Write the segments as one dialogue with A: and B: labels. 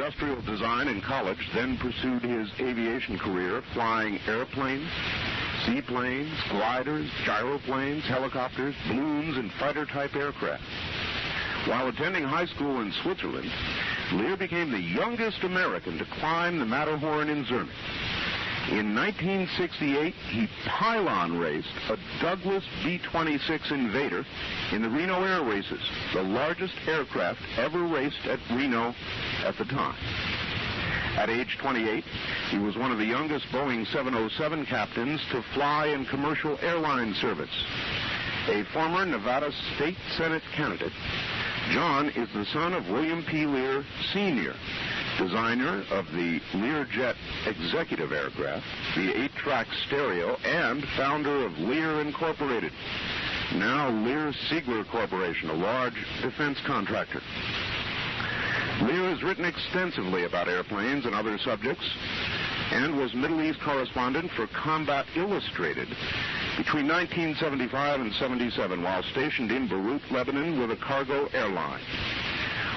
A: industrial design in college, then pursued his aviation career flying airplanes, seaplanes, gliders, gyroplanes, helicopters, balloons, and fighter-type aircraft. While attending high school in Switzerland, Lear became the youngest American to climb the Matterhorn in Zurich. In 1968, he pylon raced a Douglas B-26 Invader in the Reno Air Races, the largest aircraft ever raced at Reno at the time. At age 28, he was one of the youngest Boeing 707 captains to fly in commercial airline service. A former Nevada State Senate candidate, John is the son of William P. Lear, Sr., designer of the Learjet executive aircraft, the 8-track stereo, and founder of Lear Incorporated, now Lear-Siegler Corporation, a large defense contractor. Lear has written extensively about airplanes and other subjects, and was Middle East correspondent for Combat Illustrated between 1975 and 77, while stationed in Beirut, Lebanon, with a cargo airline.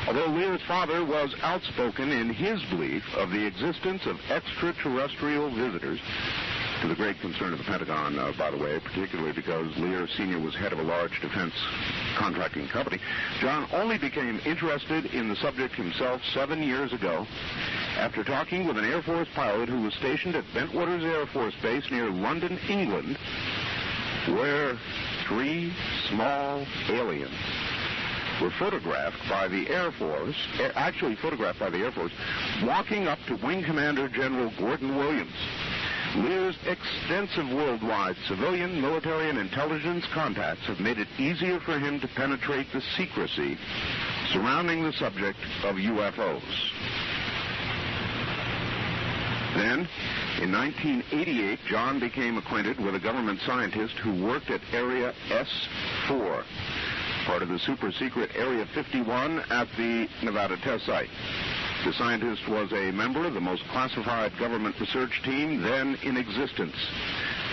A: Although Lear's father was outspoken in his belief of the existence of extraterrestrial visitors, to the great concern of the Pentagon, by the way, particularly because Lear Sr. was head of a large defense contracting company, John only became interested in the subject himself 7 years ago after talking with an Air Force pilot who was stationed at Bentwaters Air Force Base near London, England, where 3 small aliens were photographed by the Air Force, walking up to Wing Commander General Gordon Williams. Lear's extensive worldwide civilian, military, and intelligence contacts have made it easier for him to penetrate the secrecy surrounding the subject of UFOs. Then, in 1988, John became acquainted with a government scientist who worked at Area S4, part of the super-secret Area 51 at the Nevada test site. The scientist was a member of the most classified government research team then in existence.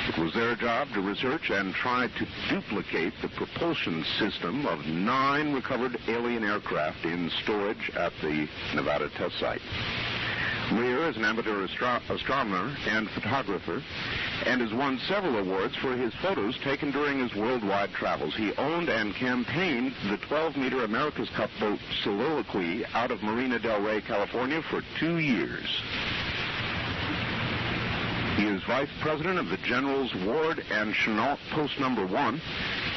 A: It was their job to research and try to duplicate the propulsion system of 9 recovered alien aircraft in storage at the Nevada test site. Lear is an amateur astronomer and photographer and has won several awards for his photos taken during his worldwide travels. He owned and campaigned the 12-meter America's Cup boat Soliloquy out of Marina del Rey, California for 2 years. He is vice president of the General's Ward and Chenault Post Number 1,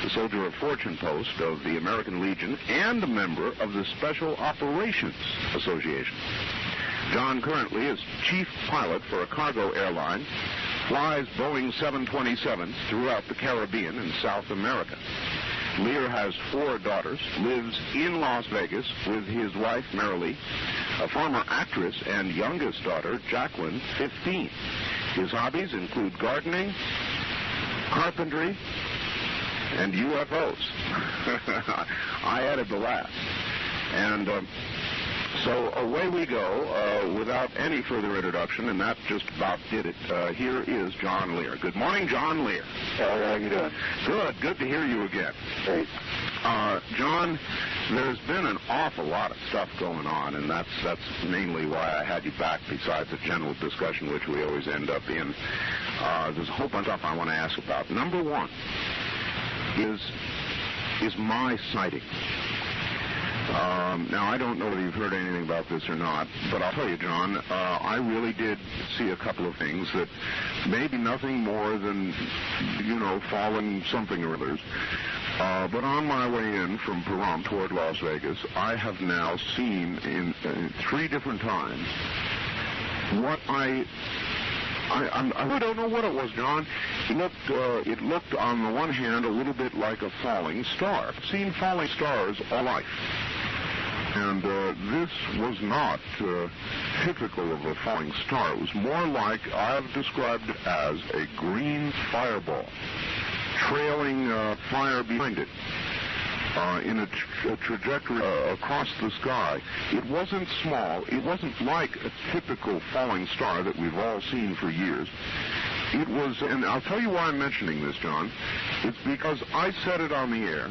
A: the Soldier of Fortune Post of the American Legion, and a member of the Special Operations Association. John currently is chief pilot for a cargo airline, flies Boeing 727s throughout the Caribbean and South America. Lear has 4 daughters, lives in Las Vegas with his wife, Marilee, a former actress, and youngest daughter, Jacqueline, 15. His hobbies include gardening, carpentry, and UFOs. I added the last. And so away we go without any further introduction, and that just about did it. Here is John Lear. Good morning, John Lear.
B: How are you doing?
A: Good to hear you again.
B: Great.
A: John, there's been an awful lot of stuff going on, and that's mainly why I had you back, besides the general discussion, which we always end up in. There's a whole bunch of stuff I want to ask about. Number one is my sighting. Now, I don't know whether you've heard anything about this or not, but I'll tell you, John, I really did see a couple of things that may be nothing more than, fallen something or others. But on my way in from Pahrump toward Las Vegas, I have now seen in 3 different times what I don't know what it was, John. It looked on the one hand a little bit like a falling star. I've seen falling stars all life. And this was not typical of a falling star. It was more like, I've described it as a green fireball, trailing fire behind it in a trajectory across the sky. It wasn't small. It wasn't like a typical falling star that we've all seen for years. It was, and I'll tell you why I'm mentioning this, John. It's because I said it on the air,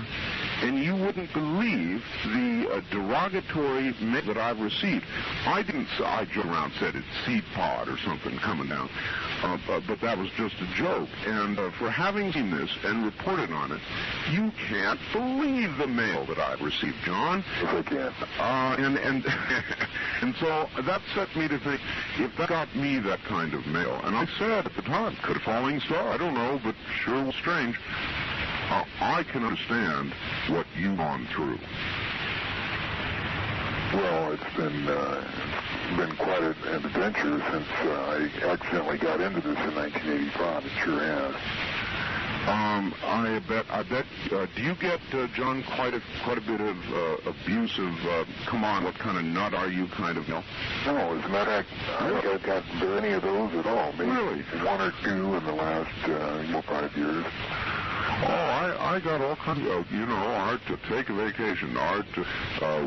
A: and you wouldn't believe the derogatory mail that I've received. I joked around, said it's seed pod or something coming down, but that was just a joke. And for having seen this and reported on it, you can't believe the mail that I've received, John.
B: Yes, I can.
A: And so that set me to think, if that got me that kind of mail, and I said at the time, could a falling star, I don't know, but sure was strange. I can understand what you've gone through.
B: Well, it's been quite an adventure since I accidentally got into this in 1985. It sure has.
A: I bet. Do you get, John, quite a bit of abusive? Come on, what kind of nut are you? Kind of.
B: No, as a matter of fact, I don't think I've gotten any of those at all. Maybe
A: really?
B: One or two in the last 5 years.
A: Oh, I got all kinds of, Art, to take a vacation. Art,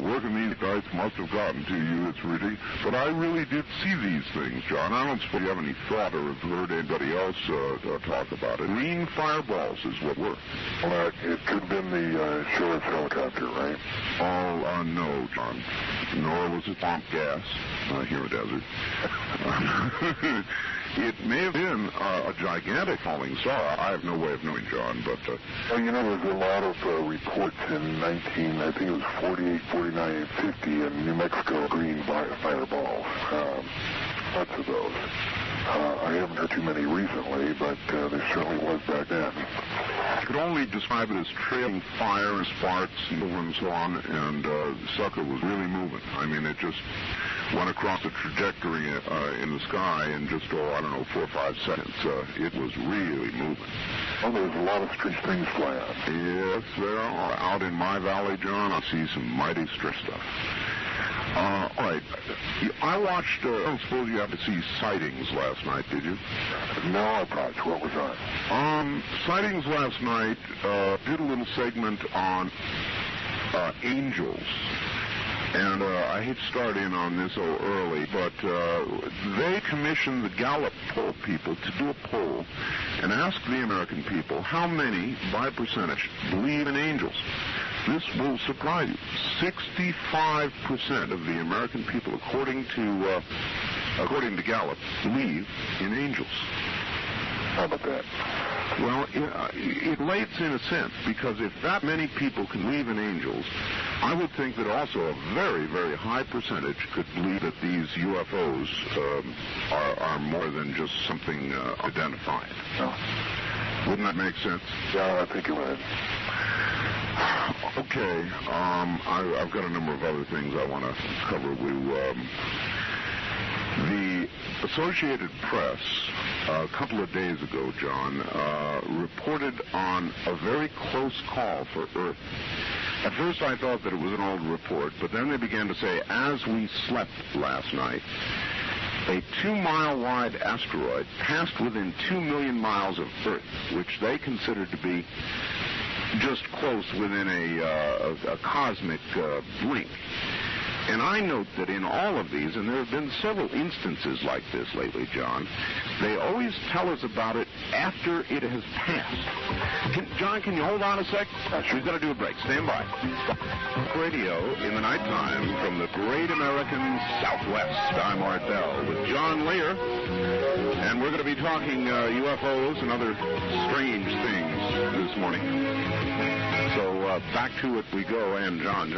A: working these nights must have gotten to you. It's ridiculous. But I really did see these things, John. I don't suppose you have any thought or have heard anybody else talk about it. Green fireballs is what were.
B: Well, it could have been the sheriff's helicopter, right?
A: Oh, no, John. Nor was it bomb gas here in the desert. It may have been a gigantic falling star. I have no way of knowing, John, but...
B: Well, there's a lot of reports in I think it was 48, 49, and 50 in New Mexico, green fireballs. Lots of those. I haven't heard too many recently, but there certainly was back then.
A: I could only describe it as trailing fire and sparks and so on, and the sucker was really moving. I mean, it just went across a trajectory in the sky in just, 4 or 5 seconds. It was really moving.
B: Oh, there's a lot of strange things flying.
A: Yes, there are. Out in my valley, John, I see some mighty strange stuff. All right. I watched, I don't suppose you happened to see Sightings last night, did you?
B: No, I thought. What was on?
A: Sightings last night did a little segment on angels. And I hate to start in on this so early, but they commissioned the Gallup poll people to do a poll and ask the American people how many, by percentage, believe in angels. This will surprise you. 65% of the American people, according to Gallup, believe in angels.
B: How about that?
A: Well, it relates in a sense, because if that many people can believe in angels, I would think that also a very, very high percentage could believe that these UFOs are more than just something identified.
B: No.
A: Wouldn't that make sense?
B: Yeah, I think it would.
A: Okay. I've got a number of other things I want to cover with you. The Associated Press, a couple of days ago, John, reported on a very close call for Earth. At first I thought that it was an old report, but then they began to say, as we slept last night, a 2-mile-wide asteroid passed within 2 million miles of Earth, which they considered to be just close within a cosmic blink. And I note that in all of these, and there have been several instances like this lately, John, they always tell us about it after it has passed. John, can you hold on a sec? We've got to do a break. Stand by. Radio in the nighttime from the great American Southwest. I'm Art Bell with John Lear, and we're going to be talking UFOs and other strange things this morning. So back to it we go, and John,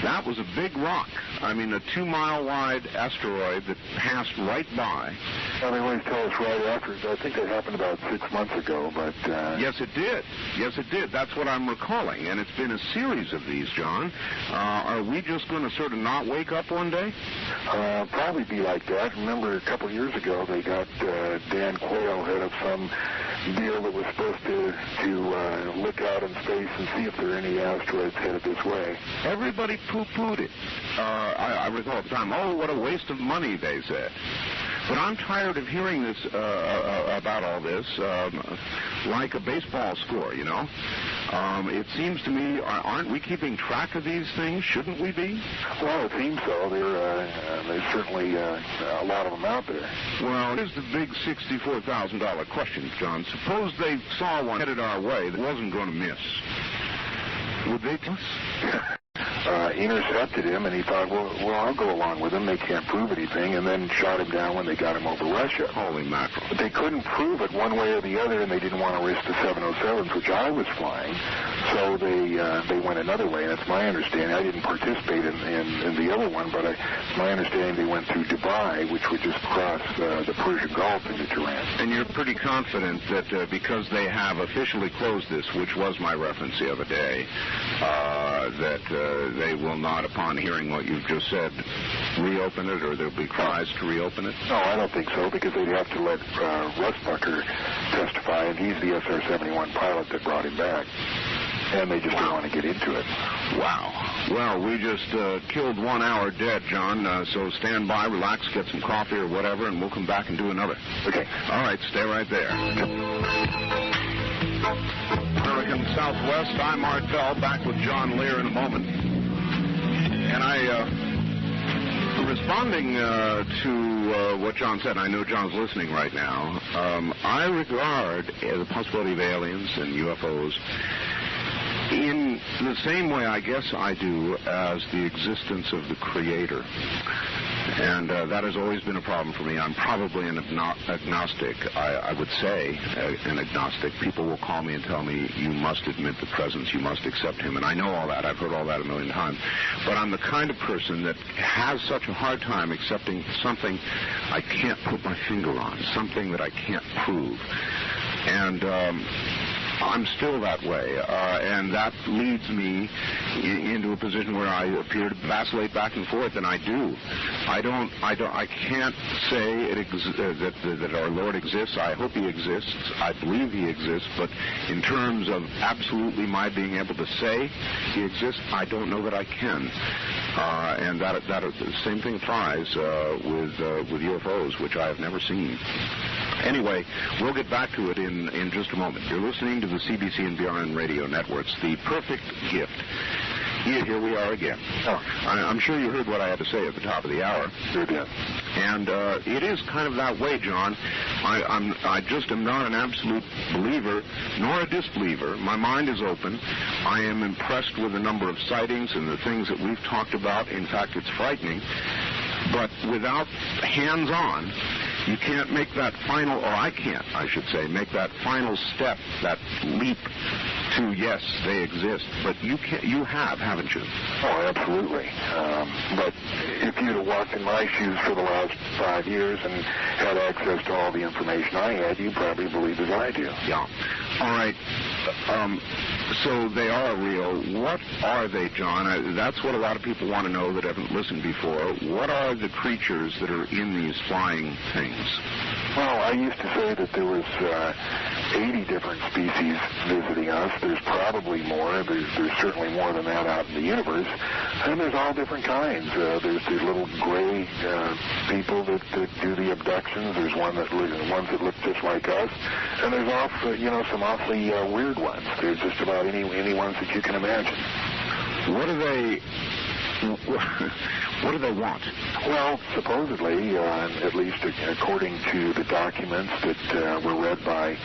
A: that was a big rock. I mean, a 2-mile-wide asteroid that passed right by.
B: Well, they always tell us right after. I think that happened about 6 months ago, but...
A: Yes, it did. Yes, it did. That's what I'm recalling, and it's been a series of these, John. Are we just going to sort of not wake up one day?
B: Probably be like that. Remember, a couple of years ago, they got Dan Quayle head of some deal that was supposed to look out in space and see if there are any asteroids headed this way.
A: Everybody poo-pooed it. I recall at the time, oh, what a waste of money, they said. But I'm tired of hearing this about all this like a baseball score, you know. It seems to me, aren't we keeping track of these things? Shouldn't we be?
B: Well, it seems so. There's certainly a lot of them out there.
A: Well, here's the big $64,000 question, John. Suppose they saw one headed our way that wasn't going to miss. Would they tell us?
B: Intercepted him, and he thought, well, I'll go along with him. They can't prove anything, and then shot him down when they got him over Russia.
A: Holy mackerel.
B: But they couldn't prove it one way or the other, and they didn't want to risk the 707s, which I was flying, so they went another way, and it's my understanding. I didn't participate in the other one, but it's my understanding they went through Dubai, which would just cross the Persian Gulf into Tehran.
A: And you're pretty confident that because they have officially closed this, which was my reference the other day, that they will not, upon hearing what you've just said, reopen it, or there'll be cries to reopen it?
B: No, I don't think so, because they'd have to let Russ Bucker testify, and he's the SR-71 pilot that brought him back. And they just don't want to get into it.
A: Wow. Well, we just killed 1 hour dead, John, so stand by, relax, get some coffee or whatever, and we'll come back and do another.
B: Okay.
A: All right, stay right there. American Southwest, I'm Art Bell, back with John Lear in a moment. And responding to what John said, I know John's listening right now, I regard the possibility of aliens and UFOs in the same way, I guess I do, as the existence of the Creator. And that has always been a problem for me. I'm probably an agnostic. I would say an agnostic. People will call me and tell me, you must admit the presence, you must accept him. And I know all that. I've heard all that a million times. But I'm the kind of person that has such a hard time accepting something I can't put my finger on, something that I can't prove. And I'm still that way, and that leads me into a position where I appear to vacillate back and forth, and I do. I can't say that our Lord exists. I hope he exists. I believe he exists, but in terms of absolutely my being able to say he exists, I don't know that I can. And that the same thing applies with UFOs, which I have never seen. Anyway, we'll get back to it in just a moment. You're listening to the CBC and BRN radio networks, The Perfect Gift. Here we are again.
B: Oh.
A: I'm sure you heard what I had to say at the top of the hour.
B: Sure did.
A: And it is kind of that way, John. I just am not an absolute believer nor a disbeliever. My mind is open. I am impressed with the number of sightings and the things that we've talked about. In fact, it's frightening. But without hands-on, you can't make that final, or I can't, I should say, make that final step, that leap to, yes, they exist. But you have, haven't you?
B: Oh, absolutely. But if you'd have walked in my shoes for the last 5 years and had access to all the information I had, you'd probably believe as I do.
A: Yeah. All right. So they are real. What are they, John? That's what a lot of people want to know that haven't listened before. What are the creatures that are in these flying things?
B: Well, I used to say that there was 80 different species visiting us. There's probably more. There's certainly more than that out in the universe. And there's all different kinds. There's the little gray people that do the abductions. There's ones that look just like us. And there's also, some awfully weird ones. There's just about any ones that you can imagine.
A: What do they want?
B: Well, supposedly, at least according to the documents that were read by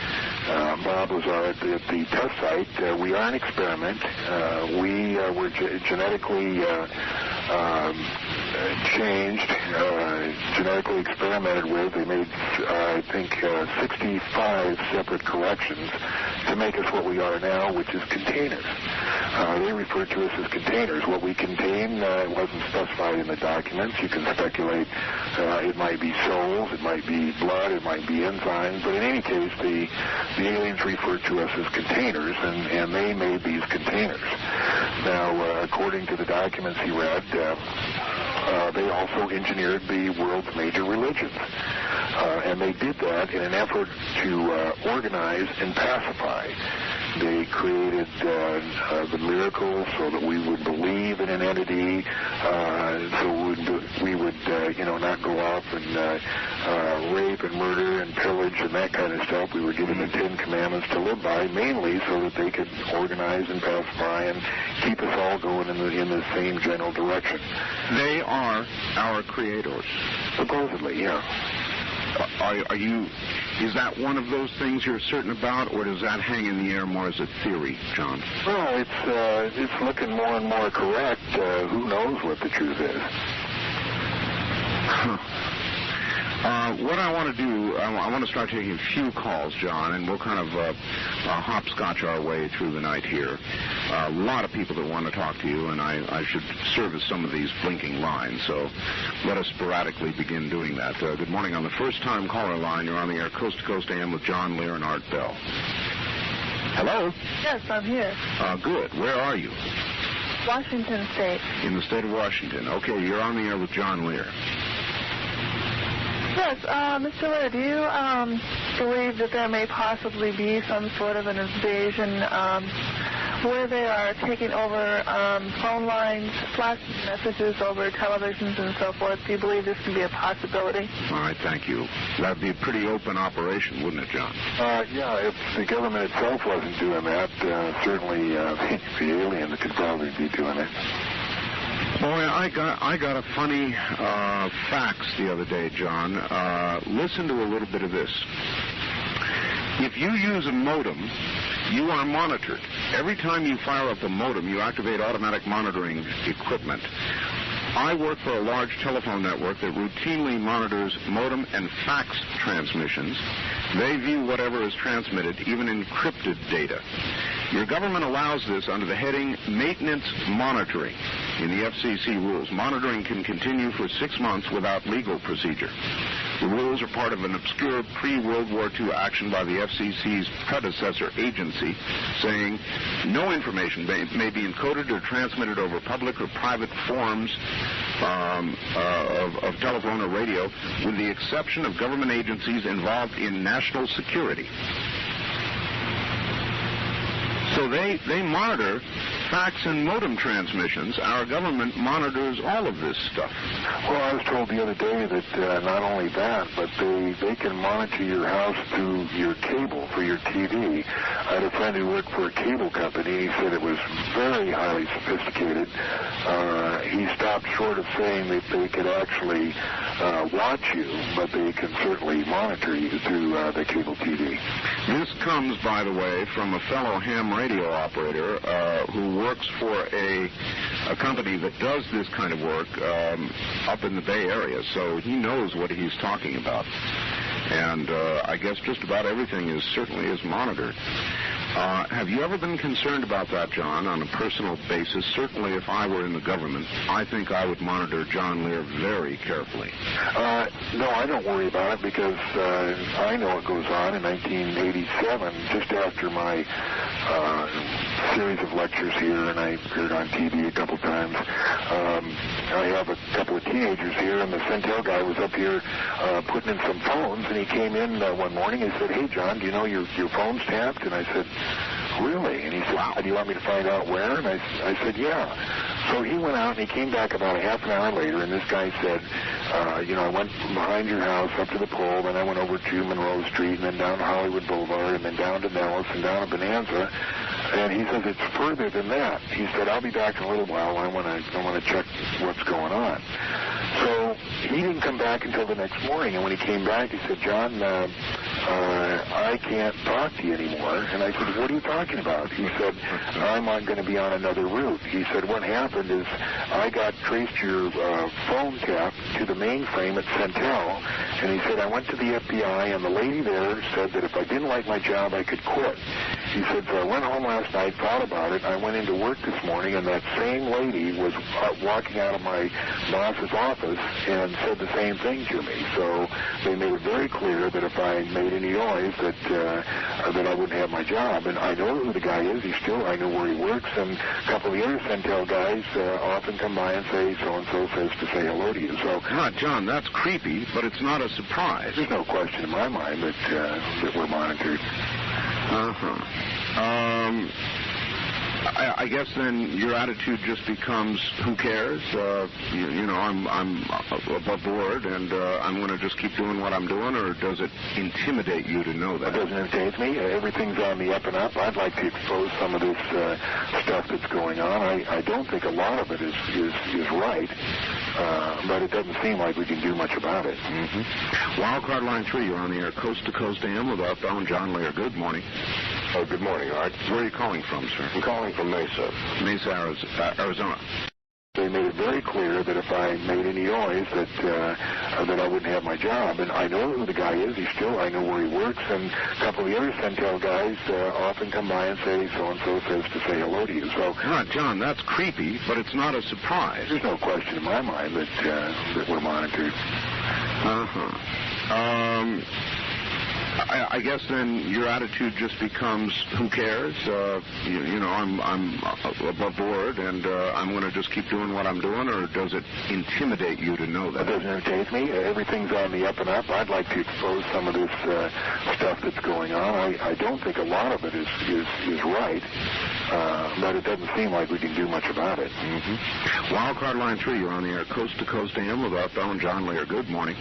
B: Bob Lazar at the test site, we are an experiment. We were genetically changed, genetically experimented with. They made, I think, 65 separate corrections to make us what we are now, which is containers. They refer to us as containers. What we contain wasn't specified in the documents. You can speculate it might be souls, it might be blood, it might be enzymes, but in any case, the aliens refer to us as containers, and they made these containers. Now, according to the documents he read, they also engineered the world's major religions. And they did that in an effort to organize and pacify They created the miracle so that we would believe in an entity, so we would not go off and rape and murder and pillage and that kind of stuff. We were given the Ten Commandments to live by, mainly so that they could organize and pacify and keep us all going in the same general direction.
A: They are our creators.
B: Supposedly, yeah.
A: Is that one of those things you're certain about, or does that hang in the air more as a theory, John?
B: Well, it's looking more and more correct. Who knows what the truth is?
A: What I want to do, I want to start taking a few calls, John, and we'll kind of hopscotch our way through the night here. A lot of people that want to talk to you, and I should service some of these blinking lines, so let us sporadically begin doing that. Good morning. On the first-time caller line, you're on the air Coast to Coast AM with John Lear and Art Bell. Hello?
C: Yes, I'm here.
A: Good. Where are you?
C: Washington State.
A: In the state of Washington. Okay, you're on the air with John Lear.
C: Yes, Mr. Lear, do you believe that there may possibly be some sort of an invasion where they are taking over phone lines, flashing messages over televisions and so forth? Do you believe this can be a possibility?
A: All right, thank you. That would be a pretty open operation, wouldn't it, John?
B: Yeah, if the government itself wasn't doing that, certainly the aliens could probably be doing it.
A: Boy, I got a funny fax the other day, John. Listen to a little bit of this. If you use a modem, you are monitored. Every time you fire up a modem, you activate automatic monitoring equipment. I work for a large telephone network that routinely monitors modem and fax transmissions. They view whatever is transmitted, even encrypted data. Your government allows this under the heading Maintenance Monitoring in the FCC rules. Monitoring can continue for 6 months without legal procedure. The rules are part of an obscure pre-World War II action by the FCC's predecessor agency, saying no information may be encoded or transmitted over public or private forms of telephone or radio, with the exception of government agencies involved in national security. So they monitor fax and modem transmissions. Our government monitors all of this stuff.
B: Well, I was told the other day that not only that, but they can monitor your house through your cable for your TV. I had a friend who worked for a cable company. He said it was very highly sophisticated. He stopped short of saying that they could actually watch you, but they can certainly monitor you through the cable TV.
A: This comes, by the way, from a fellow ham radio operator who works for a company that does this kind of work up in the Bay Area, so he knows what he's talking about. And I guess just about everything is monitored. Have you ever been concerned about that, John, on a personal basis? Certainly, if I were in the government, I think I would monitor John Lear very carefully.
B: No, I don't worry about it because I know what goes on. In 1987, just after my series of lectures here, and I appeared on TV a couple times, I have a couple of teenagers here, and the Centel guy was up here putting in some phones, and he came in one morning and said, "Hey, John, do you know your phone's tapped?" And I said, "Really?" And he said, "Wow. Do you want me to find out where?" And I said, "Yeah." So he went out, and he came back about a half an hour later, and this guy said, I went behind your house up to the pole, then I went over to Monroe Street, and then down Hollywood Boulevard, and then down to Nellis, and down to Bonanza. And he says, "It's further than that." He said, "I'll be back in a little while. I want to check what's going on." So he didn't come back until the next morning, and when he came back, he said, "John, I can't talk to you anymore." And I said, "What are you talking about?" He said, "I'm going to be on another route." He said, "What happened is I traced your phone tap to the mainframe at Centel." And he said, "I went to the FBI, and the lady there said that if I didn't like my job, I could quit." He said, "So I went home last night, thought about it. I went into work this morning, and that same lady was walking out of my boss's office and said the same thing to me. So they made it very clear that if I made any noise, that I wouldn't have my job. And I know who the guy is. I know where he works, and a couple of the other Centel guys often come by and say, so-and-so says to say hello to you." So,
A: John, that's creepy, but it's not a surprise.
B: There's no question in my mind that we're monitored.
A: Uh-huh. I guess then your attitude just becomes, who cares? I'm above board, and I'm going to just keep doing what I'm doing, or does it intimidate you to know that?
B: It doesn't intimidate me. Everything's on the up and up. I'd like to expose some of this stuff that's going on. I don't think a lot of it is right, but it doesn't seem like we can do much about it.
A: Mm-hmm. Wildcard line 3, you're on the air, coast to coast AM with outbound John Lear. Good morning.
D: Oh, good morning, Art.
A: Where are you calling from, sir?
D: I'm calling from Mesa.
A: Mesa, Arizona.
B: They made it very clear that if I made any noise that I wouldn't have my job. And I know who the guy is. I know where he works. And a couple of the other Centel guys often come by and say, so-and-so says to say hello to you. So,
A: John, that's creepy, but it's not a surprise.
B: There's no question in my mind that we're monitored.
A: I guess then your attitude just becomes, who cares? I'm above board, and I'm going to just keep doing what I'm doing, or does it intimidate you to know that?
B: It doesn't intimidate me. Everything's on the up and up. I'd like to expose some of this stuff that's going on. I don't think a lot of it is right, but it doesn't seem like we can do much about it.
A: Mm-hmm. Wildcard line 3, you're on the air, coast to coast AM with outbound John Lear. Good morning.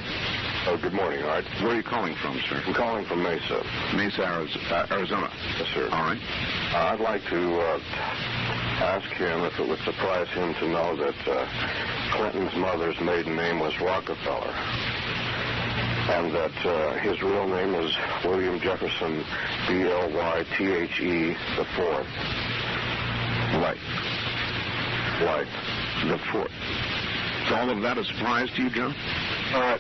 D: Oh, good morning, Art.
A: Where are you calling from, sir?
D: I'm calling from Mesa.
A: Mesa, Arizona.
D: Yes, sir.
A: All right.
D: I'd like to ask him if it would surprise him to know that Clinton's mother's maiden name was Rockefeller, and that his real name was William Jefferson, B-L-Y-T-H-E IV. Light.
A: The fourth. Is all of that a surprise to you, John?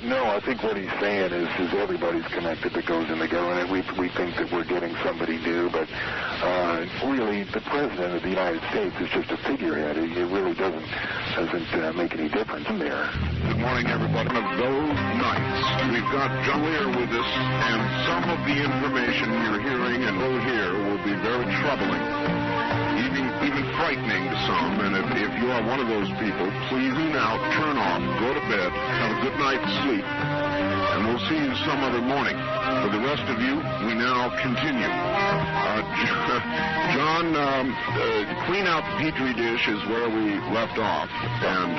B: No, I think what he's saying is everybody's connected that goes in the government. We think that we're getting somebody new, but really the President of the United States is just a figurehead. It really doesn't make any difference in there.
A: Good morning, everybody. One of those nights, we've got John Lear with us, and some of the information you're hearing and will hear will be very troubling, even frightening to some. And if you are one of those people, please tune out, turn off, go to bed, have a good night's sleep, and we'll see you some other morning. For the rest of you, we now continue. John, clean out the Petri dish is where we left off, and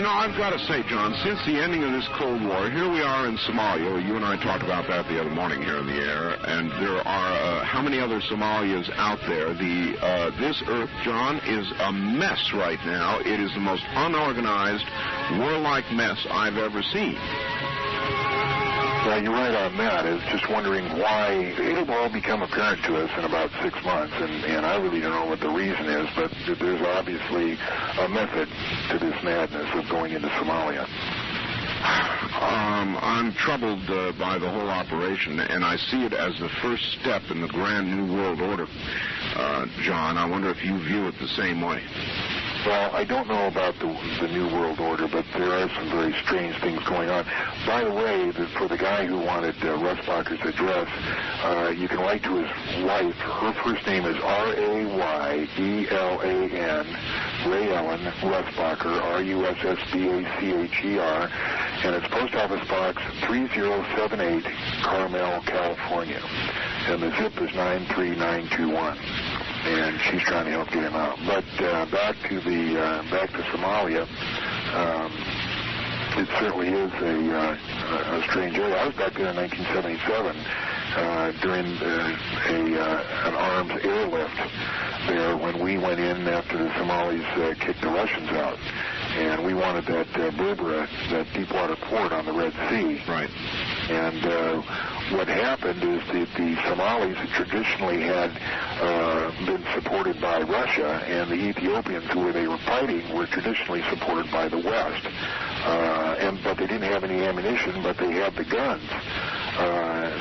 A: I've got to say, John, since the ending of this Cold War, here we are in Somalia. You and I talked about that the other morning here in the air, and there are how many other Somalias out there? This Earth, John, is a mess right now. It is the most unorganized, warlike mess I've ever seen.
B: Yeah, you're right on that. I was just wondering why. It'll all become apparent to us in about 6 months, and I really don't know what the reason is, but there's obviously a method to this madness of going into Somalia.
A: I'm troubled by the whole operation, and I see it as the first step in the grand New World Order. John, I wonder if you view it the same way.
B: Well, I don't know about the New World Order, but there are some very strange things going on. By the way, for the guy who wanted Russbacher's address, you can write to his wife. Her first name is R-A-Y-E-L-A-N, Ray Ellen Russbacher, R-U-S-S-B-A-C-H-E-R, and it's Post Office Box 3078, Carmel, California. And the zip is 93921. And she's trying to help get him out. But back to Somalia, it certainly is a strange area. I was back there in 1977 during an arms airlift there when we went in after the Somalis kicked the Russians out. And we wanted that Berbera, that deepwater port on the Red Sea.
A: Right.
B: And what happened is that the Somalis traditionally had been supported by Russia, and the Ethiopians, who they were fighting, were traditionally supported by the West. But they didn't have any ammunition, but they had the guns.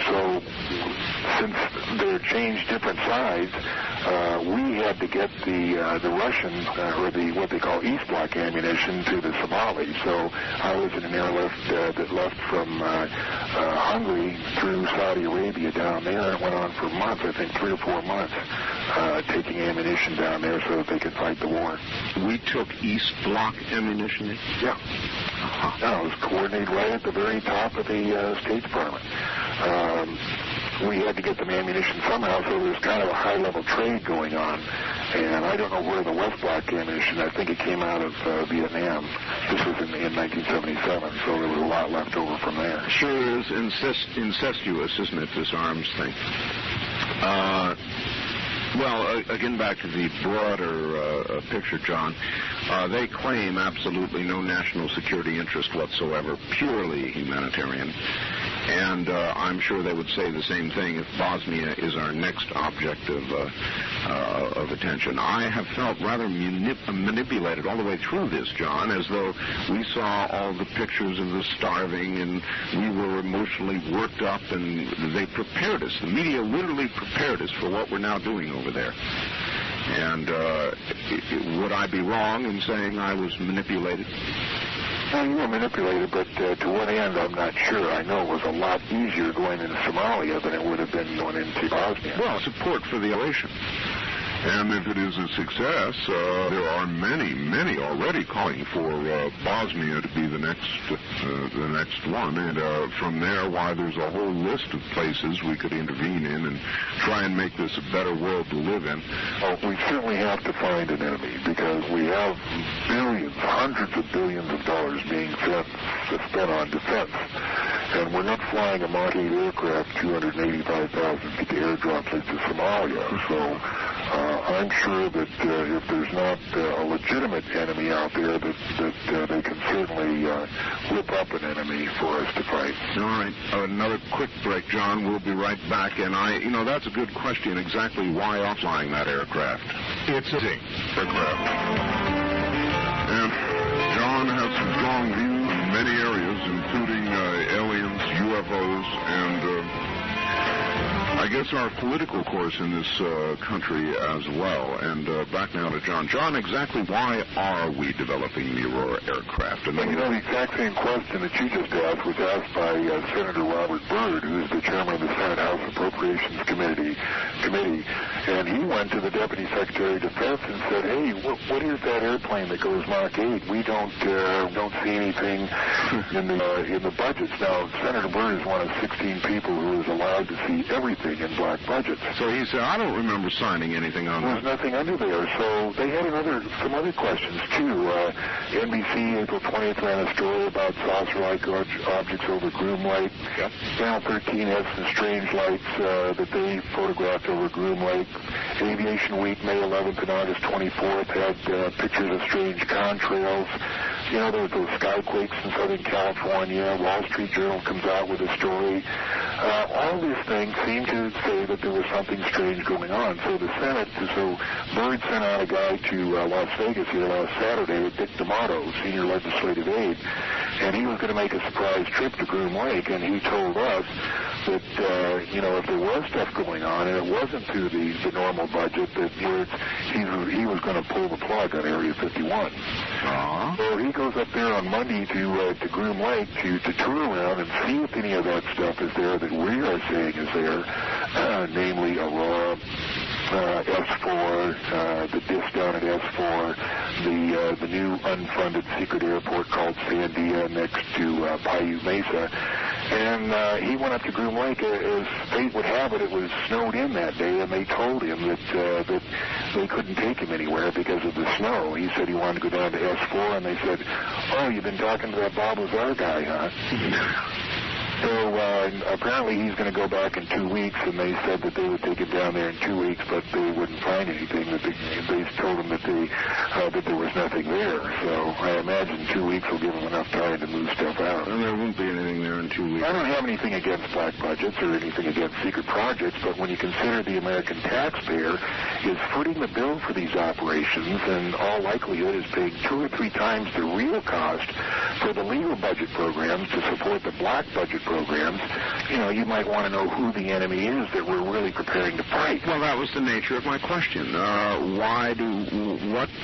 B: So since they're changed different sides, we had to get the Russian, or what they call East Bloc ammunition to the Somalis. So I was in an airlift that left from Hungary through Saudi Arabia down there, and it went on for months, I think 3 or 4 months, taking ammunition down there so that they could fight the war.
A: We took East Bloc ammunition?
B: Yeah. No, it was coordinated right at the very top of the State Department. we had to get them ammunition somehow, so there was kind of a high-level trade going on. And I don't know where the West Block ammunition, I think it came out of Vietnam. This was in 1977, so there was a lot left over from there.
A: Sure is incestuous, isn't it, this arms thing? Well, again, back to the broader picture, John. They claim absolutely no national security interest whatsoever, purely humanitarian. And I'm sure they would say the same thing if Bosnia is our next object of attention. I have felt rather manipulated all the way through this, John, as though we saw all the pictures of the starving and we were emotionally worked up, and they prepared us. The media literally prepared us for what we're now doing over there. And would I be wrong in saying I was manipulated?
B: Well, you were manipulated, but to what end, I'm not sure. I know it was a lot easier going into Somalia than it would have been going into Bosnia.
A: Well, support for the operation.
E: And if it is a success, there are many already calling for Bosnia to be the next one. And from there, why, there's a whole list of places we could intervene in and try and make this a better world to live in.
B: Well, we certainly have to find an enemy, because we have billions, hundreds of billions of dollars being spent on defense. And we're not flying a Mark 8 aircraft 285,000 feet to airdrops into Somalia. So I'm sure that if there's not a legitimate enemy out there, that they can certainly whip up an enemy for us to fight.
A: All right. Another quick break, John. We'll be right back. And that's a good question. Exactly why I'm flying that aircraft?
E: It's a aircraft. And John has some strong views in many areas, including aliens, UFOs, and I guess our political course in this country as well. And back now to John. John, exactly why are we developing the Aurora aircraft?
B: And the exact same question that you just asked was asked by Senator Robert Byrd, who is the chairman of the Senate House Appropriations Committee. And he went to the Deputy Secretary of Defense and said, hey, what is that airplane that goes Mach 8? We don't see anything in the budgets. Now, Senator Byrd is one of 16 people who is allowed to see everything in black budgets.
A: So he said, I don't remember signing anything on that.
B: There's nothing under there. So they had some other questions, too. NBC, April 20th, ran a story about saucer-like objects over Groom Lake.
A: Yep.
B: Channel 13 had some strange lights that they photographed over Groom Lake. Aviation Week, May 11th and August 24th, had pictures of strange contrails. There were those skyquakes in Southern California. Wall Street Journal comes out with a story. All these things seem to say that there was something strange going on. So Byrd sent out a guy to Las Vegas here last Saturday, Dick D'Amato, senior legislative aide, and he was going to make a surprise trip to Groom Lake, and he told us that, if there was stuff going on, and it wasn't through the normal budget, that he was going to pull the plug on Area 51. So he goes up there on Monday to Groom Lake to tour around and see if any of that stuff is there that we are saying is there, namely Aurora, S4, the disc down at S4, the new unfunded secret airport called Sandia next to Paiute Mesa. And he went up to Groom Lake. As fate would have it, it was snowed in that day, and they told him that they couldn't take him anywhere because of the snow. He said he wanted to go down to S4, and they said, oh, you've been talking to that Bob Lazar guy, huh? So apparently he's going to go back in 2 weeks, and they said that they would take him down there in 2 weeks, but they wouldn't find anything. That they told him that there was nothing there. So I imagine 2 weeks will give them enough time to move stuff out.
A: And there won't be anything there in 2 weeks.
B: I don't have anything against black budgets or anything against secret projects, but when you consider the American taxpayer is footing the bill for these operations, and all likelihood is paying 2 or 3 times the real cost for the legal budget programs to support the black budget programs, you might want to know who the enemy is that we're really preparing to fight.
A: Well, that was the nature of my question. What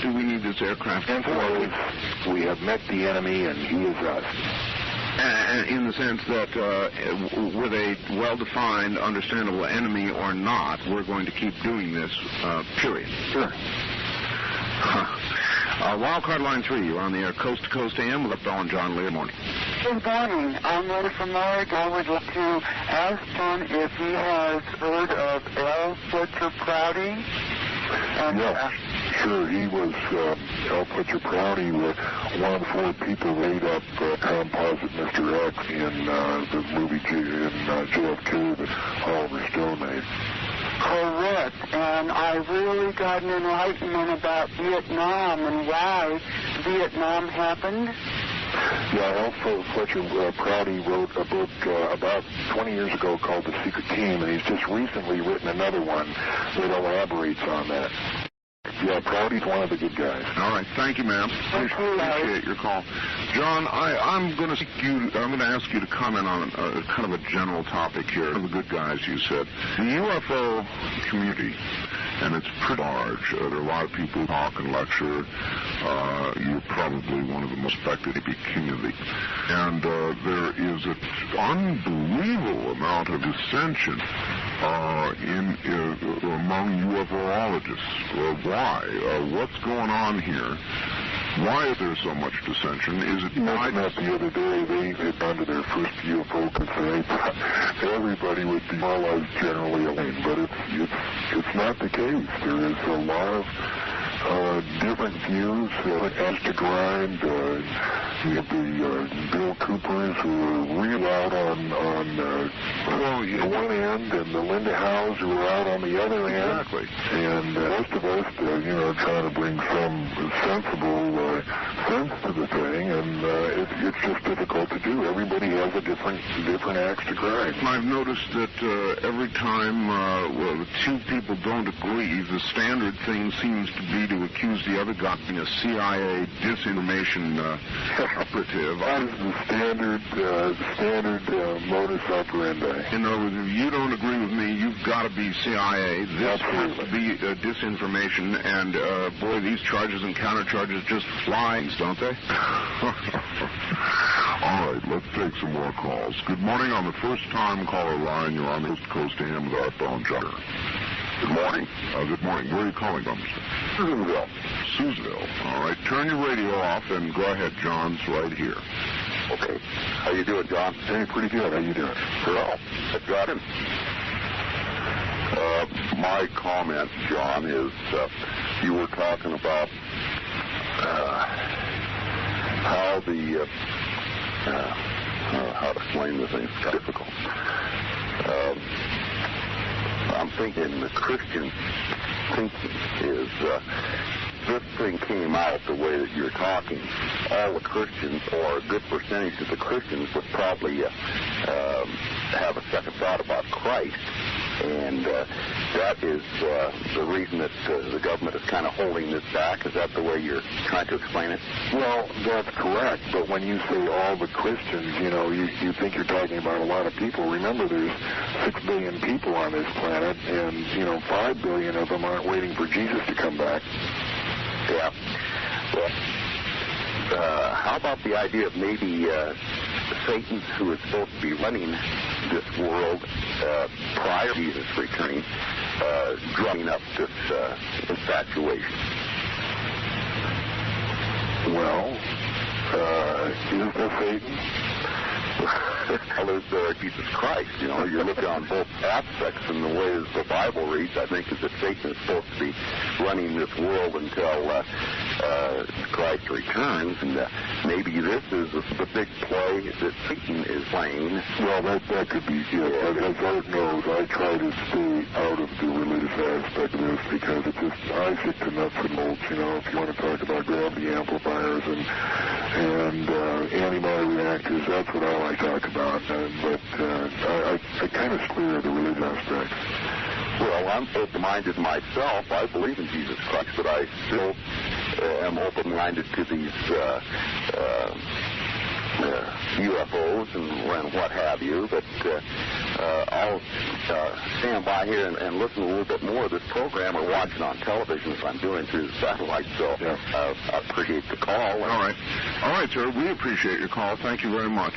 A: do we need this aircraft for?
B: And we have met the enemy, and he is us.
A: In the sense that with a well-defined, understandable enemy or not, we're going to keep doing this, period.
B: Sure.
A: Wildcard line 3, you're on the air, Coast to Coast AM with Bell and John Lear. Morning.
F: Good morning. I'm Ray from Mark. I would like to ask John if he has heard of L. Fletcher Prouty.
B: Yeah, sure. He was, L. Fletcher Prouty was one of the 4 people made up composite Mr. X in the movie JFK that Oliver Stone made.
F: Correct. And I really got an enlightenment about Vietnam and why Vietnam happened.
B: Yeah, L. Fletcher Prouty wrote a book about 20 years ago called The Secret Team, and he's just recently written another one that elaborates on that. Yeah, Prouty's one of the good guys.
E: All right, thank you, ma'am. Appreciate your call, John. I'm going to ask you to comment on kind of a general topic here. The good guys, you said, the UFO community, and it's pretty large. There are a lot of people who talk and lecture. You're probably one of the most respected community, and there is an unbelievable amount of dissension among UFOologists. Why? What's going on here? Why is there so much dissension? Is it
B: not the other day they had gone to their first UFO conference? Everybody would be more or less generally alone, but it's not the case. There is a lot of different views as to grind. You have the Bill Coopers who are real out on the one end, and the Linda Howes who are out on the other end.
E: Exactly.
B: And most of us, trying to bring some sensible sense to the thing, and it's just difficult to do. Everybody has a different axe to grind.
E: I've noticed that every time the 2 people don't agree, the standard thing seems to be to accuse the other guy of being a CIA disinformation operative.
B: That is the standard modus operandi.
E: In other words, if you don't agree with me, you've got to be CIA. This has to be disinformation, and boy, these charges and countercharges just fly, don't they? All right, let's take some more calls. Good morning on the first-time caller line. You're on the Coast to AM with our phone, John.
B: Good morning.
E: Good morning. Where are you calling from, sir?
B: Susanville.
E: Susanville. All right. Turn your radio off and go ahead. John's right here.
D: Okay. How you doing, John?
B: Hey, pretty good. How you doing?
D: Well, I got him. My comment, John, is you were talking about how the how to explain the thing. It's difficult. I'm thinking the Christian thinking is this thing came out the way that you're talking. All the Christians, or a good percentage of the Christians, would probably have a second thought about Christ. And that is the reason that the government is kind of holding this back. Is that the way you're trying to explain it?
B: Well, that's correct. But when you say all the Christians, you think you're talking about a lot of people. Remember, there's 6 billion people on this planet, and, 5 billion of them aren't waiting for Jesus to come back.
D: Yeah. Well, how about the idea of maybe Satan, who is supposed to be running this world prior to Jesus returning, drumming up this infatuation?
B: Well, is there Satan?
D: Well, there's Jesus Christ. You're looking on both aspects, and the way the Bible reads, I think, is that Satan is supposed to be running this world until Christ returns, and maybe this is the big play that Satan is playing.
B: Well, that could be, yeah. As Art knows, I try to stay out of the religious aspect of this because I stick to nuts and bolts. If you want to talk about gravity amplifiers and antimatter reactors, that's what I like to talk about. But I kind of clear the religious aspect.
D: Well, I'm open-minded myself. I believe in Jesus Christ, but I still am open-minded to these UFOs and what have you. But I'll stand by here and listen a little bit more of this program or watch it on television as I'm doing through the satellite. So I appreciate the call.
E: All right, sir. We appreciate your call. Thank you very much.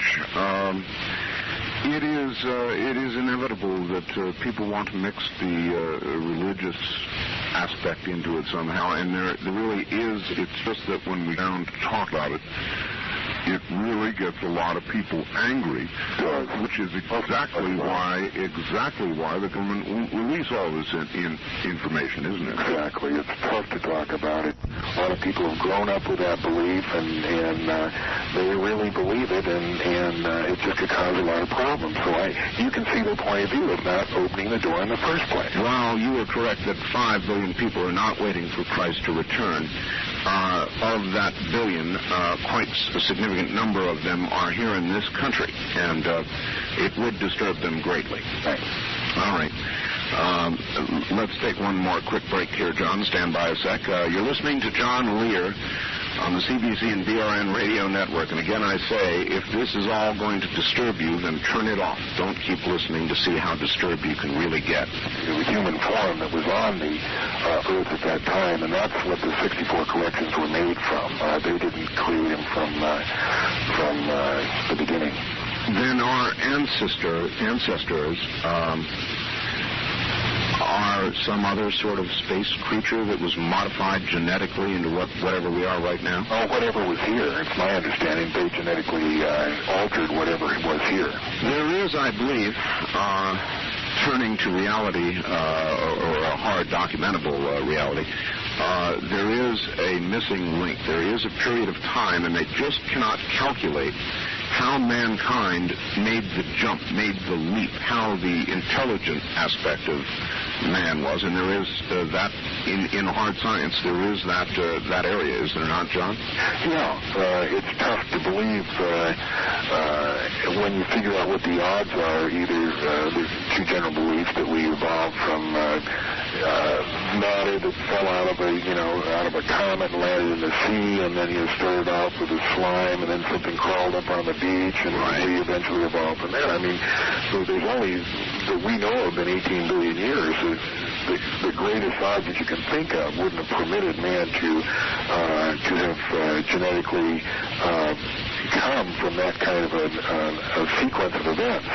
E: It is inevitable that people want to mix the religious aspect into it somehow, and there really is. It's just that when we don't talk about it, it really gets a lot of people angry, which is exactly why the government won't release all this information, isn't it?
B: Exactly. It's tough to talk about it. A lot of people have grown up with that belief, and they really believe it, and it just could cause a lot of problems. So you can see their point of view of not opening the door in the first place.
A: Well, you were correct that 5 billion people are not waiting for Christ to return. Of that billion, quite a significant number of them are here in this country, and it would disturb them greatly.
B: Right.
A: All right. Let's take one more quick break here, John. Stand by a sec. You're listening to John Lear on the CBC and BRN radio network. And again, I say, if this is all going to disturb you, then turn it off. Don't keep listening to see how disturbed you can really get.
B: The human form that was on the Earth at that time, and that's what the 64 collections were made from. They didn't create them from the beginning.
A: Then our ancestors are some other sort of space creature that was modified genetically into whatever we are right now?
B: Oh, whatever was here. It's my understanding they genetically altered whatever was here.
A: There is, I believe, turning to reality, or a hard documentable reality, there is a missing link. There is a period of time, and they just cannot calculate how mankind made the jump, made the leap, how the intelligent aspect of man was, and there is that in hard science. There is that area, is there not, John?
B: Yeah, it's tough to believe when you figure out what the odds are. Either there's two general beliefs that we evolved from matter that fell out of a comet and landed in the sea, and then you started off with a slime, and then something crawled up on the beach, and we eventually evolved from there. I mean, so there's only that we know of in 18 billion years. The greatest odds that you can think of wouldn't have permitted man to have genetically come from that kind of a sequence of events.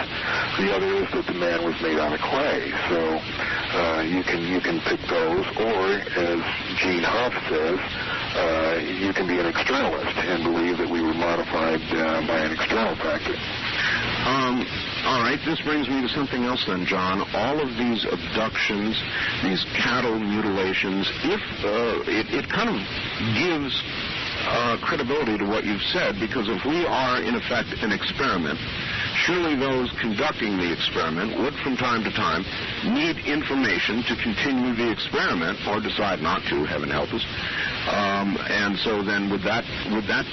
B: The other is that the man was made out of clay, so you can pick those, or as Gene Huff says, you can be an externalist and believe that we were modified by an external factor.
A: All right, this brings me to something else then, John. All of these abductions, these cattle mutilations, if it kind of gives credibility to what you've said, because if we are, in effect, an experiment, surely those conducting the experiment would, from time to time, need information to continue the experiment or decide not to, heaven help us. And so then would that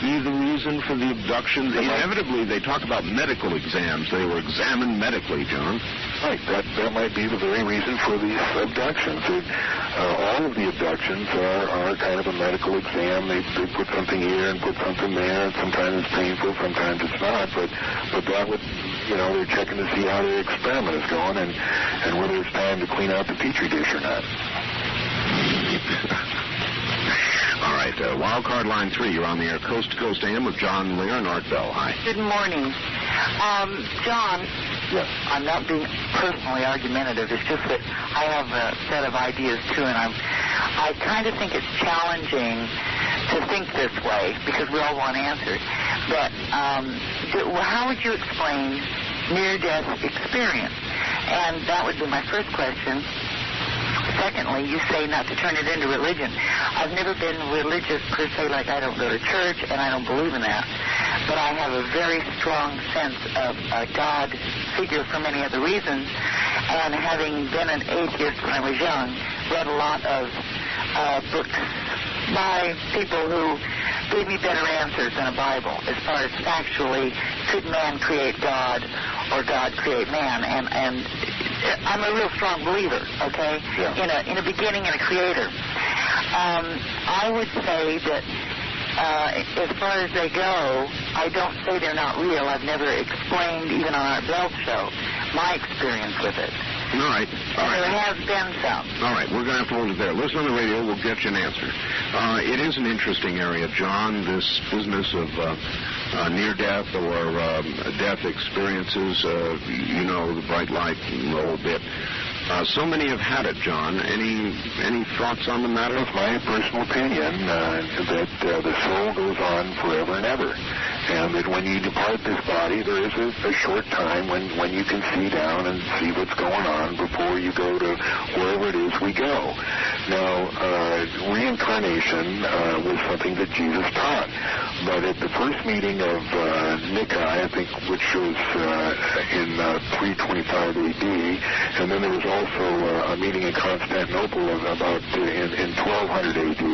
A: be the reason for the abductions? Inevitably, they talk about medical exams. They were examined medically, John.
B: Right. That might be the very reason for these abductions. All of the abductions are kind of a medical exam. They put something here and put something there. Sometimes it's painful, sometimes it's not. But that would, they're checking to see how their experiment is going and whether it's time to clean out the petri dish or not.
A: All right, Wildcard Line 3, you're on the air, Coast to Coast AM with John Lear and Art Bell. Hi.
F: Good morning. John,
B: yes.
F: I'm not being personally argumentative. It's just that I have a set of ideas, too, and I kind of think it's challenging to think this way because we all want answers. But how would you explain near-death experience? And that would be my first question. Secondly, you say not to turn it into religion. I've never been religious per se, like I don't go to church, and I don't believe in that. But I have a very strong sense of a God figure for many other reasons. And having been an atheist when I was young, read a lot of books by people who gave me better answers than a Bible as far as factually, could man create God or God create man? And I'm a real strong believer, okay,
B: yeah.
F: in a beginning and a creator. I would say that as far as they go, I don't say they're not real. I've never explained, even on our Bell show, my experience with it.
A: All right.
F: There has been some.
A: All right, we're going to have to hold it there. Listen on the radio, we'll get you an answer. It is an interesting area, John, this business of near-death or death experiences, the bright light and the whole bit. So many have had it, John. Any thoughts on the matter?
B: It's my personal opinion that the soul goes on forever and ever. and that when you depart this body, there is a short time when you can see down and see what's going on before you go to wherever it is we go. Now, reincarnation was something that Jesus taught, but at the first meeting of Nicaea, I think, which was in 325 AD, and then there was also a meeting in Constantinople about in 1200 AD,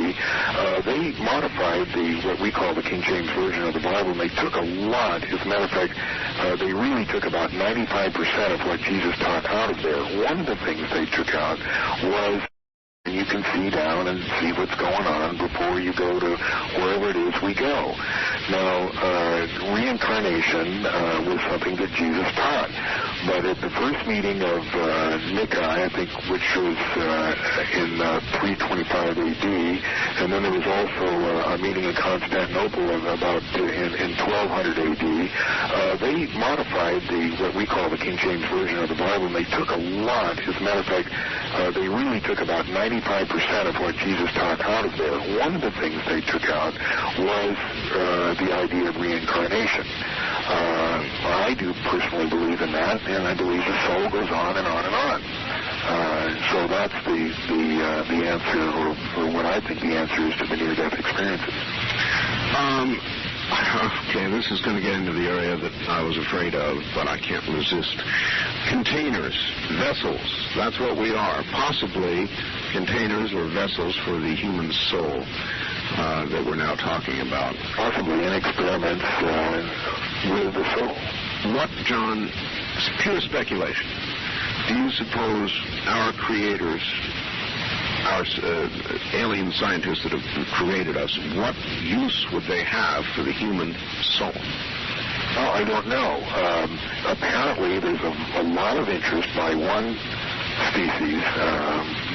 B: they modified what we call the King James Version of the Bible, and they took a lot. As a matter of fact, they really took about 95% of what Jesus taught out of there. One of the things they took out was you can see down and see what's going on before you go to wherever it is we go. Now, reincarnation was something that Jesus taught, but at the first meeting of Nicaea, I think, which was in 325 AD, and then there was also a meeting in Constantinople about in 1200 AD, they modified what we call the King James Version of the Bible, and they took a lot. As a matter of fact, they really took about 95% of what Jesus taught out of there. One of the things they took out was the idea of reincarnation. I do personally believe in that, and I believe the soul goes on and on and on. So that's the answer, or what I think the answer is to the near-death experiences.
A: Okay, this is going to get into the area that I was afraid of, but I can't resist. Containers, vessels, that's what we are. Possibly containers or vessels for the human soul that we're now talking about.
B: Possibly in experiments with the soul.
A: What, John, pure speculation, do you suppose our creators, our alien scientists that have created us, what use would they have for the human soul?
B: Oh, I don't know. Apparently, there's a lot of interest by one species,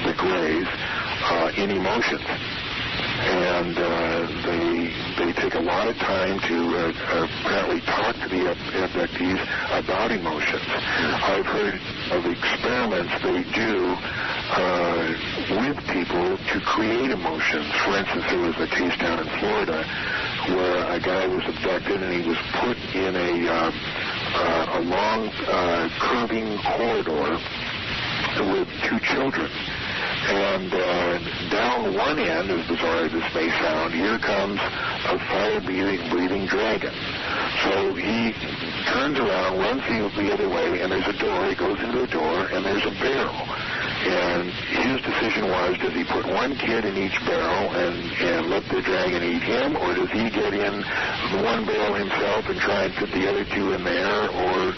B: the Greys, in emotions. And they take a lot of time to apparently talk to the abductees about emotions. I've heard of experiments they do with people to create emotions. For instance, there was a case down in Florida where a guy was abducted and he was put in a long curving corridor with two children. And down one end, as bizarre as this may sound, here comes a fire-breathing dragon. So he turns around, runs the other way, and there's a door. He goes into the door, and there's a barrel. And his decision was, does he put one kid in each barrel and let the dragon eat him, or does he get in the one barrel himself and try and put the other two in there, or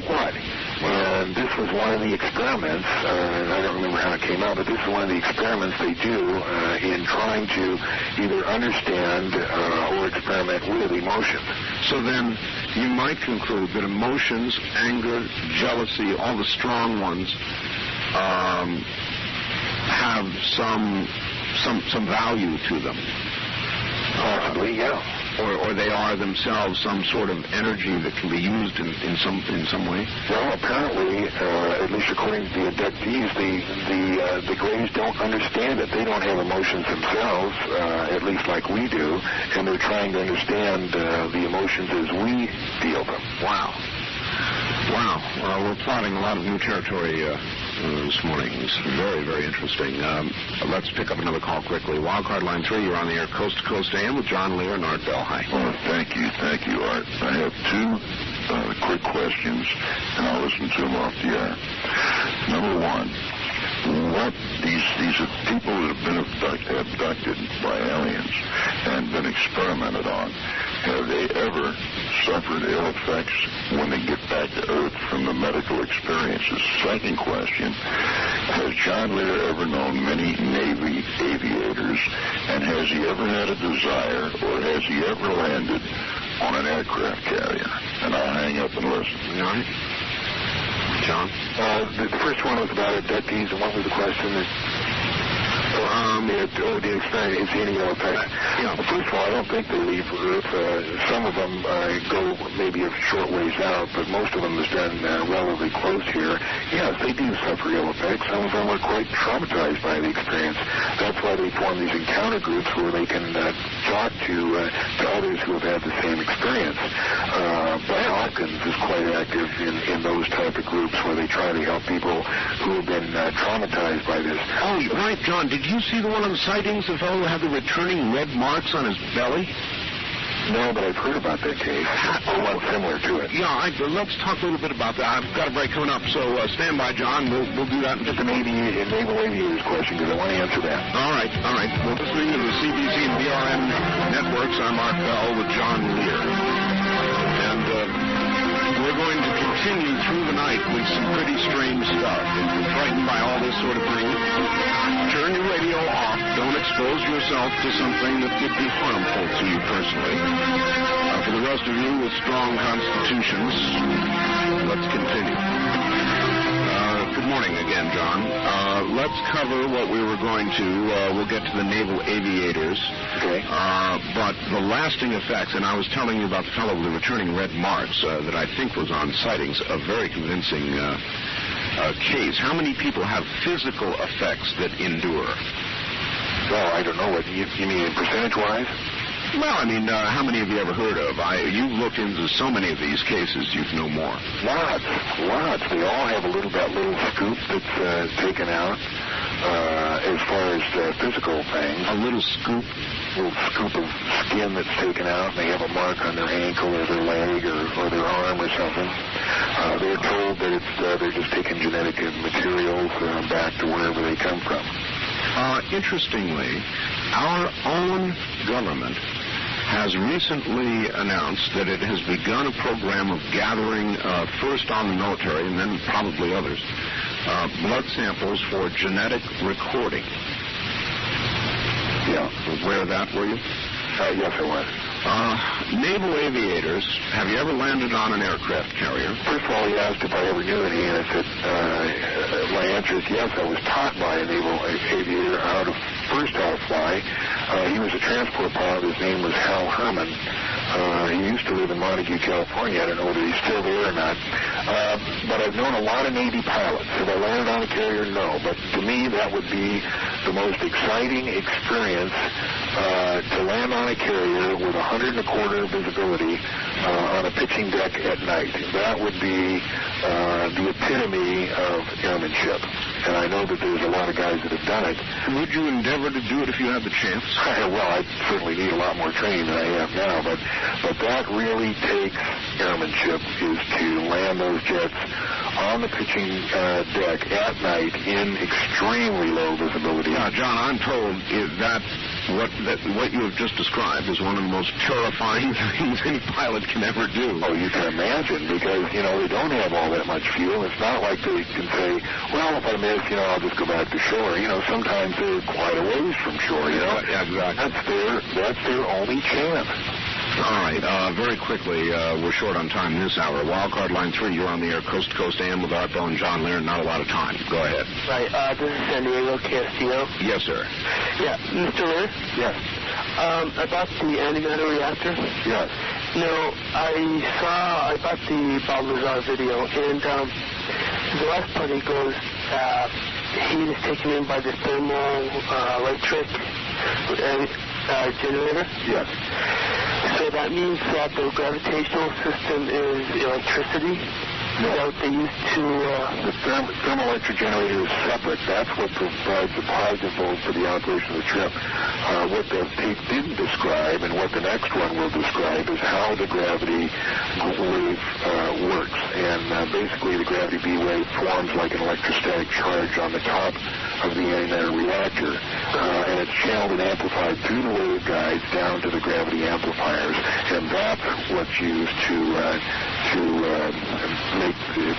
B: what? And this was one of the experiments, I don't remember how it came out, but this is one of the experiments they do in trying to either understand or experiment with emotions.
A: So then you might conclude that emotions, anger, jealousy, all the strong ones, have some value to them.
B: Possibly, yeah.
A: Or they are themselves some sort of energy that can be used in some way?
B: Well, apparently, at least according to the abductees, the Greys don't understand it. They don't have emotions themselves, at least like we do, and they're trying to understand the emotions as we feel them.
A: Wow. Well, we're plotting a lot of new territory this morning. It's very, very interesting. Let's pick up another call quickly. Wildcard line 3, you're on the air coast to coast AM with John Lear and Art Bell. Hi.
E: Oh, thank you, Art. I have two quick questions, and I'll listen to them off the air. Number one, what these people that have been abducted by aliens and been experimented on, have they ever suffered ill effects when they get back to Earth from the medical experiences? Second question, has John Lear ever known many Navy aviators, and has he ever had a desire, or has he ever landed on an aircraft carrier? And I'll hang up and listen.
A: All right. John?
B: The first one was about abductees, and what was the question? The experience, any effect.
A: Yeah.
B: First of all, I don't think they leave Earth. Some of them go maybe a short ways out, but most of them is done relatively close here. Yes, they do suffer ill effects. Some of them are quite traumatized by the experience. That's why they form these encounter groups where they can talk to others who have had the same experience. But Hawkins is quite active in those type of groups where they try to help people who have been traumatized by this.
A: Oh, right, John. Did you see the one on the sightings? The fellow who had the returning red marks on his belly?
B: No, but I've heard about that case. Or one similar to it.
A: Yeah, let's talk a little bit about that. I've got a break coming up, so stand by, John. We'll do that in just a minute.
B: Naval aviator's question, because I want to answer that.
A: All right. We're listening to the CBC and BRN networks. I'm Mark Bell with John Lear. And we're going to continue through the night with some pretty strange stuff. If you're frightened by all this sort of thing, turn your radio off. Don't expose yourself to something that could be harmful to you personally. For the rest of you with strong constitutions, let's continue. Good morning again, John. Let's cover what we were going to. We'll get to the naval aviators.
B: Okay.
A: But the lasting effects, and I was telling you about the fellow with the returning red marks that I think was on sightings, a very convincing case. How many people have physical effects that endure?
B: Well, I don't know. What you mean percentage-wise?
A: Well, I mean, how many have you ever heard of? You've looked into so many of these cases, you'd know more.
B: Lots. They all have that little scoop that's taken out as far as physical things.
A: A little scoop?
B: A little scoop of skin that's taken out, and they have a mark on their ankle or their leg or their arm or something. They're told that they're just taking genetic materials back to wherever they come from.
A: Interestingly, our own government has recently announced that it has begun a program of gathering, first on the military and then probably others, blood samples for genetic recording.
B: Yeah.
A: Aware of that, were you?
B: Yes, I was.
A: Naval aviators, have you ever landed on an aircraft carrier?
B: First of all, he asked if I ever knew any, and I said, my answer is yes. I was taught by a naval aviator how to fly. He was a transport pilot. His name was Hal Herman. He used to live in Montague, California. I don't know whether he's still there or not. But I've known a lot of Navy pilots. Have I landed on a carrier? No. But to me, that would be the most exciting experience to land on a carrier with 125 visibility on a pitching deck at night. That would be the epitome of airmanship. And I know that there's a lot of guys that have done it.
A: Would you endeavor to do it if you had the chance?
B: Well, I certainly need a lot more training than I have now, but that really takes airmanship, is to land those jets on the pitching deck at night in extremely low visibility.
A: Now, John, I'm told that what you have just described is one of the most terrifying things any pilot can ever do.
B: Oh, you can imagine, because, they don't have all that much fuel. It's not like they can say, well, if I miss, I'll just go back to shore. Sometimes they're quite a ways from shore,
A: Yeah, exactly.
B: That's their only chance.
A: All right, very quickly, we're short on time this hour. Wildcard Line 3, you're on the air, Coast to Coast AM with Art Bell and John Lear. Not a lot of time. Go ahead.
G: Right, this is San Diego, KSTO.
A: Yes, sir.
G: Yeah, Mr. Lear?
B: Yes.
G: About the antimatter reactor?
B: Yes.
G: I got the Scott Lazar video, and the last part it goes, heat is taken in by the thermoelectric generator.
B: Yes.
G: So that means that the gravitational system is electricity.
B: No.
G: Is that what they use to...
B: The thermoelectric generator is separate. That's what provides the positive volt for the operation of the ship. What the tape didn't describe, and what the next one will describe, is how the gravity wave works. And basically the gravity B wave forms like an electrostatic charge on the top of the antimatter reactor. And it's channeled and amplified through the wave guides down to the gravity amplifiers. And that's what's used to make the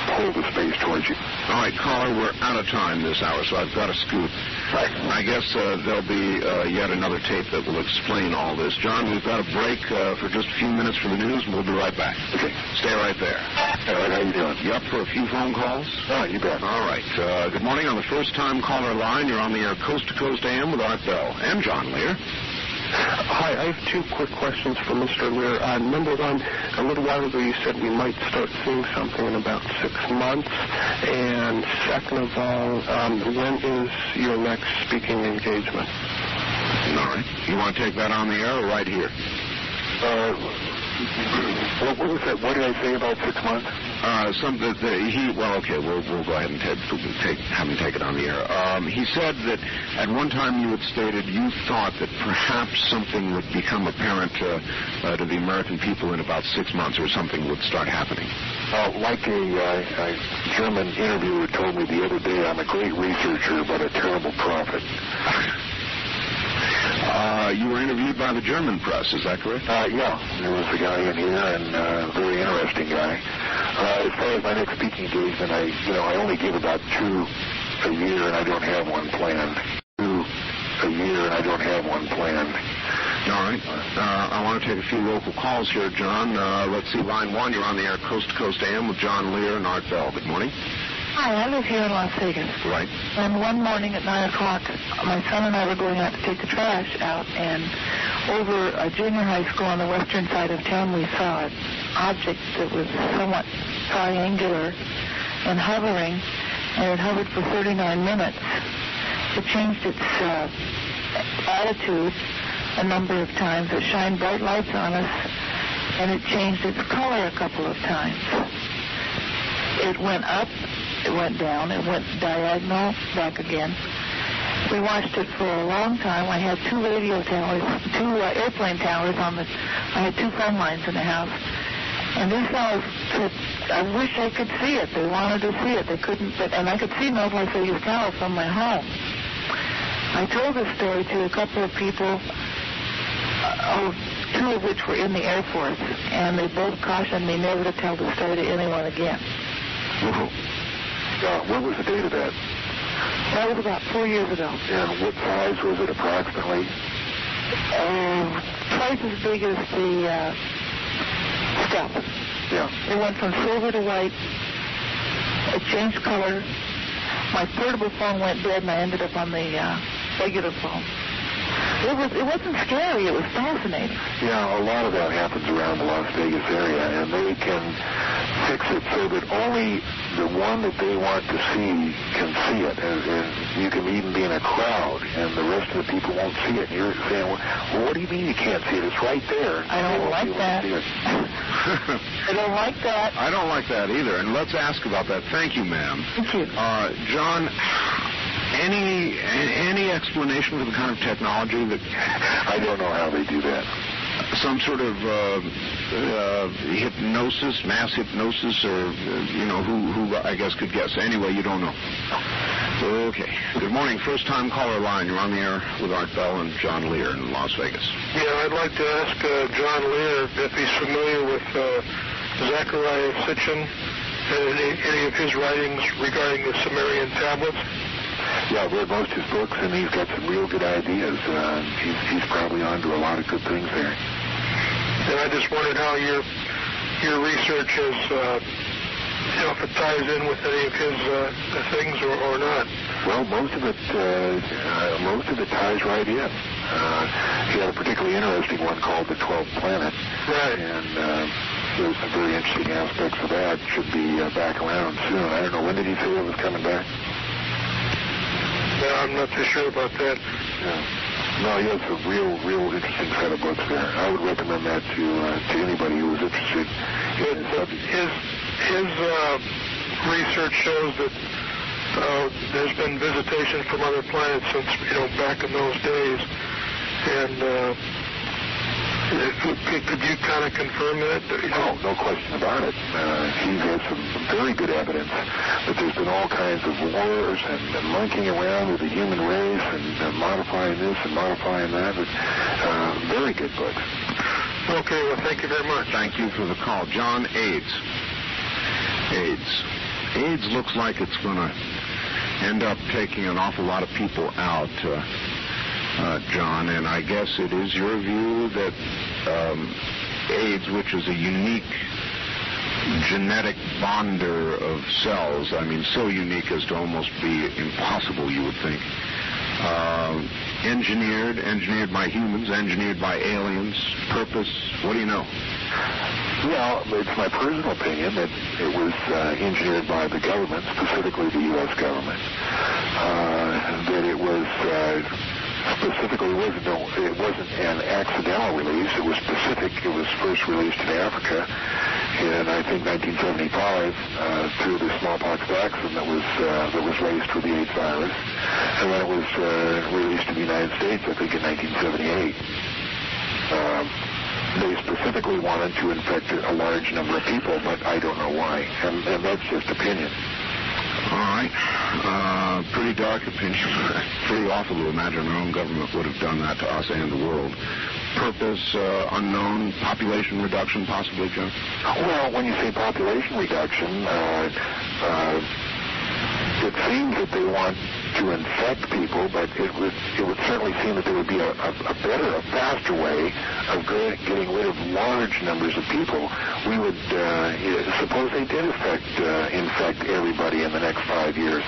B: pull the space towards you.
A: All right, caller, we're out of time this hour, so I've got a scoop.
B: Right.
A: I guess there'll be yet another tape that will explain all this. John, we've got a break for just a few minutes for the news, and we'll be right back.
B: Okay.
A: Stay right there.
B: All right. you doing?
A: You up for a few phone calls?
B: Oh, you bet.
A: All right. Good morning on the first-time caller line. You're on the air Coast to Coast AM with Art Bell and John Lear.
H: Hi, I have two quick questions for Mr. Lear. Number one, a little while ago you said we might start seeing something in about 6 months. And second of all, when is your next speaking engagement?
A: All right. You want to take that on the air or right here?
B: What was that? What did I say about 6 months?
A: We'll go ahead and have him take it on the air. He said that at one time you had stated you thought that perhaps something would become apparent to the American people in about 6 months, or something would start happening.
B: Like a German interviewer told me the other day, I'm a great researcher, but a terrible prophet.
A: You were interviewed by the German press, is that correct?
B: Yeah. There was a guy in here, and a very interesting guy. As far as my next speaking engagement, I only give about 2 a year, and I don't have one planned. 2 a year, and I don't have one planned.
A: All right. I want to take a few local calls here, John. Let's see, line 1, you're on the air Coast to Coast AM with John Lear and Art Bell. Good morning.
C: Hi, I live here in Las Vegas.
A: Right.
C: And one morning at 9 o'clock, my son and I were going out to take the trash out, and over a junior high school on the western side of town, we saw an object that was somewhat triangular and hovering, and it hovered for 39 minutes. It changed its attitude a number of times. It shined bright lights on us, and it changed its color a couple of times. It went up. It went down. It went diagonal, back again. We watched it for a long time. I had 2 radio towers, 2 airplane towers I had 2 phone lines in the house. And these fellows said, I wish I could see it. They wanted to see it. They couldn't, and I could see North Las Vegas Tower from my home. I told this story to a couple of people, 2 of which were in the Air Force, and they both cautioned me never to tell the story to anyone again.
B: What was the date of that?
C: That was about 4 years ago.
B: And what size was it approximately?
C: Twice as big as the stuff.
B: Yeah.
C: It went from silver to white. It changed color. My portable phone went dead, and I ended up on the regular phone. It wasn't scary. It was fascinating.
B: Yeah, a lot of that happens around the Las Vegas area, and they can fix it so that only the one that they want to see can see it. And you can even be in a crowd, and the rest of the people won't see it. And you're saying, well, what do you mean you can't see it? It's right there.
C: I don't like that. I don't like that.
A: I don't like that either. And let's ask about that. Thank you, ma'am.
C: Thank you.
A: John, any explanation for the kind of technology that...
B: I don't know how they do that.
A: Some sort of hypnosis, mass hypnosis, or, who I guess could guess. Anyway, you don't know. Okay. Good morning. First-time caller line. You're on the air with Art Bell and John Lear in Las Vegas.
H: Yeah, I'd like to ask John Lear if he's familiar with Zecharia Sitchin and any of his writings regarding the Sumerian tablets.
B: Yeah, I've read most of his books, and he's got some real good ideas. He's probably onto a lot of good things there.
H: And I just wondered how your research is, if it ties in with any of his things or not.
B: Well, most of it ties right in. He had a particularly interesting one called The 12th Planet.
H: Right.
B: And there's some very interesting aspects of that. Should be back around soon. I don't know, when did he say it was coming back?
H: Yeah, I'm not too sure about that.
B: Yeah. No, he has a real interesting set of books there. I would recommend that to anybody who is interested.
H: His research shows that there's been visitation from other planets since, back in those days. And could you kind of confirm that?
B: No question about it. He has some very good evidence that there's been all kinds of wars and monkeying around with the human race and modifying this and modifying that. Very good books.
H: Okay, well, thank you very much.
A: Thank you for the call. John, AIDS looks like it's going to end up taking an awful lot of people out. John, and I guess it is your view that AIDS, which is a unique genetic bonder of cells. I mean, so unique as to almost be impossible, you would think. Engineered by humans, engineered by aliens, purpose, what do you know?
B: Well, it's my personal opinion that it was engineered by the government, specifically the U.S. government. That it was specifically it wasn't an accidental release. It was specific. It was first released in Africa in, I think, 1975 through the smallpox vaccine that was laced with the AIDS virus, and then it was released in the United States, I think, in 1978. They specifically wanted to infect a large number of people, but I don't know why, and that's just opinion.
A: All right. Pretty dark opinion. Pretty awful to imagine our own government would have done that to us and the world. Purpose unknown. Population reduction, possibly, John?
B: Well, when you say population reduction, it seems that they want to infect people, but it would certainly seem that there would be a better, a faster way of getting rid of large numbers of people. We would, suppose they did infect everybody in the next 5 years.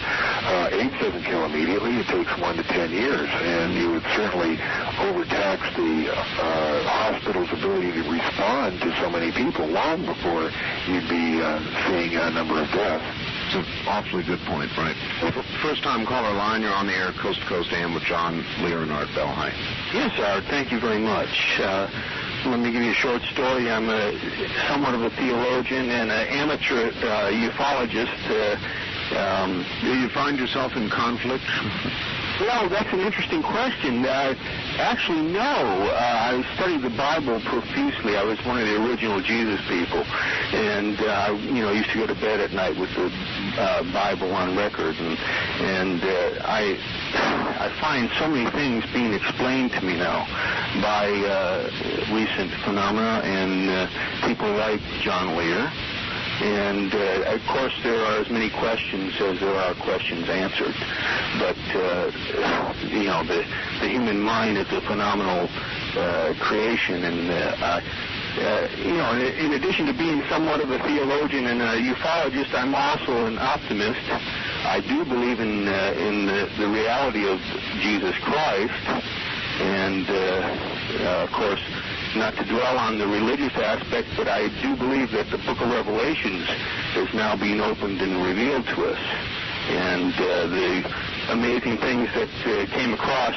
B: AIDS doesn't kill immediately. It takes 1 to 10 years, and you would certainly overtax the hospital's ability to respond to so many people long before you'd be seeing a number of deaths.
A: It's an awfully good point, right? First-time caller line, you're on the air, Coast to Coast AM with John Lear and Art Bell. Hi.
H: Yes, Art, thank you very much. Let me give you a short story. I'm somewhat of a theologian and an amateur ufologist.
A: Do you find yourself in conflict?
H: Well, that's an interesting question. Actually, no. I studied the Bible profusely. I was one of the original Jesus people, and I used to go to bed at night with the Bible on record, and I find so many things being explained to me now by recent phenomena and people like John Lear. And, of course, there are as many questions as there are questions answered. But, the human mind is a phenomenal creation. And, in addition to being somewhat of a theologian and a ufologist, I'm also an optimist. I do believe in the reality of Jesus Christ. And, of course, not to dwell on the religious aspect, but I do believe that the book of Revelations is now being opened and revealed to us. And the amazing things that came across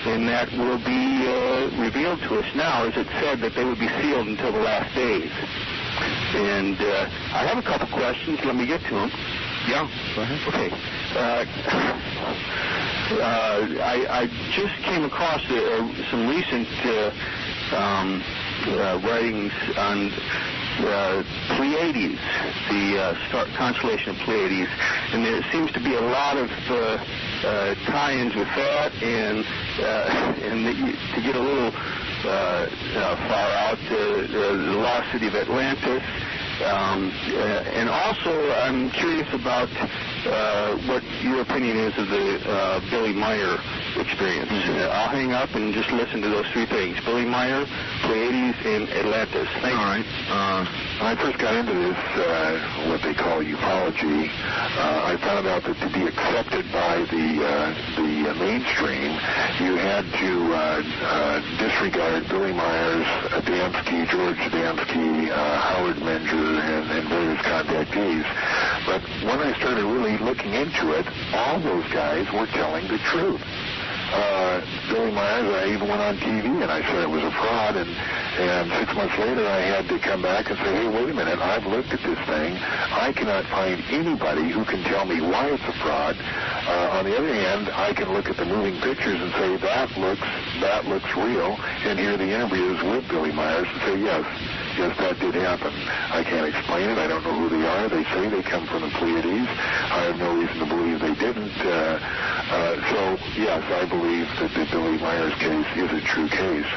H: in that will be revealed to us now, as it said that they would be sealed until the last days. And I have a couple questions. Let me get to them.
A: Yeah, go ahead.
H: Okay. I just came across some recent writings on Pleiades, the constellation of Pleiades, and there seems to be a lot of tie-ins with that, and to get a little far out, the lost city of Atlantis. And also, I'm curious about what your opinion is of the Billy Meyer experience. I'll hang up and just listen to those three things: Billy Meyer, Pleiades, and Atlantis. Thank you.
A: All right.
B: When I first got into this, what they call ufology, I found out that to be accepted by the mainstream, you had to disregard Billy Myers, Adamski, George Adamski, Howard Menger, and various contactees. But when I started really looking into it, all those guys were telling the truth. Billy Myers, I even went on TV and I said it was a fraud, and 6 months later I had to come back and say, hey, wait a minute, I've looked at this thing. I cannot find anybody who can tell me why it's a fraud. On the other hand, I can look at the moving pictures and say, that looks real, and hear the interviews with Billy Myers and say, yes, that did happen. I can't explain it. I don't know who they are. They say they come from the Pleiades. I have no reason to believe they didn't. So, yes, I believe that the Billy Myers case is a true case.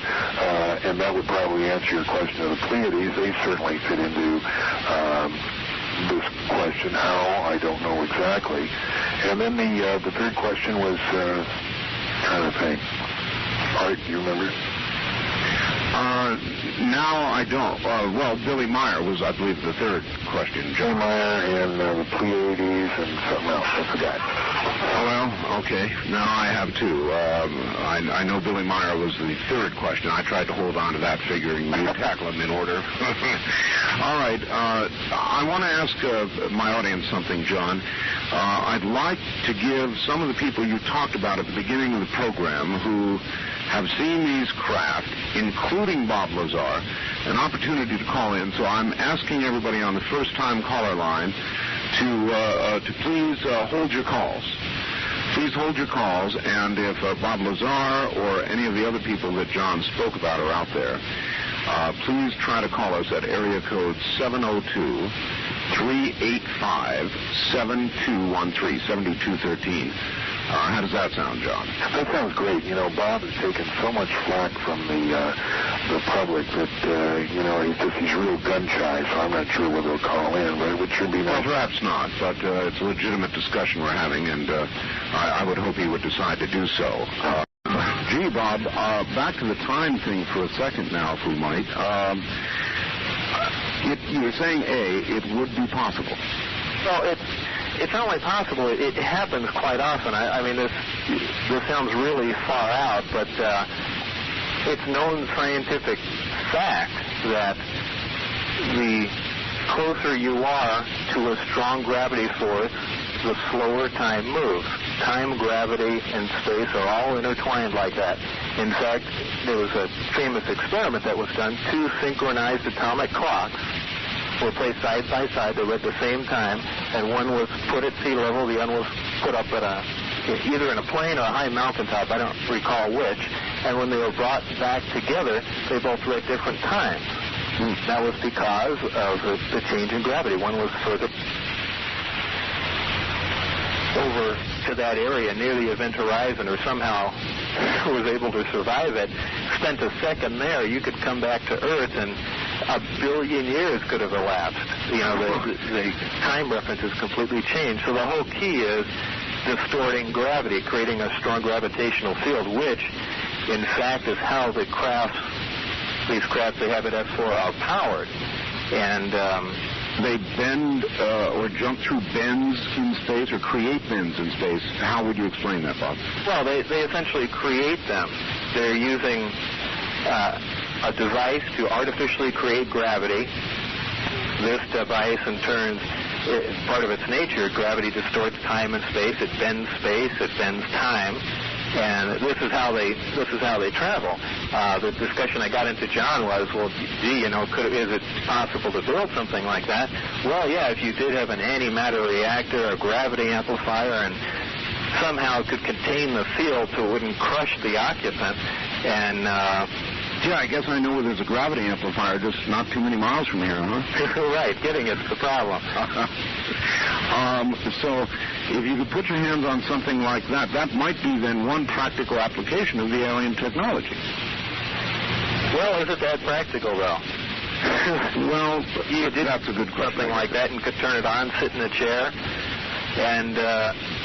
B: And that would probably answer your question of the Pleiades. They certainly fit into this question. How? I don't know exactly. And then the third question was, trying to think. Art, do you remember?
A: Now I don't. Well, Billy Meyer was, I believe, the third question, John.
B: Billy Meyer and the Pleiades and something else. I forgot.
A: Well, okay. Now I have two. I know Billy Meyer was the third question. I tried to hold on to that, figuring you'd tackle them in order. All right. I want to ask my audience something, John. I'd like to give some of the people you talked about at the beginning of the program who have seen these craft, including Bob Lazar, an opportunity to call in. So I'm asking everybody on the first-time caller line to please hold your calls. Please hold your calls, and if Bob Lazar or any of the other people that John spoke about are out there, please try to call us at area code 702-385-7213, 7213. How does that sound, John?
B: That sounds great. You know, Bob has taken so much flack from the public that, he's real gun-shy, so I'm not sure whether he'll call in, but it would sure be nice.
A: Well, perhaps not, but it's a legitimate discussion we're having, and I would hope he would decide to do so. Gee, Bob, back to the time thing for a second now, if we might. You were saying, it would be possible.
H: Well, it's not only possible, it happens quite often. I mean, this sounds really far out, but it's known scientific fact that the closer you are to a strong gravity force, the slower time moves. Time, gravity, and space are all intertwined like that. In fact, there was a famous experiment that was done. Two synchronized atomic clocks were placed side by side. They were at the same time, and one was put at sea level, the other was put up at either in a plane or a high mountaintop, I don't recall which, and when they were brought back together, they both were at different times. That was because of the change in gravity. One was further over to that area near the event horizon, or somehow was able to survive it, spent a second there. You could come back to Earth and 1 billion years could have elapsed. You know, the time reference is completely changed. So the whole key is distorting gravity, creating a strong gravitational field, which, in fact, is how these crafts they have at S4 are powered. And
A: they bend or jump through bends in space or create bends in space. How would you explain that, Bob?
H: Well, they essentially create them. They're using a device to artificially create gravity. This device, in turn, part of its nature, gravity distorts time and space. It bends space. It bends time. And this is how they travel. The discussion I got into, John, was, well, gee, is it possible to build something like that? Well, yeah, if you did have an antimatter reactor, a gravity amplifier, and somehow could contain the field so it wouldn't crush the occupant. And
A: yeah, I guess I know where there's a gravity amplifier, just not too many miles from here, huh?
H: Right, getting it's the problem.
A: So if you could put your hands on something like that, that might be then one practical application of the alien technology.
H: Well, is it that practical, though?
A: Well,
H: that's a good question. Something like that, and could turn it on, sit in a chair, and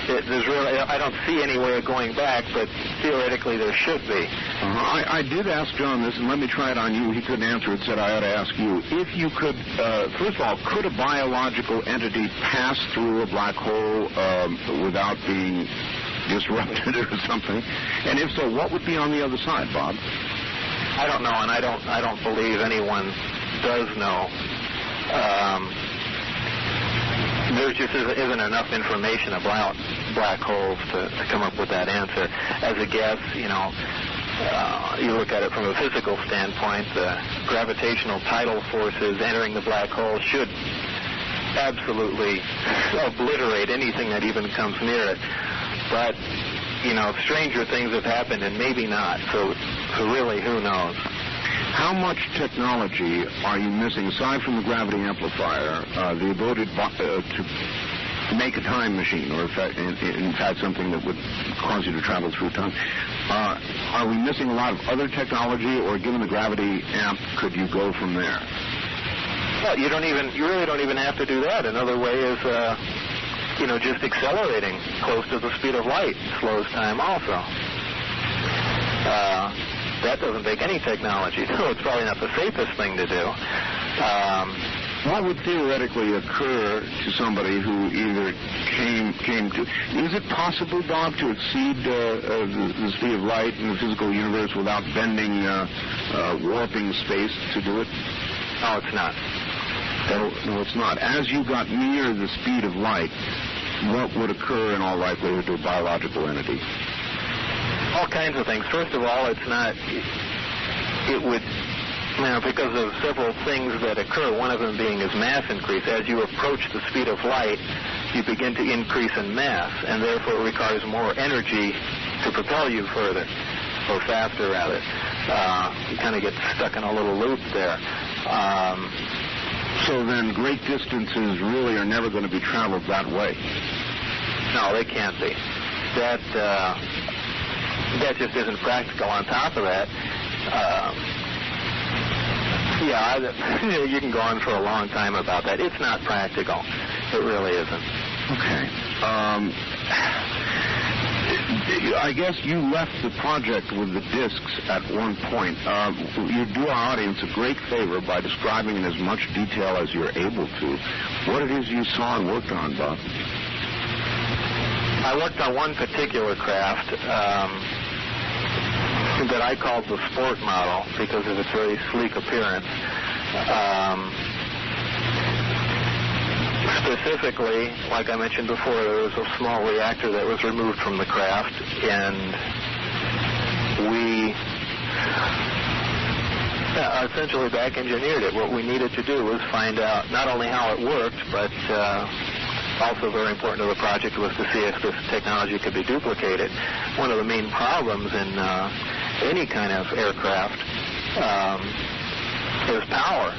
H: there's really, I don't see any way of going back, but theoretically there should be.
A: I did ask John this, and let me try it on you. He couldn't answer it, said I ought to ask you. If you could, first of all, could a biological entity pass through a black hole without being disrupted or something? And if so, what would be on the other side, Bob?
H: I don't know, and I don't believe anyone does know. There just isn't enough information about black holes to come up with that answer. As a guess, you look at it from a physical standpoint, the gravitational tidal forces entering the black hole should absolutely obliterate anything that even comes near it. But, stranger things have happened, and maybe not. So really, who knows?
A: How much technology are you missing, aside from the gravity amplifier, the ability to make a time machine, or in fact something that would cause you to travel through time? Are we missing a lot of other technology, or given the gravity amp, could you go from there?
H: Well, you really don't even have to do that. Another way is, just accelerating close to the speed of light slows time also.
I: that doesn't take any technology, so it's probably not the safest thing to do.
A: What would theoretically occur to somebody who either came to... Is it possible, Bob, to exceed the speed of light in the physical universe without bending, warping space to do it?
I: No, it's not.
A: No, it's not. As you got near the speed of light, what would occur in all likelihood to a biological entity?
I: All kinds of things. First of all, it's not... It would... Now, because of several things that occur, one of them being is mass increase. As you approach the speed of light, you begin to increase in mass, and therefore it requires more energy to propel you further, or faster, rather. You kind of get stuck in a little loop there.
A: So then great distances really are never going to be traveled that way?
I: No, they can't be. That just isn't practical. On top of that, you can go on for a long time about that. It's not practical. It really isn't.
A: Okay. I guess you left the project with the discs at one point. You do our audience a great favor by describing in as much detail as you're able to what it is you saw and worked on, Bob.
I: I worked on one particular craft that I called the sport model because of its very sleek appearance. Specifically, like I mentioned before, there was a small reactor that was removed from the craft, and we essentially back-engineered it. What we needed to do was find out not only how it worked, but also very important to the project was to see if this technology could be duplicated. One of the main problems in any kind of aircraft is power.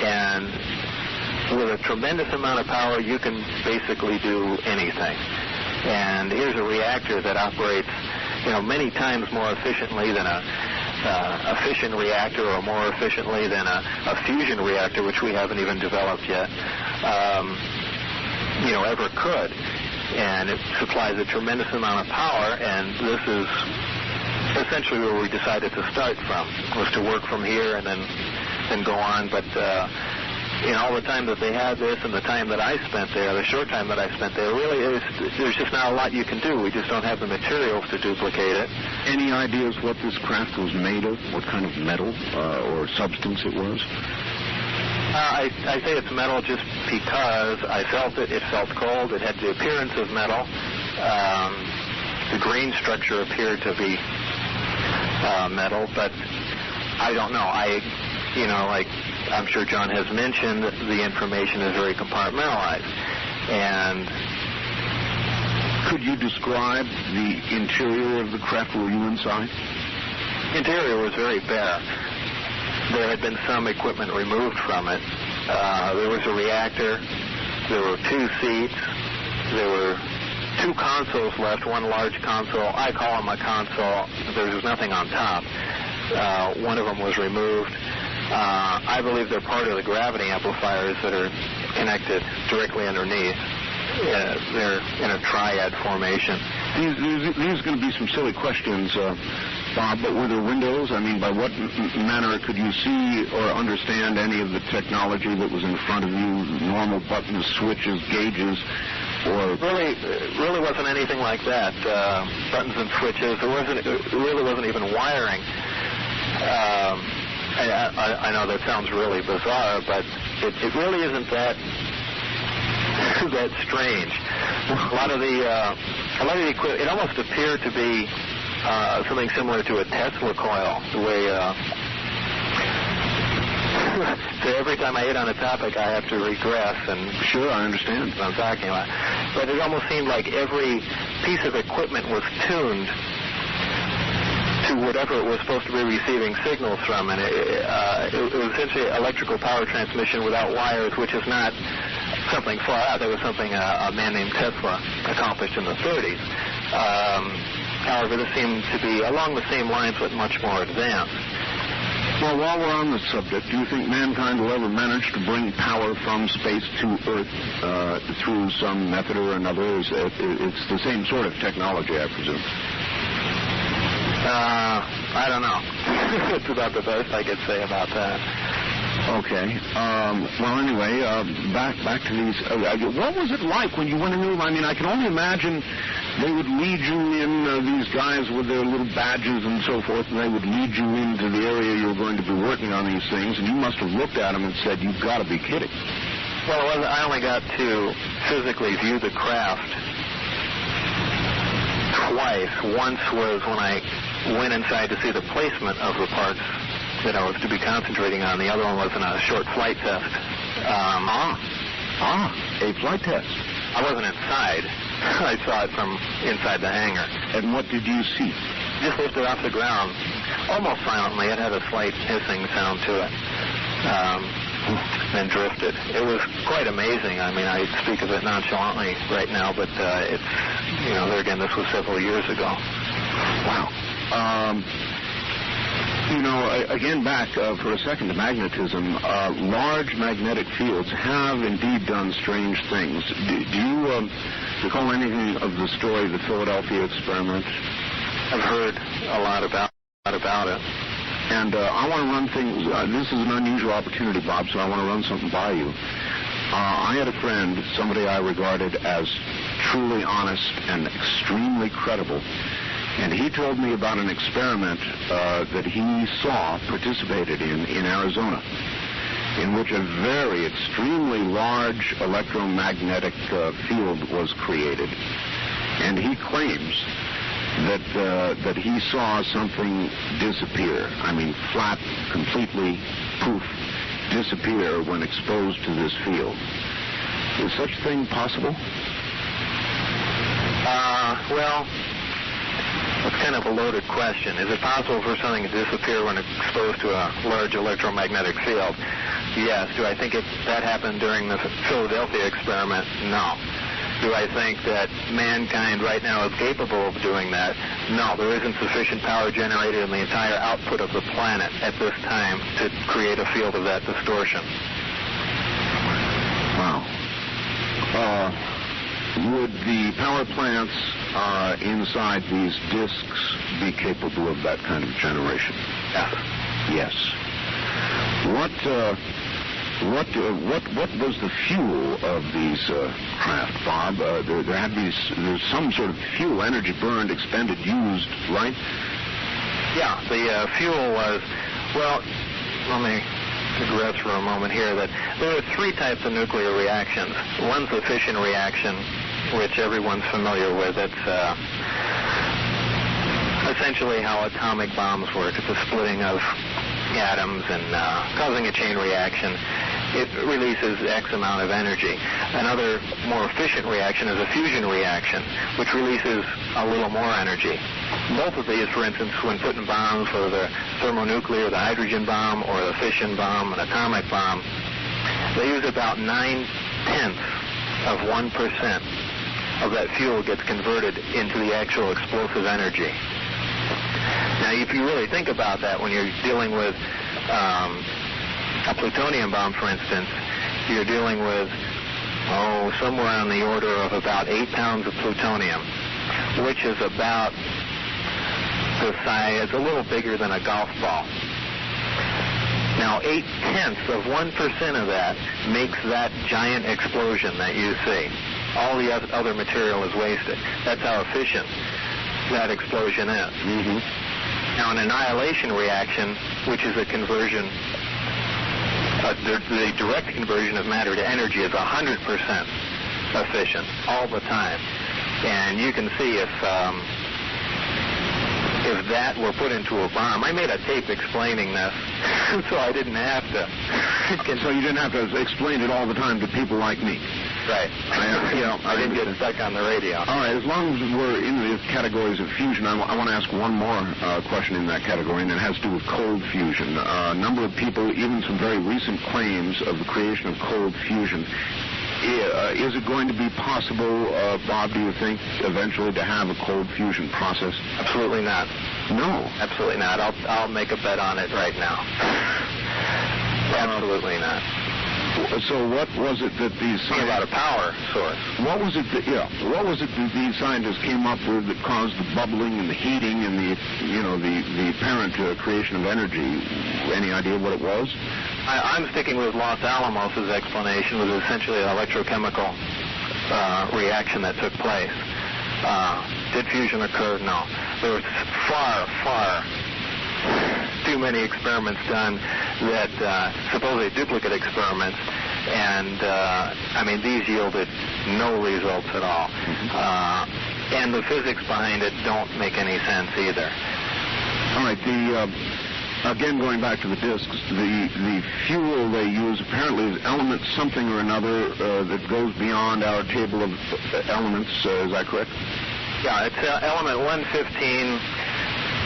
I: And with a tremendous amount of power, you can basically do anything. And here's a reactor that operates, many times more efficiently than a fission reactor, or more efficiently than a fusion reactor, which we haven't even developed yet. Ever could. And it supplies a tremendous amount of power, and this is essentially where we decided to start from, was to work from here and then go on. But all the time that they had this and the time that I spent there, the short time that I spent there, really there's just not a lot you can do. We just don't have the materials to duplicate it.
A: Any ideas what this craft was made of? What kind of metal or substance it was?
I: I say it's metal just because I felt it. It felt cold. It had the appearance of metal. The grain structure appeared to be metal, but I don't know. Like I'm sure John has mentioned, the information is very compartmentalized. And
A: could you describe the interior of the craft? Were you inside?
I: Interior was very bare. There had been some equipment removed from it. There was a reactor. There were 2 seats. There were 2 consoles left, one large console. I call them a console. There was nothing on top. One of them was removed. I believe they're part of the gravity amplifiers that are connected directly underneath. They're in a triad formation.
A: These are going to be some silly questions, Bob, but were there windows? I mean, by what manner could you see or understand any of the technology that was in front of you, normal buttons, switches, gauges, or...
I: Really wasn't anything like that. Buttons and switches. It really wasn't even wiring. I know that sounds really bizarre, but it really isn't that strange. A lot of the equipment, it almost appeared to be something similar to a Tesla coil. The way, so every time I hit on a topic, I have to regress. And
A: sure, I understand
I: what I'm talking about. But it almost seemed like every piece of equipment was tuned to whatever it was supposed to be receiving signals from, and it was essentially electrical power transmission without wires, which is not something far out. There was something a man named Tesla accomplished in the 30s. However, this seemed to be along the same lines, but much more advanced.
A: Well, while we're on the subject, do you think mankind will ever manage to bring power from space to Earth through some method or another? It's the same sort of technology, I presume.
I: I don't know. It's about the best I could say about that.
A: Okay. Well, anyway, back to these. What was it like when you went into them? I mean, I can only imagine they would lead you in, these guys with their little badges and so forth, and they would lead you into the area you were going to be working on these things, and you must have looked at them and said, "You've got to be kidding."
I: Well, I only got to physically view the craft twice. Once was when I went inside to see the placement of the parts that I was to be concentrating on. The other one was in a short flight test.
A: A flight test.
I: I wasn't inside. I saw it from inside the hangar.
A: And what did you see?
I: Just lifted off the ground, almost silently. It had a slight hissing sound to it, and drifted. It was quite amazing. I mean, I speak of it nonchalantly right now, but it's, there again, this was several years ago.
A: Wow. Again, back for a second to magnetism, large magnetic fields have indeed done strange things. Do you recall anything of the story of the Philadelphia experiment?
I: I've heard a lot about it.
A: And I want to run things. This is an unusual opportunity, Bob, so I want to run something by you. I had a friend, somebody I regarded as truly honest and extremely credible, and he told me about an experiment that he saw participated in Arizona, in which a very extremely large electromagnetic field was created. And he claims that he saw something disappear. I mean, flat, completely, poof, disappear when exposed to this field. Is such a thing possible?
I: Well, it's kind of a loaded question. Is it possible for something to disappear when exposed to a large electromagnetic field? Yes. Do I think that happened during the Philadelphia experiment? No. Do I think that mankind right now is capable of doing that? No. There isn't sufficient power generated in the entire output of the planet at this time to create a field of that distortion.
A: Wow. Would the power plants inside these disks be capable of that kind of generation?
I: Yes.
A: Yes. What was the fuel of these craft, Bob? There's some sort of fuel, energy burned, expended, used, right?
I: Yeah, the fuel was, well, let me digress for a moment here, that there are three types of nuclear reactions. One's the fission reaction, which everyone's familiar with. It's essentially how atomic bombs work. It's a splitting of atoms and causing a chain reaction. It releases X amount of energy. Another more efficient reaction is a fusion reaction, which releases a little more energy. Both of these, for instance, when put in bombs, whether the thermonuclear, the hydrogen bomb, or the fission bomb, an atomic bomb, they use about 9/10 of 1% of that fuel gets converted into the actual explosive energy. Now, if you really think about that, when you're dealing with a plutonium bomb, for instance, you're dealing with, somewhere on the order of about 8 pounds of plutonium, which is about the size, a little bigger than a golf ball. Now, 8/10 of 1% of that makes that giant explosion that you see. All the other material is wasted. That's how efficient that explosion is.
A: Mm-hmm.
I: Now, an annihilation reaction, which is a conversion, the direct conversion of matter to energy, is 100% efficient all the time. And you can see if that were put into a bomb. I made a tape explaining this, so I didn't have to.
A: So you didn't have to explain it all the time to people like me.
I: Right. I didn't get stuck on the radio.
A: All right. As long as we're in the categories of fusion, I want to ask one more question in that category, and it has to do with cold fusion. A number of people, even some very recent claims of the creation of cold fusion. Is it going to be possible, Bob, do you think, eventually to have a cold fusion process?
I: Absolutely not.
A: No.
I: Absolutely not. I'll make a bet on it right now. Absolutely not.
A: So what was it that these
I: about a power source?
A: What was it that these scientists came up with that caused the bubbling and the heating and the apparent creation of energy? Any idea what it was?
I: I'm sticking with Los Alamos' explanation. Was essentially an electrochemical reaction that took place. Did fusion occur? No. There was far too many experiments done that supposedly duplicate experiments, and these yielded no results at all. And the physics behind it don't make any sense either.
A: All right. Again, going back to the disks, the fuel they use apparently is element something or another that goes beyond our table of elements. Is that correct?
I: Yeah, it's element 115.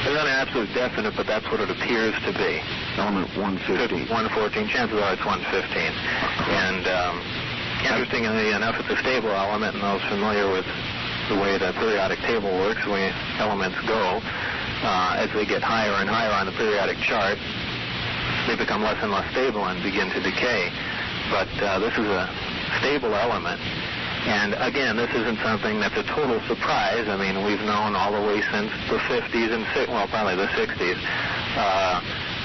I: It's not an absolute definite, but that's what it appears to be.
A: Element 115.
I: 114. Chances are it's 115. And interestingly enough, it's a stable element, and those familiar with the way the periodic table works, the way elements go, as they get higher and higher on the periodic chart, they become less and less stable and begin to decay. But this is a stable element. And again, this isn't something that's a total surprise. I mean, we've known all the way since the 50s and probably the 60s,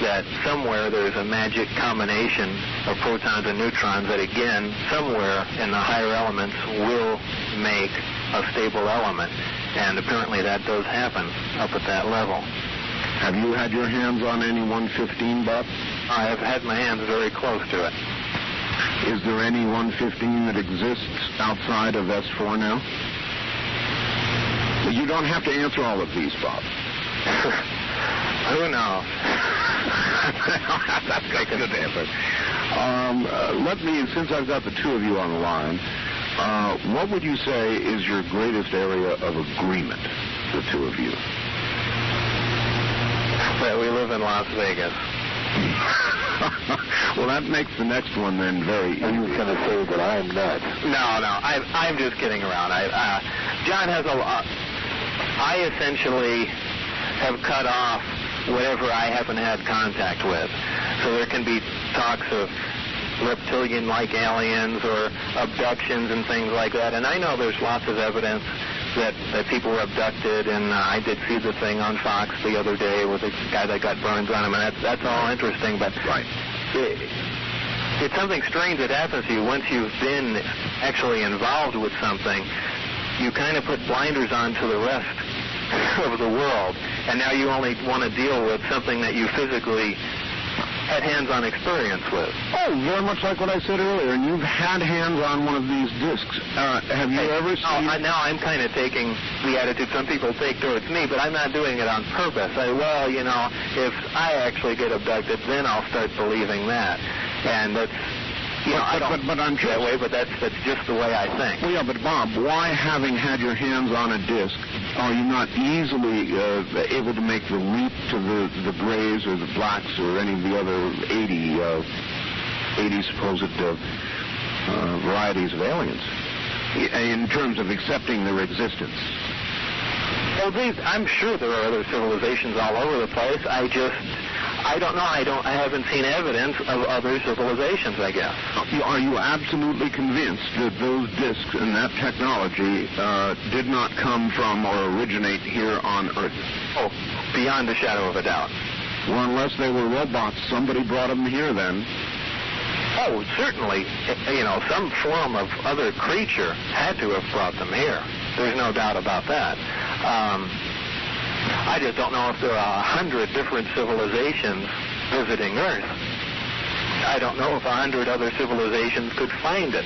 I: that somewhere there's a magic combination of protons and neutrons that, again, somewhere in the higher elements will make a stable element. And apparently that does happen up at that level.
A: Have you had your hands on any 115, Bob?
I: I have had my hands very close to it.
A: Is there any 115 that exists outside of S4 now? You don't have to answer all of these, Bob.
I: Who knows?
A: That's a good answer. Since I've got the two of you on the line, what would you say is your greatest area of agreement, the two of you?
I: That we live in Las Vegas.
A: Well, that makes the next one then very easy.
B: Are you going to say that I'm nuts?
I: No, I'm just kidding around. John has a lot. I essentially have cut off whatever I haven't had contact with. So there can be talks of reptilian-like aliens or abductions and things like that. And I know there's lots of evidence that people were abducted, and I did see the thing on Fox the other day with a guy that got burns on him, and that's all interesting. But
A: right.
I: It's something strange that happens to you once you've been actually involved with something. You kind of put blinders on to the rest of the world, and now you only want to deal with something that you physically had hands-on experience with.
A: Oh, very much like what I said earlier, and you've had hands on one of these discs. Have you ever seen...
I: Now I'm kind of taking the attitude some people take towards me, but I'm not doing it on purpose. If I actually get abducted, then I'll start believing that. And that's... I don't
A: but I'm
I: that way, but that's just the way I think.
A: Well, yeah, but Bob, why, having had your hands on a disc, are you not easily able to make the leap to the grays or the blacks or any of the other 80 supposed varieties of aliens in terms of accepting their existence?
I: Well, I'm sure there are other civilizations all over the place. I don't know. I haven't seen evidence of other civilizations, I guess.
A: Are you absolutely convinced that those discs and that technology did not come from or originate here on Earth?
I: Oh, beyond a shadow of a doubt.
A: Well, unless they were robots, somebody brought them here then.
I: Oh, certainly. Some form of other creature had to have brought them here. There's no doubt about that. I just don't know if there are 100 different civilizations visiting Earth. I don't know if 100 other civilizations could find it.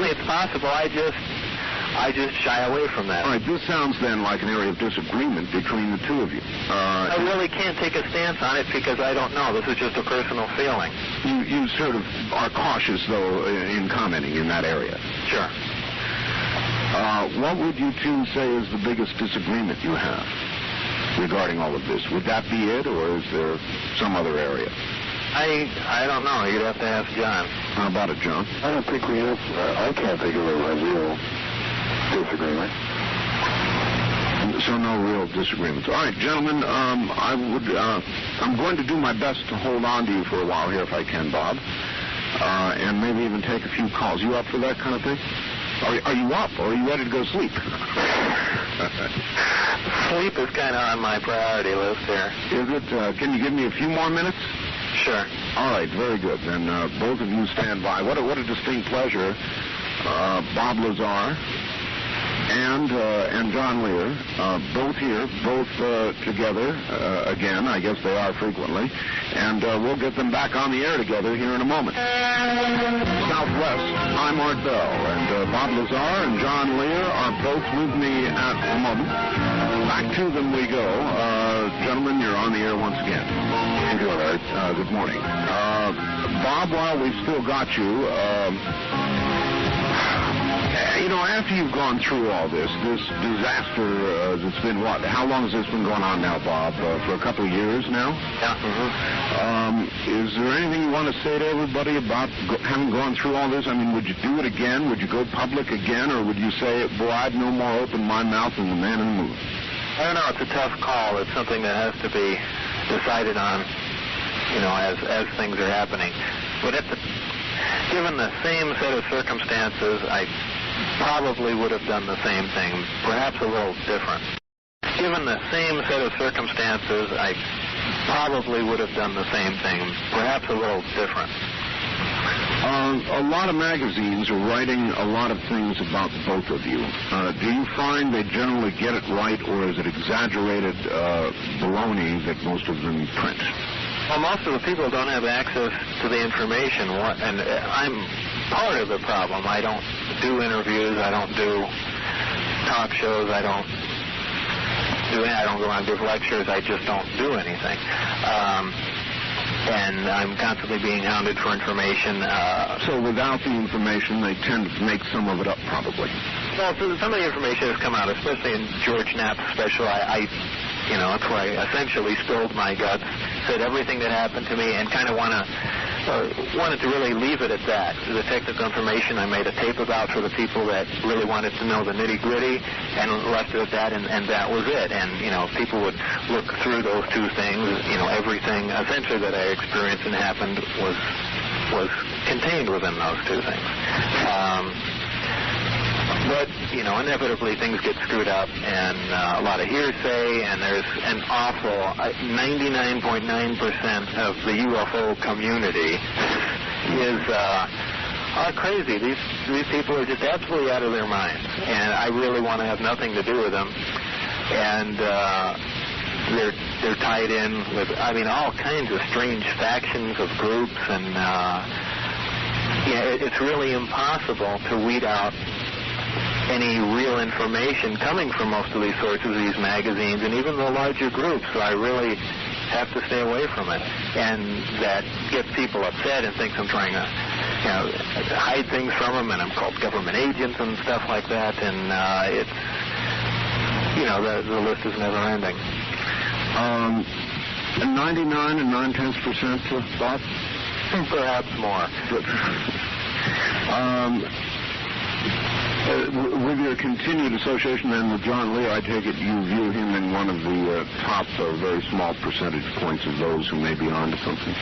I: It's possible. I just shy away from that.
A: All right, this sounds then like an area of disagreement between the two of you.
I: I really can't take a stance on it because I don't know. This is just a personal feeling.
A: You sort of are cautious, though, in commenting in that area.
I: Sure.
A: What would you two say is the biggest disagreement you have regarding all of this? Would that be it, or is there some other area?
I: I don't know. You'd have to ask John.
A: How about it, John?
B: I don't think we have... I can't think of a real disagreement.
E: So no real disagreements. All right, gentlemen, I'm going to do my best to hold on to you for a while here if I can, Bob, and maybe even take a few calls. You up for that kind of thing? Are you up, or are you ready to go sleep?
I: Sleep is kind of on my priority list here.
E: Is it? Can you give me a few more minutes?
I: Sure.
E: All right, very good. Then both of you stand by. What a distinct pleasure, Bob Lazar and John Lear, both here, both together again. I guess they are frequently. And we'll get them back on the air together here in a moment. Southwest, I'm Art Bell, and Bob Lazar and John Lear are both with me at the moment. Back to them we go. Gentlemen, you're on the air once again. How you doing, Art? Good morning. Bob, while we've still got you, after you've gone through all this disaster that's been what? How long has this been going on now, Bob? For a couple of years now?
I: Yeah. Mm-hmm.
E: Is there anything you want to say to everybody about having gone through all this? I mean, would you do it again? Would you go public again? Or would you say, boy, I'd no more open my mouth than the man in the moon?
I: I don't know. It's a tough call. It's something that has to be decided on, as things are happening. But given the same set of circumstances, I probably would have done the same thing, perhaps a little different. Given the same set of circumstances, I probably would have done the same thing, perhaps a little different.
E: A lot of magazines are writing a lot of things about both of you. Do you find they generally get it right, or is it exaggerated baloney that most of them print?
I: Well, most of the people don't have access to the information, and I'm part of the problem. I don't do interviews. I don't do talk shows. I don't go on and give lectures. I just don't do anything. And I'm constantly being hounded for information.
E: So without the information, they tend to make some of it up, probably.
I: Well, so some of the information has come out, especially in George Knapp's special. That's where I essentially spilled my guts, said everything that happened to me, and kind of wanted to really leave it at that. The technical information I made a tape about for the people that really wanted to know the nitty-gritty, and left it at that, and that was it. And, people would look through those two things. Everything essentially that I experienced and happened was contained within those two things. But, inevitably things get screwed up, and a lot of hearsay, and there's an awful 99.9% of the UFO community are crazy. These people are just absolutely out of their minds, and I really want to have nothing to do with them. And they're tied in with, all kinds of strange factions of groups, and it's really impossible to weed out any real information coming from most of these sources, these magazines, and even the larger groups. So I really have to stay away from it. And that gets people upset and thinks I'm trying to hide things from them, and I'm called government agents and stuff like that. And it's, the list is never ending.
E: 99 and 9/10%, Bob?
I: Perhaps more.
E: With your continued association then with John Lear, I take it you view him in one of the top very small percentage points of those who may be onto something.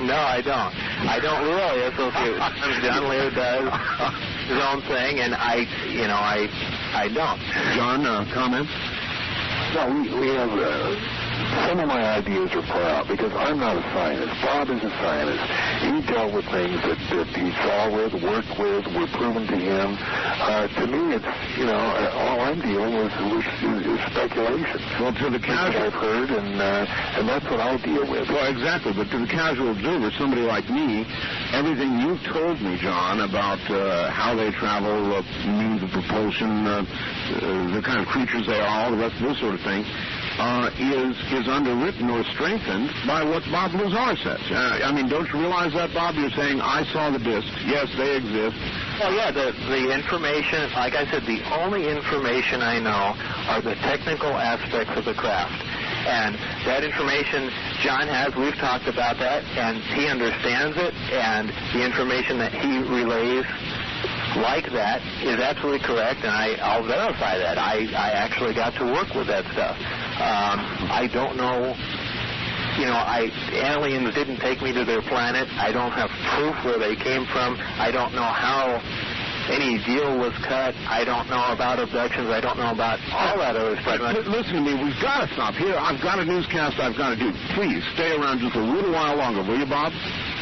I: No, I don't. I don't really associate with John Lear does his own thing, and I don't.
E: John, comments?
B: No, we have some of my ideas are far out because I'm not a scientist. Bob is a scientist. He dealt with things that he saw with, worked with, were proven to him. To me, it's, all I'm dealing with is speculation.
E: Well, to the casual,
B: I've heard, and that's what I deal with.
E: Well, exactly. But to the casual observer, somebody like me, everything you've told me, John, about how they travel, means of propulsion, the kind of creatures they are, all the rest of this sort of thing, is underwritten or strengthened by what Bob Lazar says. Don't you realize that, Bob? You're saying, I saw the discs. Yes, they exist.
I: Well, yeah, the information, like I said, the only information I know are the technical aspects of the craft. And that information John has, we've talked about that, and he understands it, and the information that he relays like that is absolutely correct, and I'll verify that. I actually got to work with that stuff. I don't know. Aliens didn't take me to their planet. I don't have proof where they came from. I don't know how any deal was cut. I don't know about abductions. I don't know about all that other stuff.
A: Listen to me. We've got to stop here. I've got a newscast I've got to do. Please stay around just a little while longer, will you, Bob?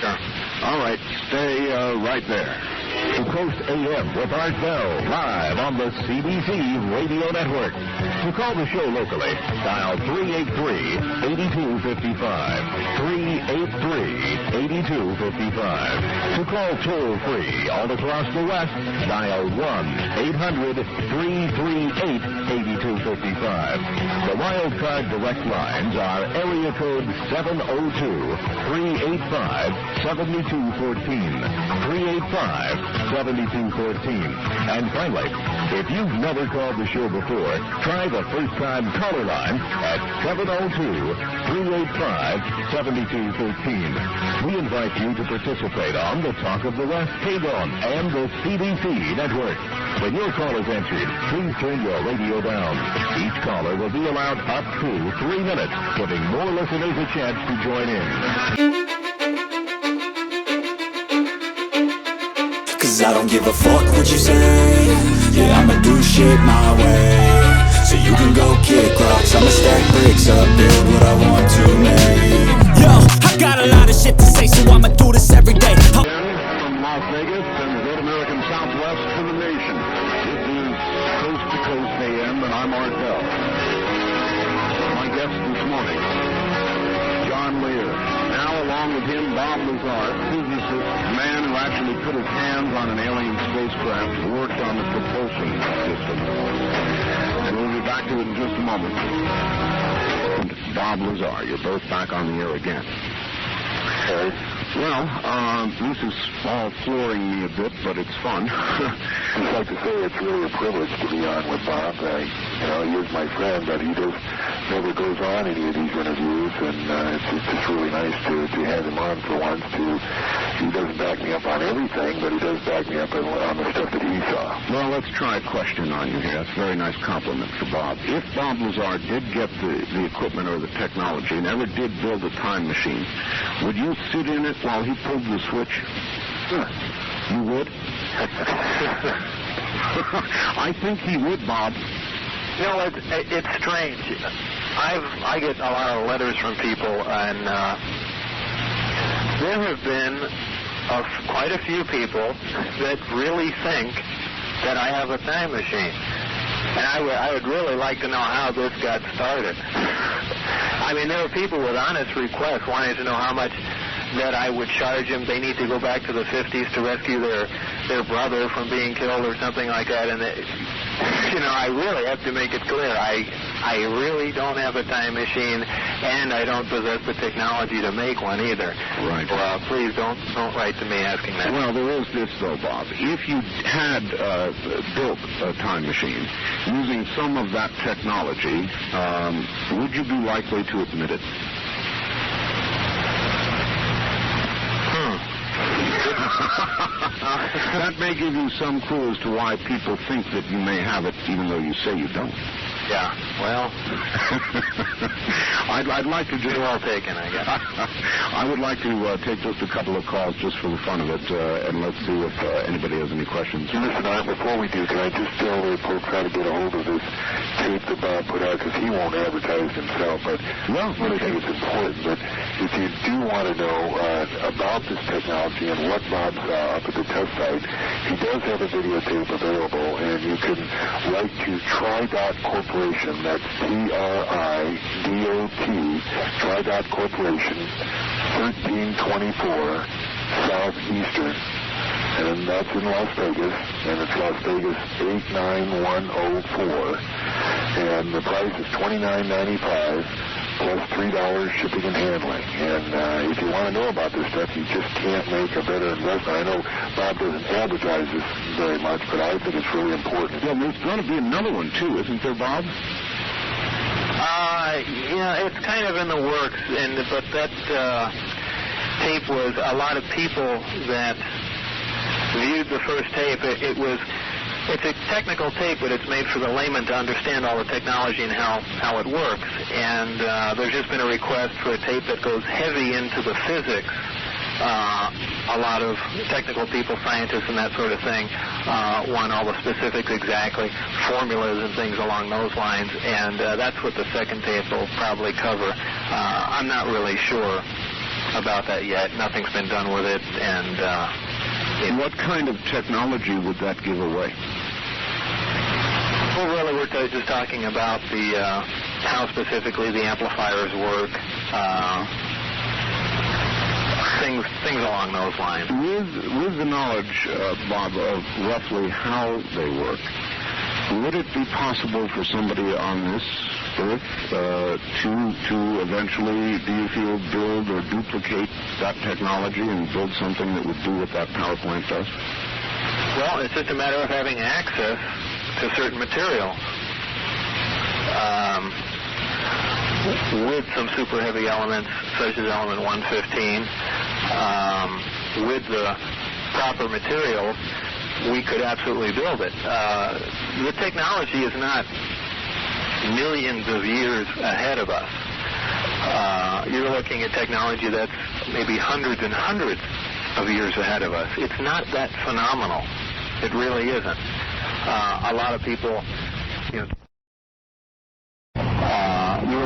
I: Sure.
A: All right. Stay right there.
J: The Coast AM with Art Bell, live on the CBC Radio Network. To call the show locally, dial 383-8255. 383-8255. To call toll-free all across the West, dial 1-800-338-8255. The wildcard direct lines are area code 702-385-7214. 385-7214. And finally, if you've never called the show before, try the first-time caller line at 702-385-7213. We invite you to participate on the Talk of the West KGON and the CBC network. When your call is answered, please turn your radio down. Each caller will be allowed up to 3 minutes, giving more listeners a chance to join in.
K: 'Cause I don't give a fuck what you say. Yeah, I'ma do shit my way. So you can go kick rocks, I'ma stack bricks up, build what I want to make. Yo, I got a lot of shit to say, so I'ma do this every day.
A: From Las Vegas and the great American Southwest to the nation, this is Coast to Coast AM, and I'm Art Bell. My guest this morning, John Lear. Now along with him, Bob Lazar, physicist, man who actually put his hands on an alien spacecraft, worked on the propulsion system. And we'll be back to it in just a moment. And Bob Lazar, you're both back on the air again.
B: Okay.
A: Well, this is all flooring me a bit, but it's fun.
B: I'd like to say it's really a privilege to be on with Bob. He is my friend, but he just never goes on any of these interviews, and it's just really nice to have him on for once. He doesn't back me up on everything, but he does back me up on the stuff that he saw.
A: Well, let's try a question on you here. That's a very nice compliment for Bob. If Bob Lazar did get the equipment or the technology and ever did build a time machine, would you sit in it while he pulled the switch? You would? I think he would, Bob.
I: It's strange. I get a lot of letters from people, and there have been quite a few people that really think that I have a time machine. And I would really like to know how this got started. I mean, there are people with honest requests wanting to know how much that I would charge them. They need to go back to the 50s to rescue their brother from being killed or something like that. And I really have to make it clear. I really don't have a time machine, and I don't possess the technology to make one either.
A: Right.
I: Well, please don't write to me asking that.
A: Well, there is this, though, Bob. If you had built a time machine using some of that technology, would you be likely to admit it? That may give you some clue as to why people think that you may have it, even though you say you don't.
I: Yeah, well,
A: I'd like to just...
I: well taken, I guess.
A: I would like to take just a couple of calls just for the fun of it, and let's see if anybody has any questions.
B: Listen, before we do, can I just tell the folks how to get a hold of this tape that Bob put out, because he won't advertise himself, but I think it's important. But if you do want to know about this technology and what Bob saw up at the test site, he does have a videotape available, and you can write to Tri-Dot Corporation. That's TRIDOT, Tri-Dot Corporation, 1324 Southeastern. And that's in Las Vegas, and it's Las Vegas 89104. And the price is $29.95 plus $3 shipping and handling. And if you want to know about this stuff, you just can't make a better investment. I know Bob doesn't advertise this very much, but I think it's really important.
A: Well, there's going to be another one, too, isn't there, Bob?
I: It's kind of in the works, but that tape was a lot of people that viewed the first tape, it's a technical tape, but it's made for the layman to understand all the technology and how it works. And there's just been a request for a tape that goes heavy into the physics. A lot of technical people, scientists and that sort of thing, want all the specifics exactly, formulas and things along those lines, and that's what the second tape will probably cover. I'm not really sure about that yet. Nothing's been done with it, and
E: what kind of technology would that give away?
I: Well, really, we're just talking about the how specifically the amplifiers work, things along those lines.
E: With the knowledge, Bob, of roughly how they work, would it be possible for somebody on this Earth to eventually, do you feel, build or duplicate that technology and build something that would do what that power plant does?
I: Well, it's just a matter of having access to certain materials. With some super heavy elements, such as element 115, with the proper materials, we could absolutely build it. The technology is not millions of years ahead of us. You're looking at technology that's maybe hundreds and hundreds of years ahead of us. It's not that phenomenal. It really isn't. A lot of people, you're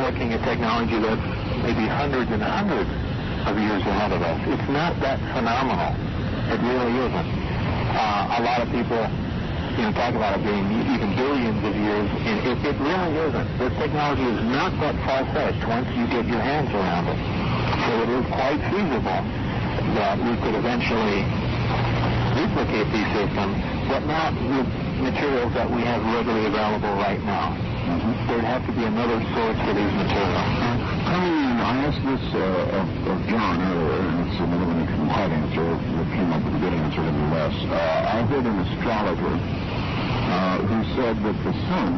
I: looking at technology that's maybe hundreds and hundreds of years ahead of us. It's not that phenomenal. It really isn't. A lot of people, talk about it being even billions of years, and it really isn't. This technology is not that far-fetched once you get your hands around it. So it is quite feasible that we could eventually duplicate these systems, but not with materials that we have readily available right now. There'd have to be another source for these materials.
E: I asked this of John earlier, and it's another one from hard answer that came up with a good answer nevertheless. I heard an astrologer who said that the sun,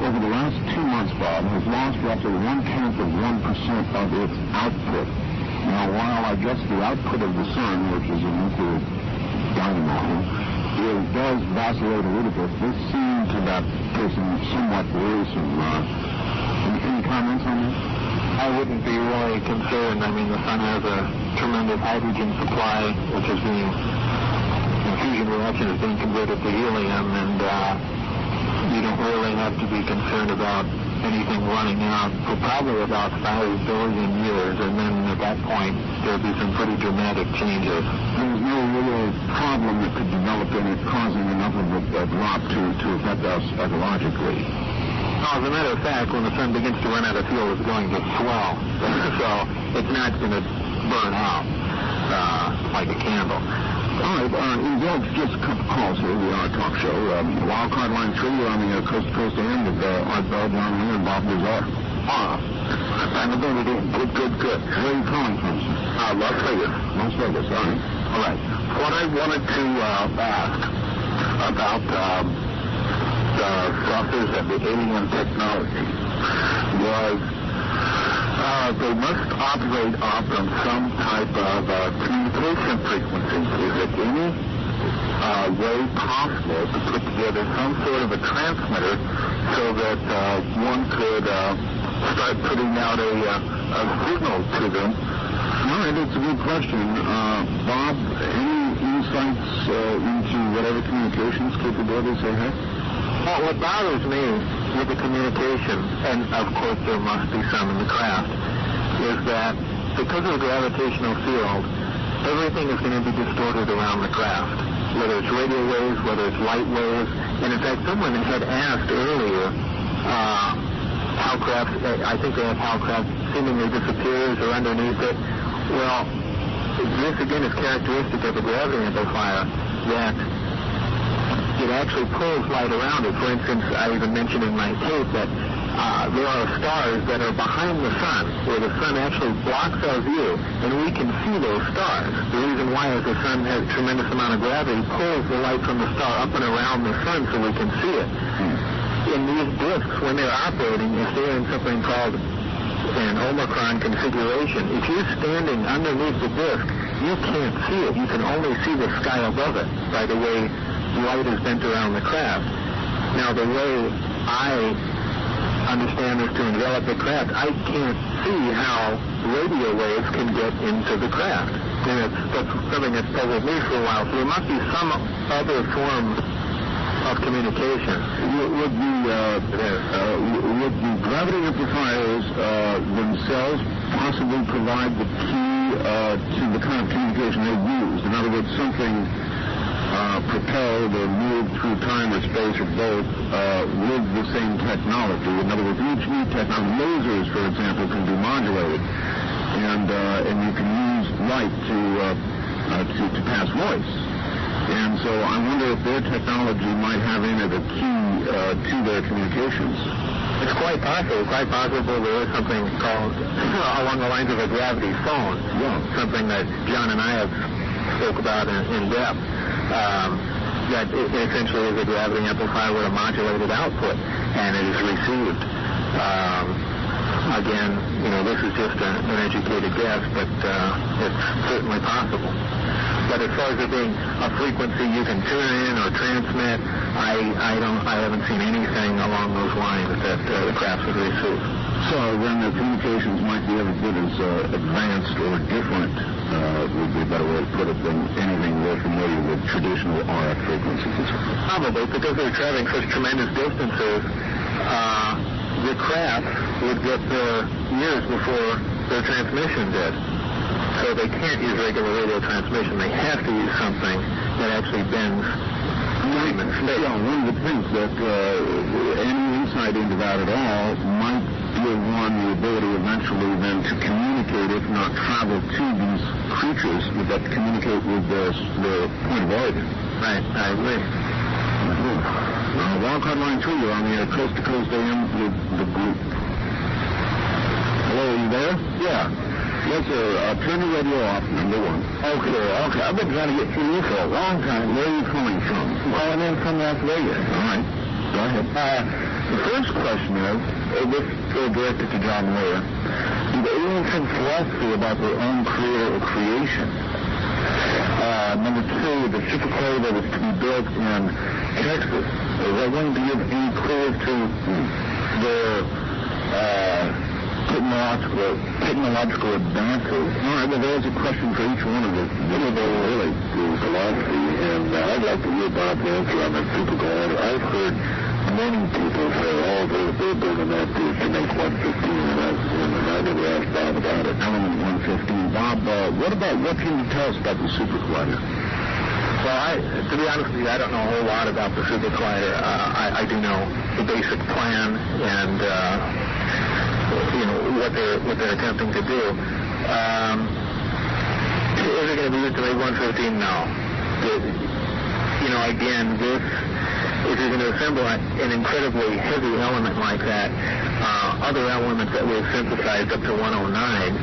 E: over the last 2 months, Bob, has lost roughly 1/10 of 1% of its output. Now, while I guess the output of the sun, which is a nuclear dynamo, does vacillate a little bit, this seemed to that person somewhat worrisome. Any comments on that?
I: I wouldn't be really concerned. I mean, the sun has a tremendous hydrogen supply, which is being, fusion reaction is being converted to helium, and you don't really have to be concerned about anything running out for probably about 5 billion years, and then at that point, there'll be some pretty dramatic changes.
E: There's no real problem that could develop in it causing enough of a drop to affect us ecologically.
I: As a matter of fact, when the sun begins to run out of fuel, it's going to swell. So it's not going to burn out like a candle.
E: All right, indulge just a couple calls here. We are a talk show. Wildcard line 3, we're on the coast-to-coast end with Art Bell, John Lear, and Bob Lazar. I'm going to do good. Where are you calling from, sir? Las Vegas. Las Vegas, all right.
B: All right. What I wanted to ask about the saucers and the alien technology was they must operate off of some type of communication frequency. Is it any way possible to put together some sort of a transmitter so that one could start putting out a signal to them?
E: All right, it's a good question. Bob, any insights into whatever communications capabilities they have?
I: Well, what bothers me with the communication, and of course there must be some in the craft, is that because of the gravitational field, everything is going to be distorted around the craft, whether it's radio waves, whether it's light waves. And in fact, someone had asked earlier how craft, I think they have how craft seemingly disappears or underneath it. Well, this again is characteristic of a gravity amplifier, that it actually pulls light around it. For instance, I even mentioned in my tape that there are stars that are behind the sun, where the sun actually blocks our view, and we can see those stars. The reason why is the sun has a tremendous amount of gravity, pulls the light from the star up and around the sun so we can see it. In these disks, when they're operating, if they're in something called an Omicron configuration, if you're standing underneath the disk, you can't see it. You can only see the sky above it by the way light is bent around the craft. Now, the way I understand this to envelop the craft, I can't see how radio waves can get into the craft. And that's something that's puzzled me for a while. So there must be some other form of communication.
E: Would the gravity amplifiers themselves possibly provide the key to the kind of communication they use? In other words, something propelled or moved through time or space or both with the same technology. In other words, each new technology, lasers, for example, can be modulated, and you can use light to pass voice. And so I wonder if their technology might have in it a key to their communications.
I: It's quite possible. Quite possible there is something called along the lines of a gravity phone.
E: Yeah.
I: Something that John and I have spoke about in depth. That it essentially is a gravity amplifier with a modulated output, and it is received. Again, this is just an educated guess, but it's certainly possible. But as far as it being a frequency you can tune in or transmit, I haven't seen anything along those lines that the craft would receive.
E: So then the communications might be every bit as advanced or different, would be a better way to put it, than anything we're familiar with traditional RF frequencies.
I: Probably, because they're traveling such tremendous distances, the craft would get there years before their transmission did. So they can't use regular radio transmission. They have to use something that actually bends time and space.
E: Yeah, one would think that any insight into that at all might give one the ability eventually then to communicate, if not travel to these creatures that communicate with the point of origin.
I: Right, I agree.
E: Wildcard Line 2, you're on the air, Coast to Coast AM with the group. Hello, are you there? Yeah. Yes, sir. Turn the radio off, number one. Okay. I've been trying to get through you for a long time. Where are you calling from? Calling in from Las Vegas. All right. Go ahead. The first question is, this is directed to John Lear. Do the aliens have philosophy about their own creator or creation? Number two, the supercluster that is to be built in Texas, is that going to give any clues to their technological advances? All right, well, there's a question for each one of us. Really, to philosophy, and I'd like to hear Bob's answer on the supercollider. I've heard many people say, they're building that to make 115, and I never asked Bob about it. Element 115. Bob, what can you tell us about the super collider?
I: Well, to be honest with you, I don't know a whole lot about the super collider. I do know the basic plan and what they're attempting to do. Is it going to be used to make 115? No. Again, if you're going to assemble an incredibly heavy element like that, other elements that we've synthesized up to 109,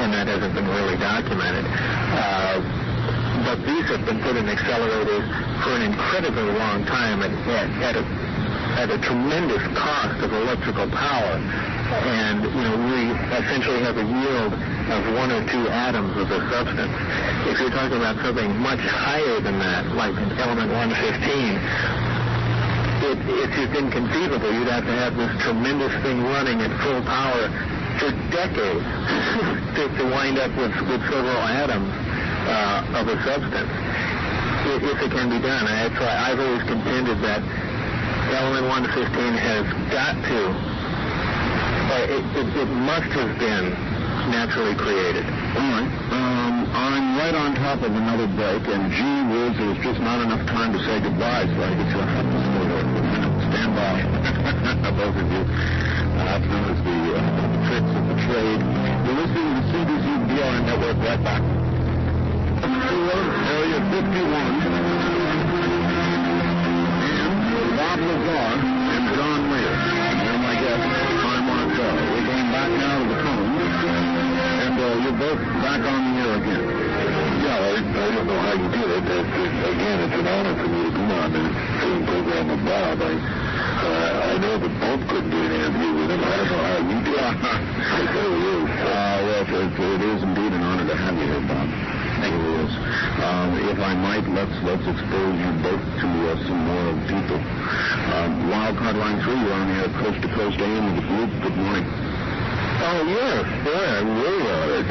I: and that hasn't been really documented. But these have been put in accelerators for an incredibly long time at a tremendous cost of electrical power. And, we essentially have a yield of 1 or 2 atoms of the substance. If you're talking about something much higher than that, like element 115, it's just inconceivable. You'd have to have this tremendous thing running at full power for decades to wind up with several atoms of a substance, if it can be done. And that's why I've always contended that element 115 has got to, it must have been naturally created.
E: All right. I'm right on top of another break, and gee whiz, there's just not enough time to say goodbye, so I get you have to stand by, both of you. That's known as the tricks of the trade. You're listening to the CBC BRN Network. Right back. Area 51. And Bob Lazar and John Lear. They're my guests. I'm Mark Bell. We're going back now to the phone. And you're both back on the air again. Yeah, I don't know how you did it. Again, it's an honor for me to come on the same program with Bob. I know that both couldn't do an interview with him. I don't know how you did it. It really is. Well, it is indeed an honor to to have you here, Bob. Thank you. If I might, let's expose you both to some more people. Wildcard Line 3, you're on the Coast to Coast AM with the group. Good morning.
H: Oh, yes. Yeah, I'm really honored.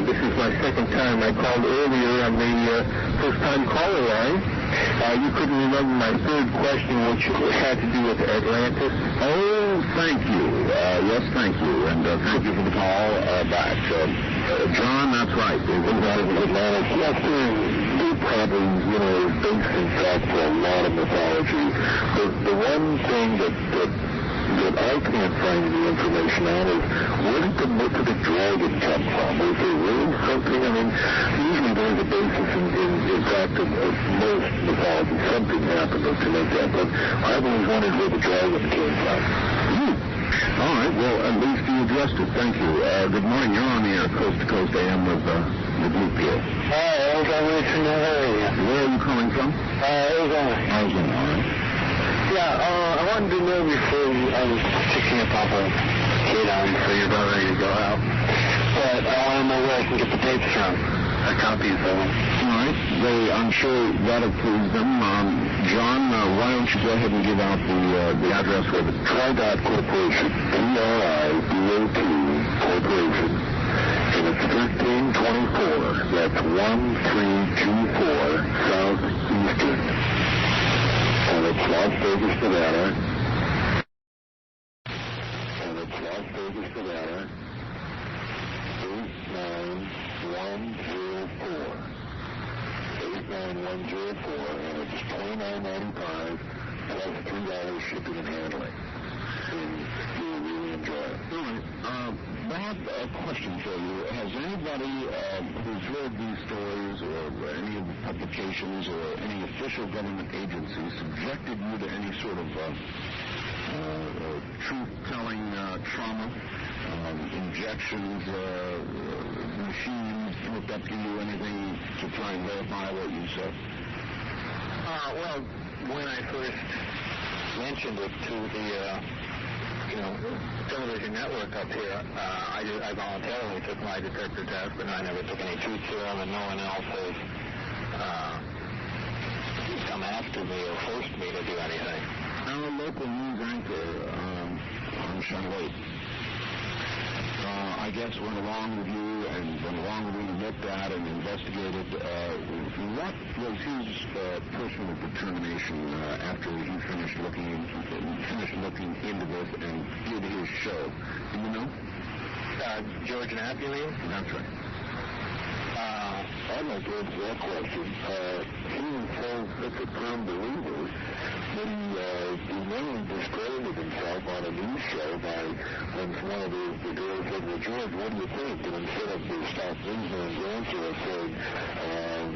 H: This is my second time. I called earlier on the first-time caller line. You couldn't remember my third question, which had to do with Atlantis.
E: Oh, thank you. Yes, thank you. And thank you for the call back. John, that's right.
B: It was out of Atlantis. Yes, they probably, is based in fact for a lot of mythology. The one thing that I can't find any information on is where did the myth of the dragon come from? Was there really something? I mean, usually there's a basis in fact of most mythology. Something happened to make that, but I've always wondered where the dragon came from.
E: All right, well, at least you addressed it. Thank you. Good morning. You're on the air, Coast to Coast AM with the group here.
H: Hi, I was on Richmond area.
E: Where are you calling from?
H: Arizona.
E: Arizona, all right.
H: Yeah, I wanted to know before I was fixing up off a kid on so you're about ready to go out. But I want to know where I can get the tapes from. Copies of them.
E: All right. I'm sure that'll please them. John, why don't you go ahead and give out the address for the
B: Tri-Dot Corporation, TRIDOT Corporation, and it's 1324. That's 1324 Southeastern. And it's Las Vegas, Nevada. And it's Las Vegas, Nevada. 89104. 89104. And it's $29.95 plus $3 shipping and handling. And you'll really enjoy it.
E: All right. Bob, a question for you. Has anybody who's heard these stories or any of the publications or any official government agency subjected you to any sort of truth-telling trauma, injections, machines hooked up to you, anything to try and verify what you said?
I: Well, when I first mentioned it to the television network up here, I voluntarily took my detector test, but I never took any truth serum, and no one else has come after me or forced me to do anything.
E: Our local news anchor on Channel 8, I guess went along with you and looked at and investigated. What was his personal determination after he finished looking into this and did his show? Do you know?
I: George Knapp, you mean?
E: That's right.
B: I'd like to answer that question. He was such a firm believer that he really discredited himself on a news show by when one of the girls said, well, George, what do you think? And instead of the Scott Lazar and answer saying,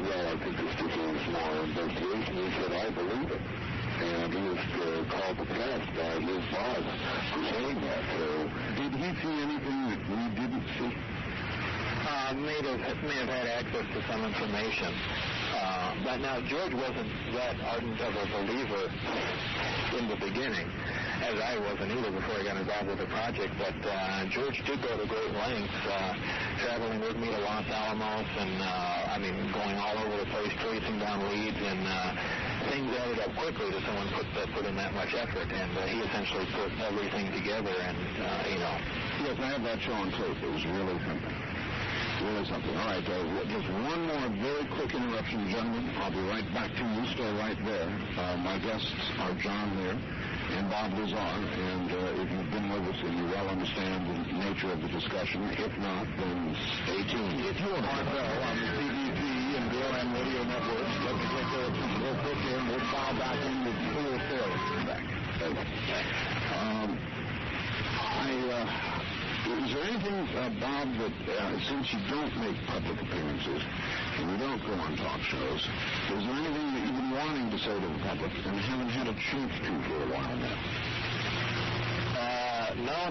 B: well, I think this deserves more investigation, he said, I believe it. And he was called to task by his boss for saying that. So
E: did he see anything that we didn't see?
I: May have had access to some information. But now, George wasn't that ardent of a believer in the beginning, as I wasn't either before I got involved with the project. But George did go to great lengths, traveling with me to Los Alamos and, going all over the place, tracing down leads, and things added up quickly to someone put in that much effort. And he essentially put everything together and,
E: Yes, I have that show on tape. It was really something. Really something. All right, just one more very quick interruption, gentlemen. I'll be right back to you. Stay right there. My guests are John Lear and Bob Lazar, and if you've been with us and you well understand the nature of the discussion, if not, then stay tuned. If you want to go on the CBP and BLM radio networks, let me take care of some real quick here, and we'll file back in with full theorists back. Is there anything, Bob, that since you don't make public appearances and you don't go on talk shows, is there anything that you've been wanting to say to the public and haven't had a chance to for a while now?
I: No,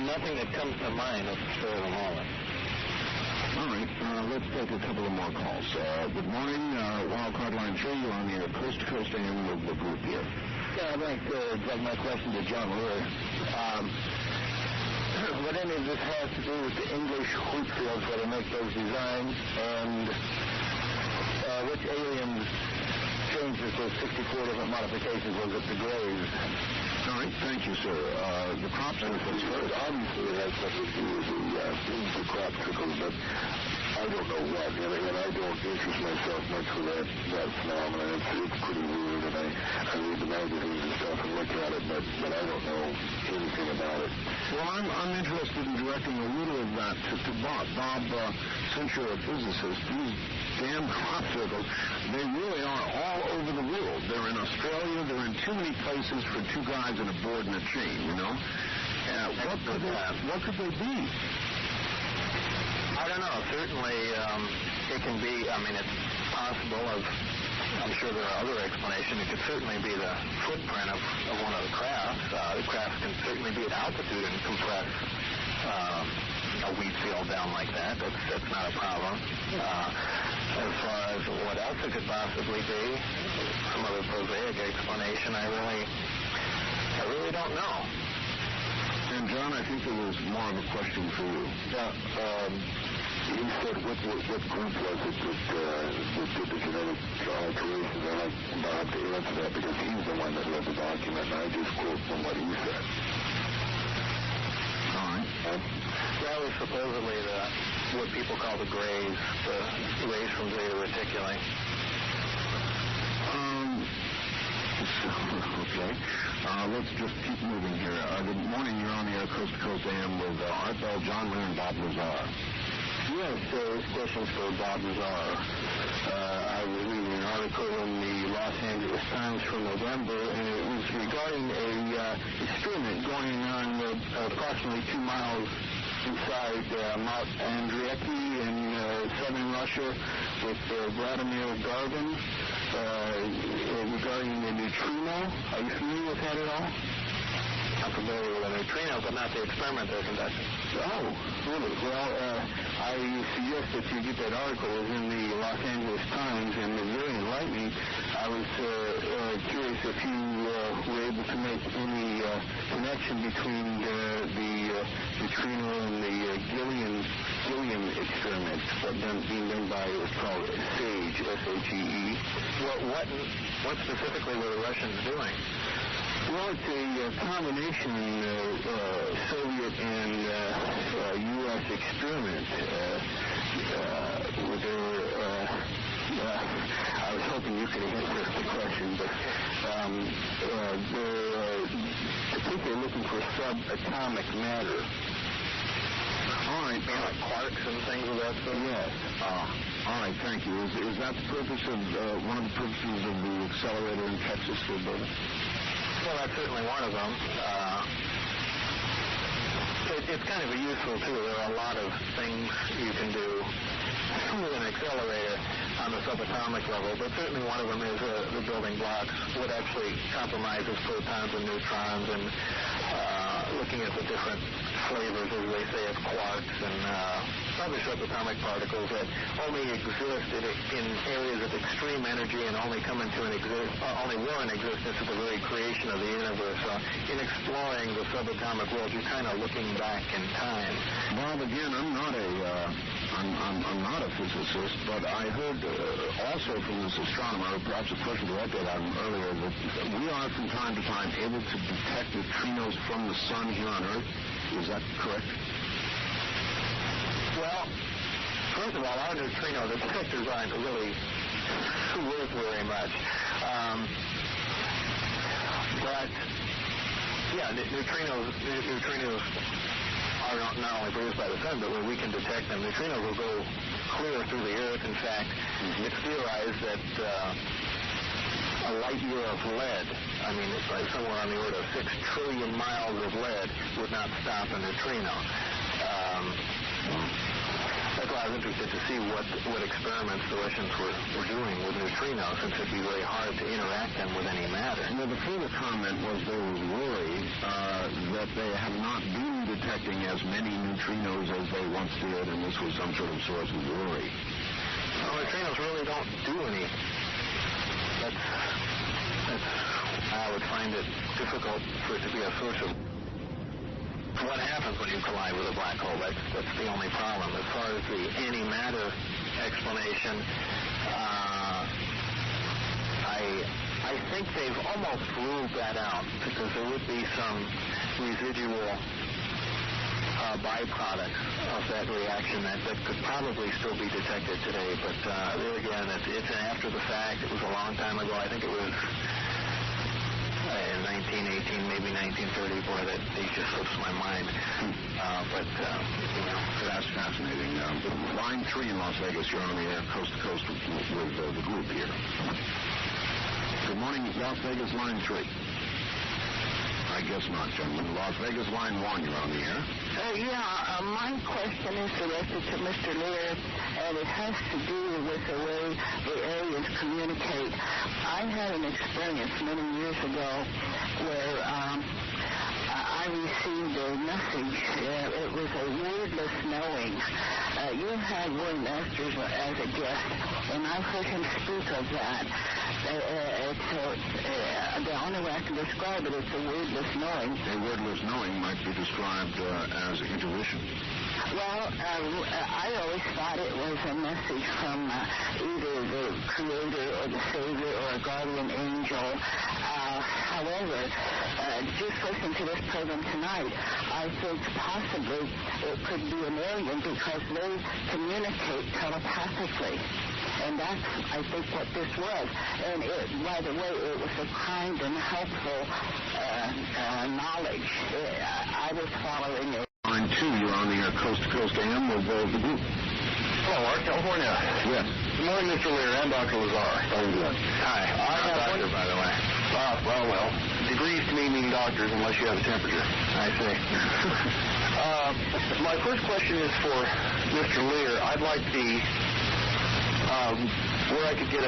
I: nothing that comes to mind for the moment.
E: All right, let's take a couple of more calls. Good morning, Wildcard Line 3, you're on the air, Coast to Coast AM with the group here.
H: Yeah, I'd like to direct my question to John Lear.
I: But any of this has to do with the English wheat fields where they make those designs, and which aliens changes those 64 different modifications? Was it the Greys?
E: All right, thank you, sir. The crop circles first.
B: Obviously, it has something to do with the crop circles, but I don't know what, and I don't interest myself much with that phenomenon. It's pretty weird, and I read the magazines and stuff and look at it, but I don't know anything about it.
E: Well, I'm interested in directing a little of that to Bob. Bob, since you're a physicist, these damn crop circles, they really are all over the world. They're in Australia. They're in too many places for two guys in a board and a chain, you know? What could they be?
I: I don't know. Certainly, it can be, I mean, it's possible I'm sure there are other explanations. It could certainly be the footprint of one of the crafts. The crafts can certainly be at altitude and compress a wheat field down like that. That's not a problem. As far as what else it could possibly be, some other prosaic explanation, I really don't know.
E: And John, I think there was more of a question for you.
B: Yeah, he said what group was it that did the genetic alterations? I'd like Bob to answer that because he's the one that read the document, and I just quote from what he said.
E: All right.
I: That was supposedly what people call the Greys, the rays from Zeta Reticuli.
E: Okay. Let's just keep moving here. Good morning. You're on the air, Coast to Coast AM with Art Bell, John Lear, and Bob Lazar.
I: Yes, this question's for Bob Lazar. I was reading an article in the Los Angeles Times from November, and it was regarding a experiment going on approximately 2 miles inside Mount Andrieki in southern Russia with Vladimir Garvin regarding the neutrino. Are you familiar with that at all? I'm familiar with a neutrino, but not the experiment they're conducting. Oh, really? Well, I suggest that you get that article. It was in the Los Angeles Times, and it's very enlightening. I was curious if you were able to make any connection between the neutrino and the Gilliam experiment, being done by what's called SAGE, S-A-G-E. What specifically were the Russians doing? Well, it's a combination Soviet and U.S. experiment. I was hoping you could answer the question, but I think they're looking for subatomic matter.
E: All right.
I: Like quarks and things of that sort?
E: Yes. All right, thank you. Is that the purpose of one of the purposes of the accelerator in Texas for building?
I: Well, that's certainly one of them. It's kind of a useful tool. There are a lot of things you can do with an accelerator on the subatomic level, but certainly one of them is the building blocks, what actually compromises protons and neutrons, and looking at the different flavors, as they say, of quarks and other subatomic particles that only exist in areas of extreme energy and only come into only were in existence at the very creation of the universe. So in exploring the subatomic world, you're kind of looking back in time.
E: Bob, again, I'm not a physicist, but I heard also from this astronomer, perhaps a question directed at him earlier, that we are from time to time able to detect neutrinos from the sun here on Earth. Is that correct?
I: Well, first of all, our neutrino detectors aren't really worth very much. But, yeah, neutrinos are not only produced by the sun, but when we can detect them, neutrinos will go clear through the Earth. In fact, it's theorized that a light year of lead, I mean, it's like somewhere on the order of 6 trillion miles of lead, would not stop a neutrino. That's why I was interested to see what experiments the Russians were doing with neutrinos, since it'd be very hard to interact them with any matter.
E: Well, the further comment was there was worry that they have not been detecting as many neutrinos as they once did, and this was some sort of source of worry.
I: Well, neutrinos really don't do anything. I would find it difficult for it to be a source of what happens when you collide with a black hole. That's the only problem. As far as the antimatter explanation, I think they've almost ruled that out because there would be some residual byproducts of that reaction that could probably still be detected today. But there again, it's after the fact. It was a long time ago. I think it was in 1918, maybe 1930. Boy, that date just slips my mind. But
J: that's fascinating. Line 3 in Las Vegas, you're on the air coast to coast with the group here. Good morning, Las Vegas, line 3. I guess not, gentlemen. Las Vegas, line 1, you're on the air.
F: My question is directed to Mr. Lear, and it has to do with the way the aliens communicate. I had an experience many years ago where I received a message. It was a wordless knowing. You had William Masters as a guest, and I heard him speak of that. The only way I can describe it is a wordless knowing.
J: A wordless knowing might be described as intuition.
F: Well, I always thought it was a message from either the Creator or the Savior or a guardian angel. However, just listening to this program tonight, I think possibly it could be an alien because they communicate telepathically. And that's, I think, what this was. And by the way, it was a kind and helpful knowledge. I was following it.
J: Line 2, you're on the air coast to coast AM with the group.
D: Hello, Art, California.
J: Yes.
D: Good morning, Mr. Lear and Dr. Lazar.
J: How are you doing?
D: Hi. I have
I: doctor, by the way.
D: Well. Degrees to me mean doctors unless you have a temperature.
I: I see.
D: My first question is for Mr. Lear. I'd like where I could get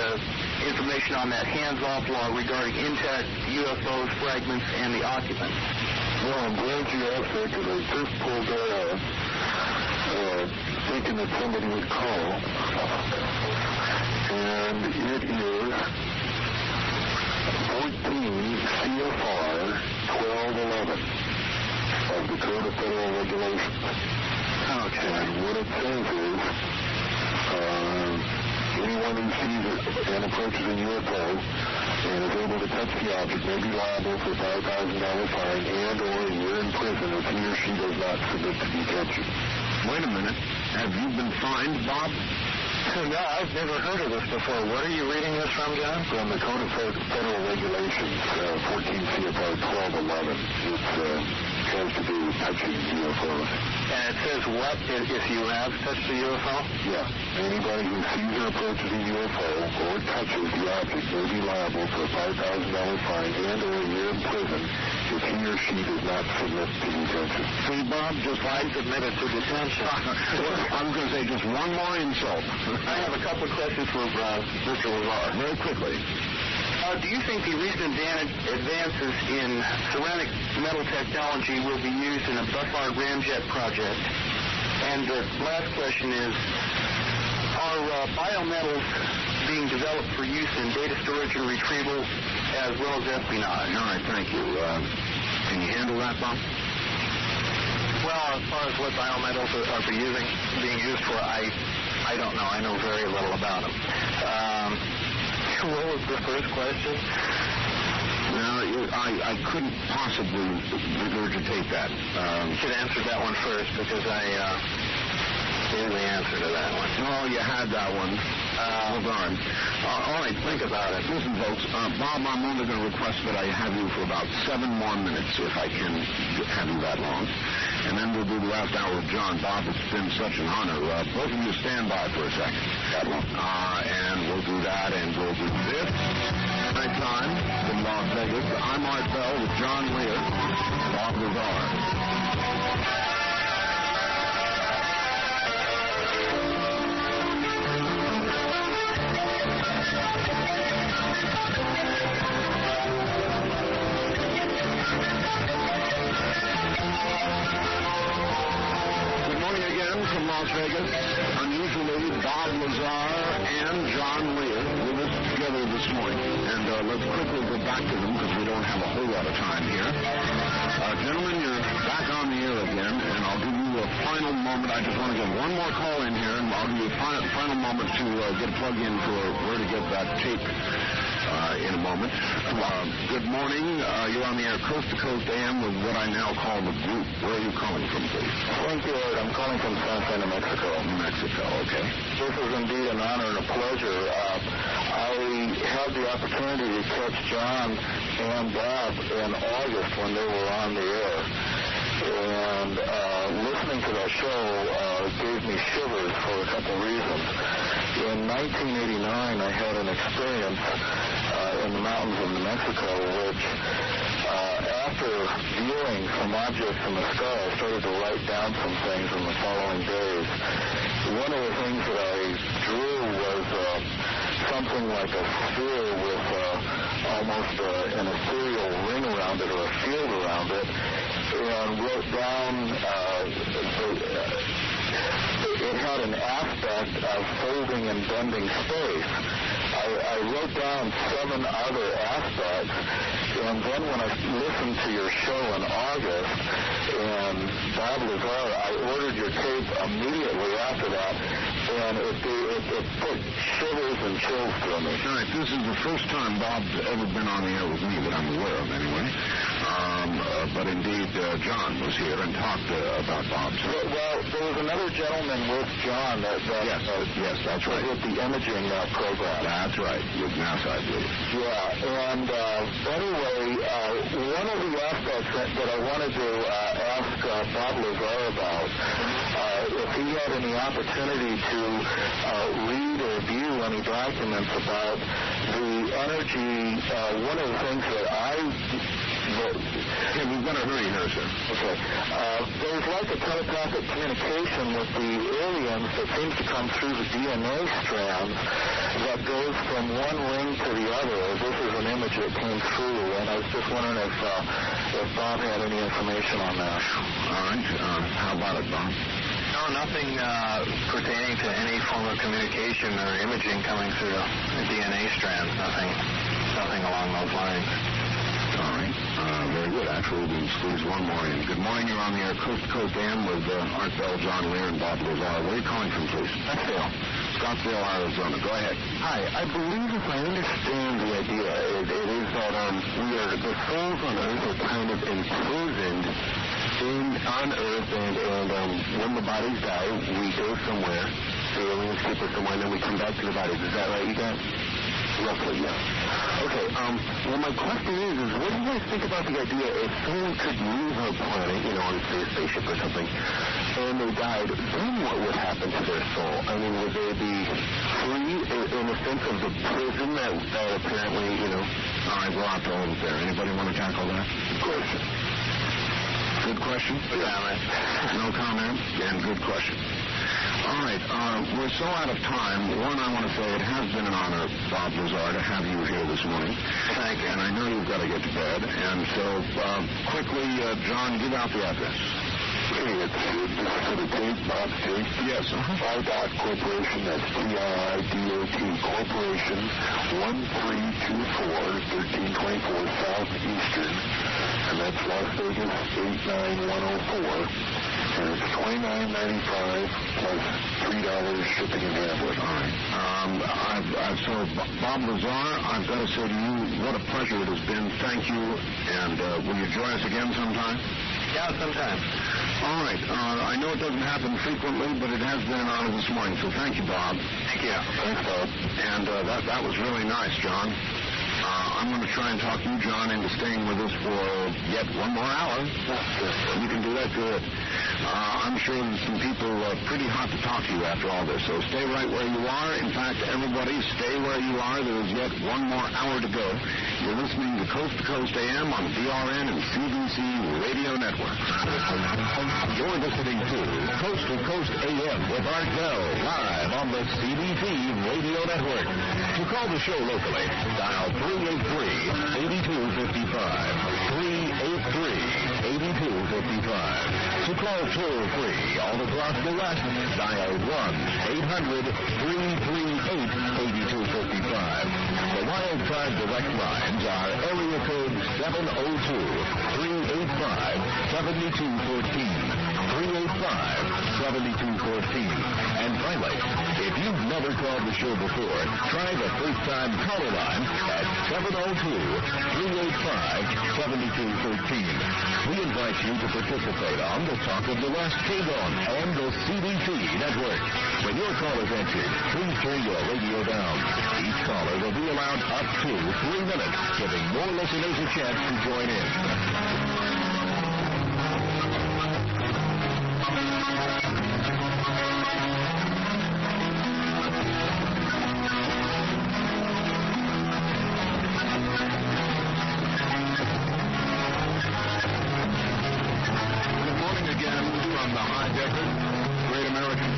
D: information on that hands-off law regarding intact UFOs, fragments, and the occupants.
B: Well, I'm glad you asked that because I just pulled that out, thinking that somebody would call. And it is 14 CFR 1211 of the Code of Federal Regulations.
I: Okay.
B: And what it says is, anyone who sees and approaches a UFO and is able to touch the object may be liable for a $5,000 fine and or a year in prison if he or she does not submit to detention.
J: Wait a minute. Have you been fined, Bob?
D: No, I've never heard of this before. What are you reading this from, John?
B: From the Code of Federal Regulations, 14 CFR 1211. It has to do with touching UFOs.
D: And it says what if you have touched a UFO?
B: Yeah. Anybody who sees or approaches a UFO or touches the object may be liable for a $5,000 fine and or a year in prison if he or she does not submit to detention.
J: See, Bob, just like
D: submitted to detention.
J: I was going to say just one more insult.
D: I have a couple of questions for Mr. Lazar.
J: Very quickly.
D: Do you think the recent advances in ceramic metal technology will be used in a Buffard ramjet project? And the last question is, are biometals being developed for use in data storage and retrieval as well as espionage?
J: All right, thank you. Can you handle that, Bob?
I: Well, as far as what biometals are being used for, I don't know. I know very little about them. What was the first question?
J: Well, I couldn't possibly regurgitate that.
I: You should answer that one first because I knew the answer to that one.
J: Oh, you had that one. Hold on. All right, think about it. Listen, folks, Bob, I'm only going to request that I have you for about 7 more minutes, if I can have you that long. And then we'll do the last hour with John. Bob, it's been such an honor. Both of you stand by for a second. And we'll do that, and we'll do this. Next time from Las Vegas, I'm Art Bell with John Lear, Bob Lazar. From Las Vegas, unusually Bob Lazar and John Lear with us together this morning. And
E: let's quickly go back to them because we don't have a whole lot of time here. Gentlemen, you're back on the air again, and I'll give you a final moment. I just want to get one more call in here, and I'll give you a final moment to get a plug in for where to get that tape in a moment. Good morning. You're on the air Coast to Coast AM with what I now call the group. Where are you calling from, please?
D: Thank you, Ed. I'm calling from San Juan, New Mexico.
E: New Mexico, okay.
D: This is indeed an honor and a pleasure. I had the opportunity to catch John and Bob in August when they were on the air. And listening to that show gave me shivers for a couple reasons. In 1989, I had an experience in the mountains of New Mexico, which after viewing some objects in the sky, I started to write down some things in the following days. One of the things that I drew was something like a sphere with almost an ethereal ring around it or a field around it, and wrote down it had an aspect of folding and bending space. I wrote down 7 other aspects, and then when I listened to your show in August, and Bob Lazar, I ordered your tape immediately after that, and it put shivers and chills through me.
E: All right, this is the first time Bob's ever been on the air with me that I'm aware of, anyway. But indeed, John was here and talked about Bob's.
D: Well, there was another gentleman with John
E: yes, that's right.
D: With the imaging program.
E: That's right, with NASA, I believe.
D: Yeah, and anyway, one of the aspects that I wanted to ask Bob Lazar about, if he had any opportunity to read or view any documents about the energy, one of the things that
E: Okay, we've got to hurry here, sir.
D: Okay. There's like a telepathic communication with the aliens that seems to come through the DNA strands that goes from one ring to the other. This is an image that came through, and I was just wondering if Bob had any information on that.
E: All right. How about it, Bob?
I: No, nothing pertaining to any form of communication or imaging coming through the DNA strands. Nothing along those lines.
E: All right. Very good. Actually, we can squeeze one more in. Good morning. You're on the air Coast to Coast AM with Art Bell, John Lear, and Bob Lazar. Where are you calling from, please? Scottsdale, Arizona. Go ahead.
D: Hi. I believe, if I understand the idea, it is that the souls on Earth are kind of imprisoned on Earth, and when the bodies die, we go somewhere, the aliens keep us somewhere, and then we come back to the bodies. Is that right, you guys? Roughly, yeah. Okay, well, my question is what do you guys think about the idea if someone could leave our planet, on, say, a spaceship or something, and they died, then what would happen to their soul? I mean, would they be free in the sense of the prison that apparently,
E: All right, we'll have to hold it there. Anybody want to tackle that?
D: Of course.
E: Good question.
I: Yeah,
E: no comment, and good question. All right, we're so out of time. One, I want to say it has been an honor, Bob Lazar, to have you here this morning.
I: Thank you.
E: And I know you've got to get to bed. And so, quickly, John, give out the address.
B: Okay, it's for the tape, Bob's tape.
E: Yes.
B: Dot Corporation, that's TRIDOT Corporation, 1324, 1324 Southeastern, and that's Las Vegas 89104. And it's $29.95 plus $3 shipping and handling.
E: All right. So, Bob Lazar, I've got to say to you, what a pleasure it has been. Thank you. And will you join us again sometime?
I: Yeah, sometime.
E: All right. I know it doesn't happen frequently, but it has been an honor this morning. So thank you, Bob.
I: Thank you.
E: Thanks, Bob. And that was really nice, John. I'm going to try and talk you, John, into staying with us for yet one more hour. You can do that good. I'm sure there's some people pretty hot to talk to you after all this, so stay right where you are. In fact, everybody, stay where you are. There is yet one more hour to go. You're listening to Coast AM on VRN and CBC Radio Network.
J: You're listening to Coast AM with Art Bell, live on the CBC Radio Network. To call the show locally, dial 383-8255. 383-8255. To call toll-free all across the West, dial 1-800-338-8255. The wild FaceTime direct lines are area code 702-385-7214. 385-7214. And finally, if you've never called the show before, try the FaceTime caller line at 702-385-7214. We invite you to participate on the Talk of the West KGON and the CDC network. When your call is answered, please turn your radio down. Each caller will be allowed up to 3 minutes, giving more listeners a chance to join in.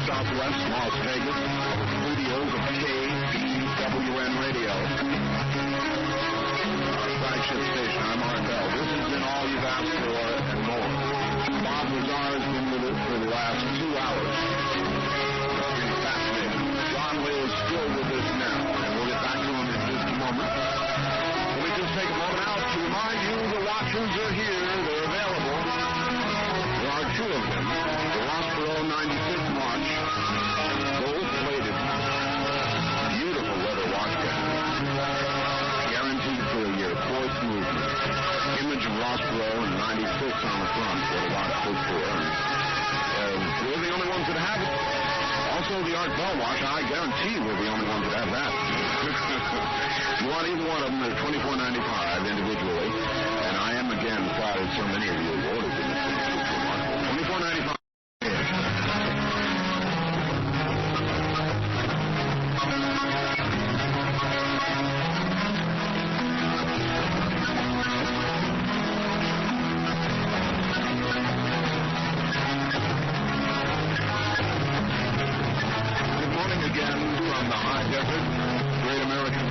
E: Southwest Las Vegas, studios of KPWN Radio. Our flagship station, I'm Art Bell. This has been all you've asked for and more. Bob Lazar has been with us for the last 2 hours. It's been fascinating. John Lear is still with us now, and we'll get back to him in just a moment. Let me just take a moment out to remind you the watchers are here. They're available. There are 2 of them. The Rossboro 96 March. Gold plated. Beautiful leather watch guarantee. Guaranteed for a year. Quartz movement. Image of Rossboro and 96 on the front. What a watch stood for. We're the only ones that have it. Also, the Art Bell watch. I guarantee we're the only ones that have that. You want either one of them, they're $24.95 individually. And I am again flattered so many of you have ordered them. It's remarkable. $24.95.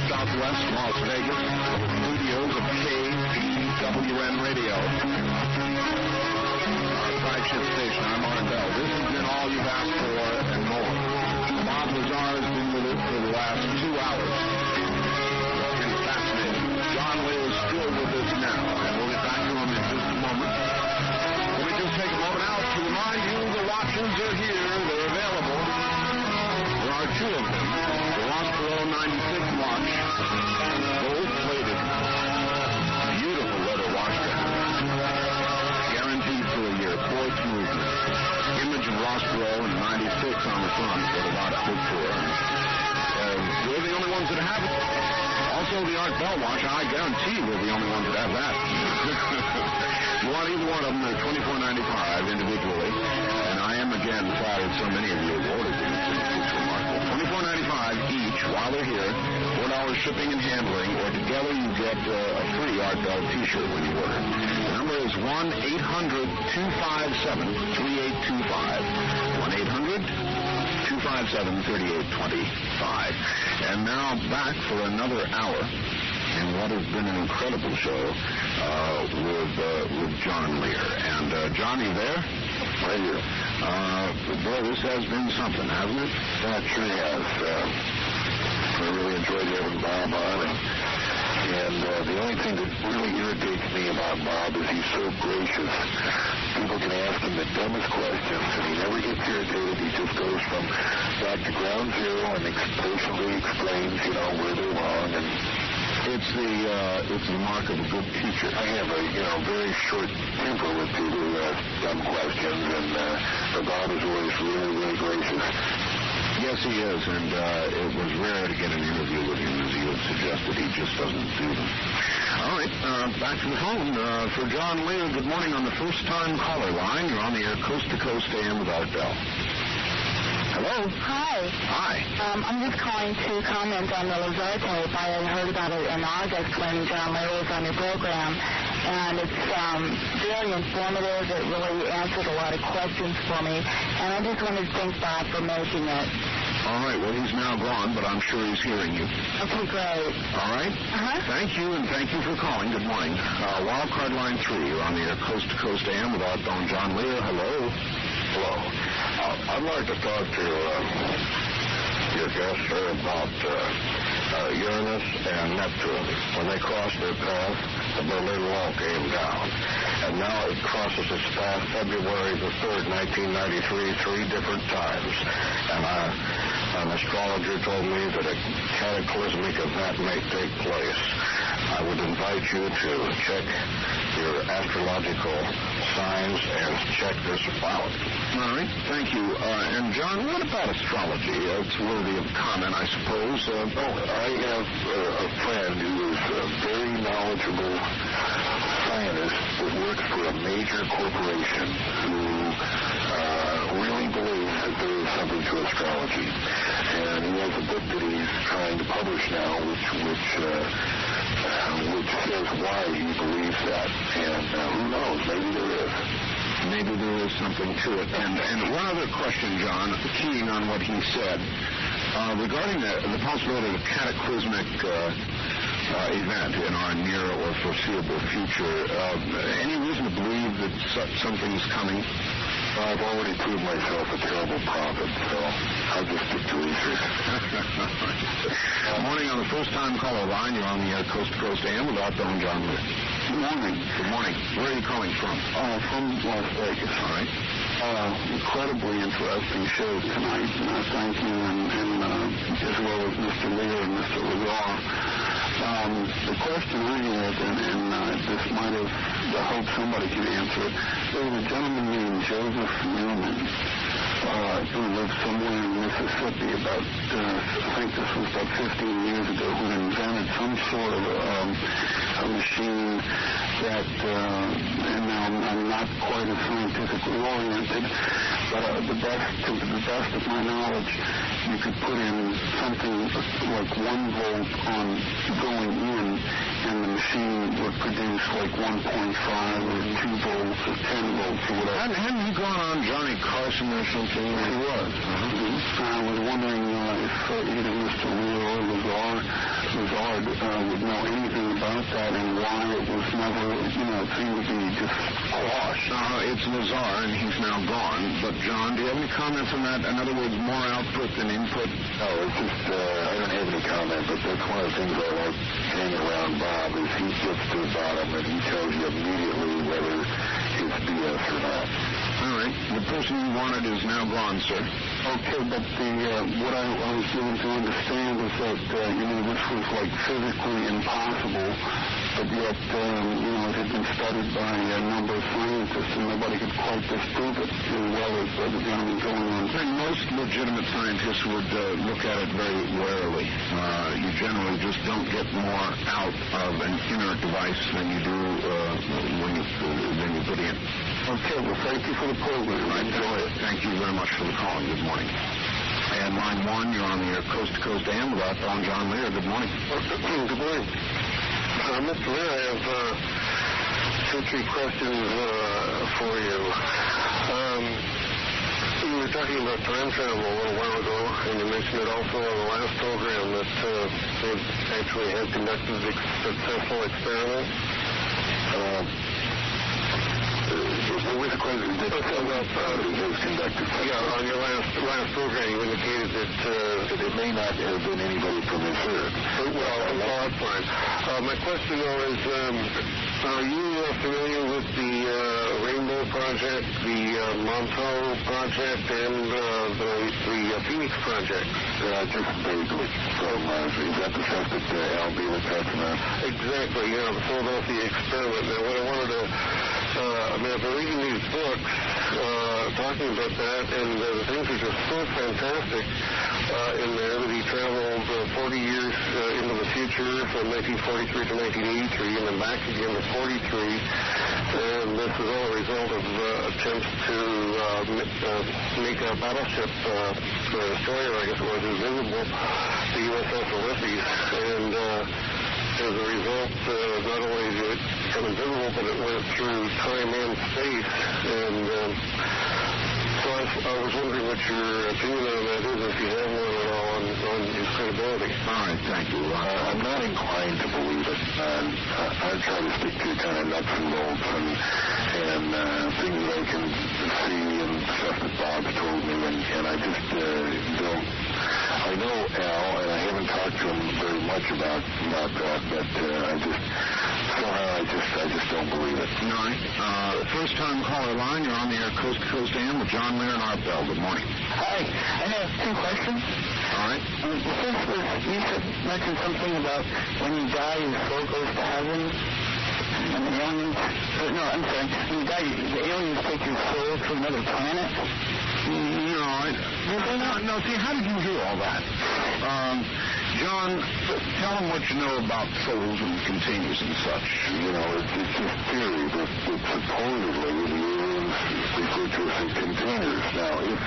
E: Southwest Las Vegas, studios of KPWN Radio. Our flagship station, I'm Art Bell. This has been all you've asked for and more. Bob Lazar has been with us for the last 2 hours. It's been fascinating. John Lear is still with us now, and we'll get back to him in just a moment. Let me just take a moment out to remind you the watches are here. They're available. There are 2 of them. The Rossboro 96 watch. Gold-plated. Beautiful leather watch guarantee. Guaranteed for a year. Quartz movement. Image of Rossboro and 96 on the front. What a lot stood for. We're the only ones that have it. Also, the Art Bell watch. I guarantee we're the only ones that have that. You want either one of them, they're $24.95 individually. And I am again flattered so many of you have ordered them. It's remarkable. $24.95 each while they're here. $4 shipping and handling, or together you get a free Art Bell t-shirt when you order. The number is 1-800-257-3825. 1-800-257-3825. And now back for another hour in what has been an incredible show with John Lear. And John, you there? Right here. Boy, this has been something, hasn't it? That sure has. I really enjoyed having Bob on. And the only thing that really irritates me about Bob is he's so gracious. People can ask him the dumbest questions, and he never gets irritated. He just goes from back to ground zero and patiently explains, where they're wrong. And it's the mark of a good teacher. I have a, very short temper with people who ask dumb questions, and Bob is always really, really gracious. Yes, he is, and it was rare to get an interview with him, as he had suggested. He just doesn't do them. All right, back to the phone for John Lear. Good morning on the first-time caller line. You're on the air coast-to-coast AM with Art Bell. Hello?
L: Hi.
E: Hi.
L: I'm just calling to comment on the ləʻzɑːr tape. I had heard about it in August when John Lear was on your program, and it's very informative. It really answered a lot of questions for me, and I just wanted to thank Bob for making it.
E: All right, well, he's now gone, but I'm sure he's hearing you.
L: Okay, great.
E: All right?
L: Uh-huh.
E: Thank you, and thank you for calling. Good morning. Wildcard line 3, you're on the air coast-to-coast AM with Art Bell and John Lear. Hello. Hello. I'd like to talk to your guest, sir, about Uranus and
D: Neptune. When they crossed their path, the Berlin Wall came down. And now it crosses its path February the 3rd, 1993, 3 different times. And an astrologer told me that a cataclysmic event may take place. I would invite you to check your astrological signs and check this out.
E: All right, thank you. And John, what about astrology? It's worthy of comment, I suppose.
B: I have a friend who is a very knowledgeable scientist that works for a major corporation who really believes that there is something to astrology. And he has a book that he's trying to publish now, which says why he believes that. And who knows, maybe there is.
E: Maybe there is something to it. And one other question, John, keying on what he said, regarding the possibility of a cataclysmic event in our near or foreseeable future, any reason to believe that something's coming?
B: I've already proved myself a terrible prophet, so I'll just stick to research.
E: Morning on the first-time caller line. You're on the Coast to Coast AM with outbound John Lear.
B: Good morning.
E: Good morning. Where are you calling from?
B: From Las Vegas.
E: All right.
B: Incredibly interesting show tonight. Thank you, and as well as Mr. Lear and Mr. Lazar. The question I had, and this might have, I hope somebody can answer it. There was a gentleman named Joseph Newman who lived somewhere in Mississippi about, I think this was about 15 years ago, who invented some sort of a machine that, and now I'm not quite as scientifically oriented, but to the best of my knowledge, you could put in something like 1 volt on going in, and the machine would produce like 1.5 or 2 volts or 10 volts or whatever.
E: Hadn't he gone on Johnny Carson or something?
B: He was. I was wondering if either Mr. Lear or Lazar would know anything about that and why it was never, it seemed to be just quashed.
E: It's Lazar, and he's now gone. But, John, do you have any comments on that? In other words, more output than input?
B: No, it's just, I don't have any comment, but that's one of the things I like hanging around Bob is he gets to the bottom and he tells you immediately whether it's BS or not.
E: All right. The person you wanted is now gone, sir.
B: Okay, but what I was given to understand was that, this was like physically impossible, but yet, it had been studied by a number of scientists and nobody could quite disprove it as well as the gentleman going on.
E: And most legitimate scientists would look at it very warily. You generally just don't get more out of an inert device than you do when you put in.
B: Okay, well, thank you for the program. I enjoy it.
E: Thank you very much for the call. Good morning. And line 1, you're on the Coast to Coast AM with outbound John Lear. Good morning.
B: Good morning. Mr. Lear, I have 2-3 questions for you. You were talking about time travel a little while ago, and you mentioned it also on the last program that they actually had conducted successful experiments. What was the question? On your last program, you indicated that it may not have been anybody from this Earth. Well, that's fine. My question, though, is are you familiar with the Rainbow Project, the Montauk Project, and the Phoenix Project? Just vaguely. Is that the stuff that Al B was talking about? Exactly, the Philadelphia experiment. Now, what I wanted to I've been reading these books talking about that, and the things are just so fantastic in there that he traveled 40 years into the future from 1943 to 1983 and then back again to 43. And this is all a result of attempts to make a battleship, destroyer, I guess it was, invisible, the USS Ulysses. And as a result, not only did it become invisible, but it went through time and space. And so I was wondering what your opinion on that is, if you have one at all, on his credibility.
E: All right, thank you.
B: I'm not inclined to believe it. I try to stick to kind of nuts and bolts and things that I can see and stuff that Bob's told me, and I just don't. I know Al, and I haven't talked to him very much about that, don't believe it.
E: All right. First-time caller line, you're on the air Coast to Coast AM with John Lear and Art Bell. Good morning.
G: Hi. I have two questions.
E: All right.
G: The first was, you mentioned something about when you die, your soul goes to heaven. And the aliens, when you die, the aliens take your soul to another planet.
E: No, see, how did you hear all that? John, tell them what you know about souls and containers and such.
B: You know, it's just theory, but supposedly the aliens refer to us as containers. Now, if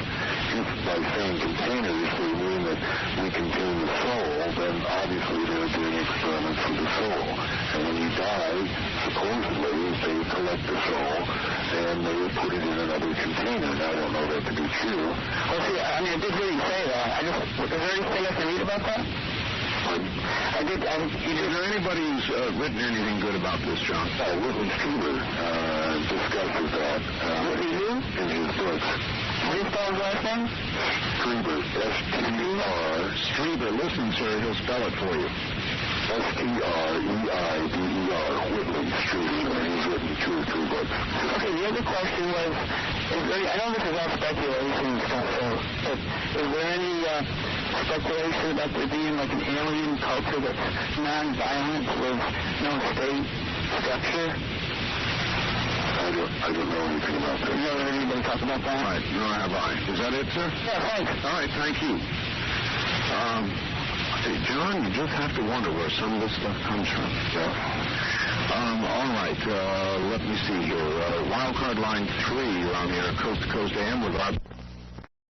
B: by saying containers they mean that we contain the soul, then obviously they're doing experiments with the soul. And when you die, supposedly they collect the soul and they would put it in another container. Now, I don't know that to be true.
G: Well, see, I mean, I did hear you say that. Is there anything I can read about that?
E: Is there anybody who's written anything good about this, John?
B: Wilton Strieber discusses that in his books.
G: How do you spell his last name?
B: Strieber, S-T-R.
E: Strieber, listen, sir, he'll spell it for you.
B: S-T-R-E-I-B-E-R, Whitley Strieber, and he's written 2 or 3 books.
G: Okay, the other question was, I know this is all speculation and stuff, but is there any speculation about there being like an alien culture that's non-violent with no state structure?
B: I don't know anything about that.
G: You never heard anybody talk about that?
E: Right, nor have I. Is that it, sir?
G: Yeah, thanks.
E: All right, thank you. Hey, John, you just have to wonder where some of this stuff comes from. Yeah. All right, let me see here. Wildcard line 3, you're on the air Coast to Coast AM with our...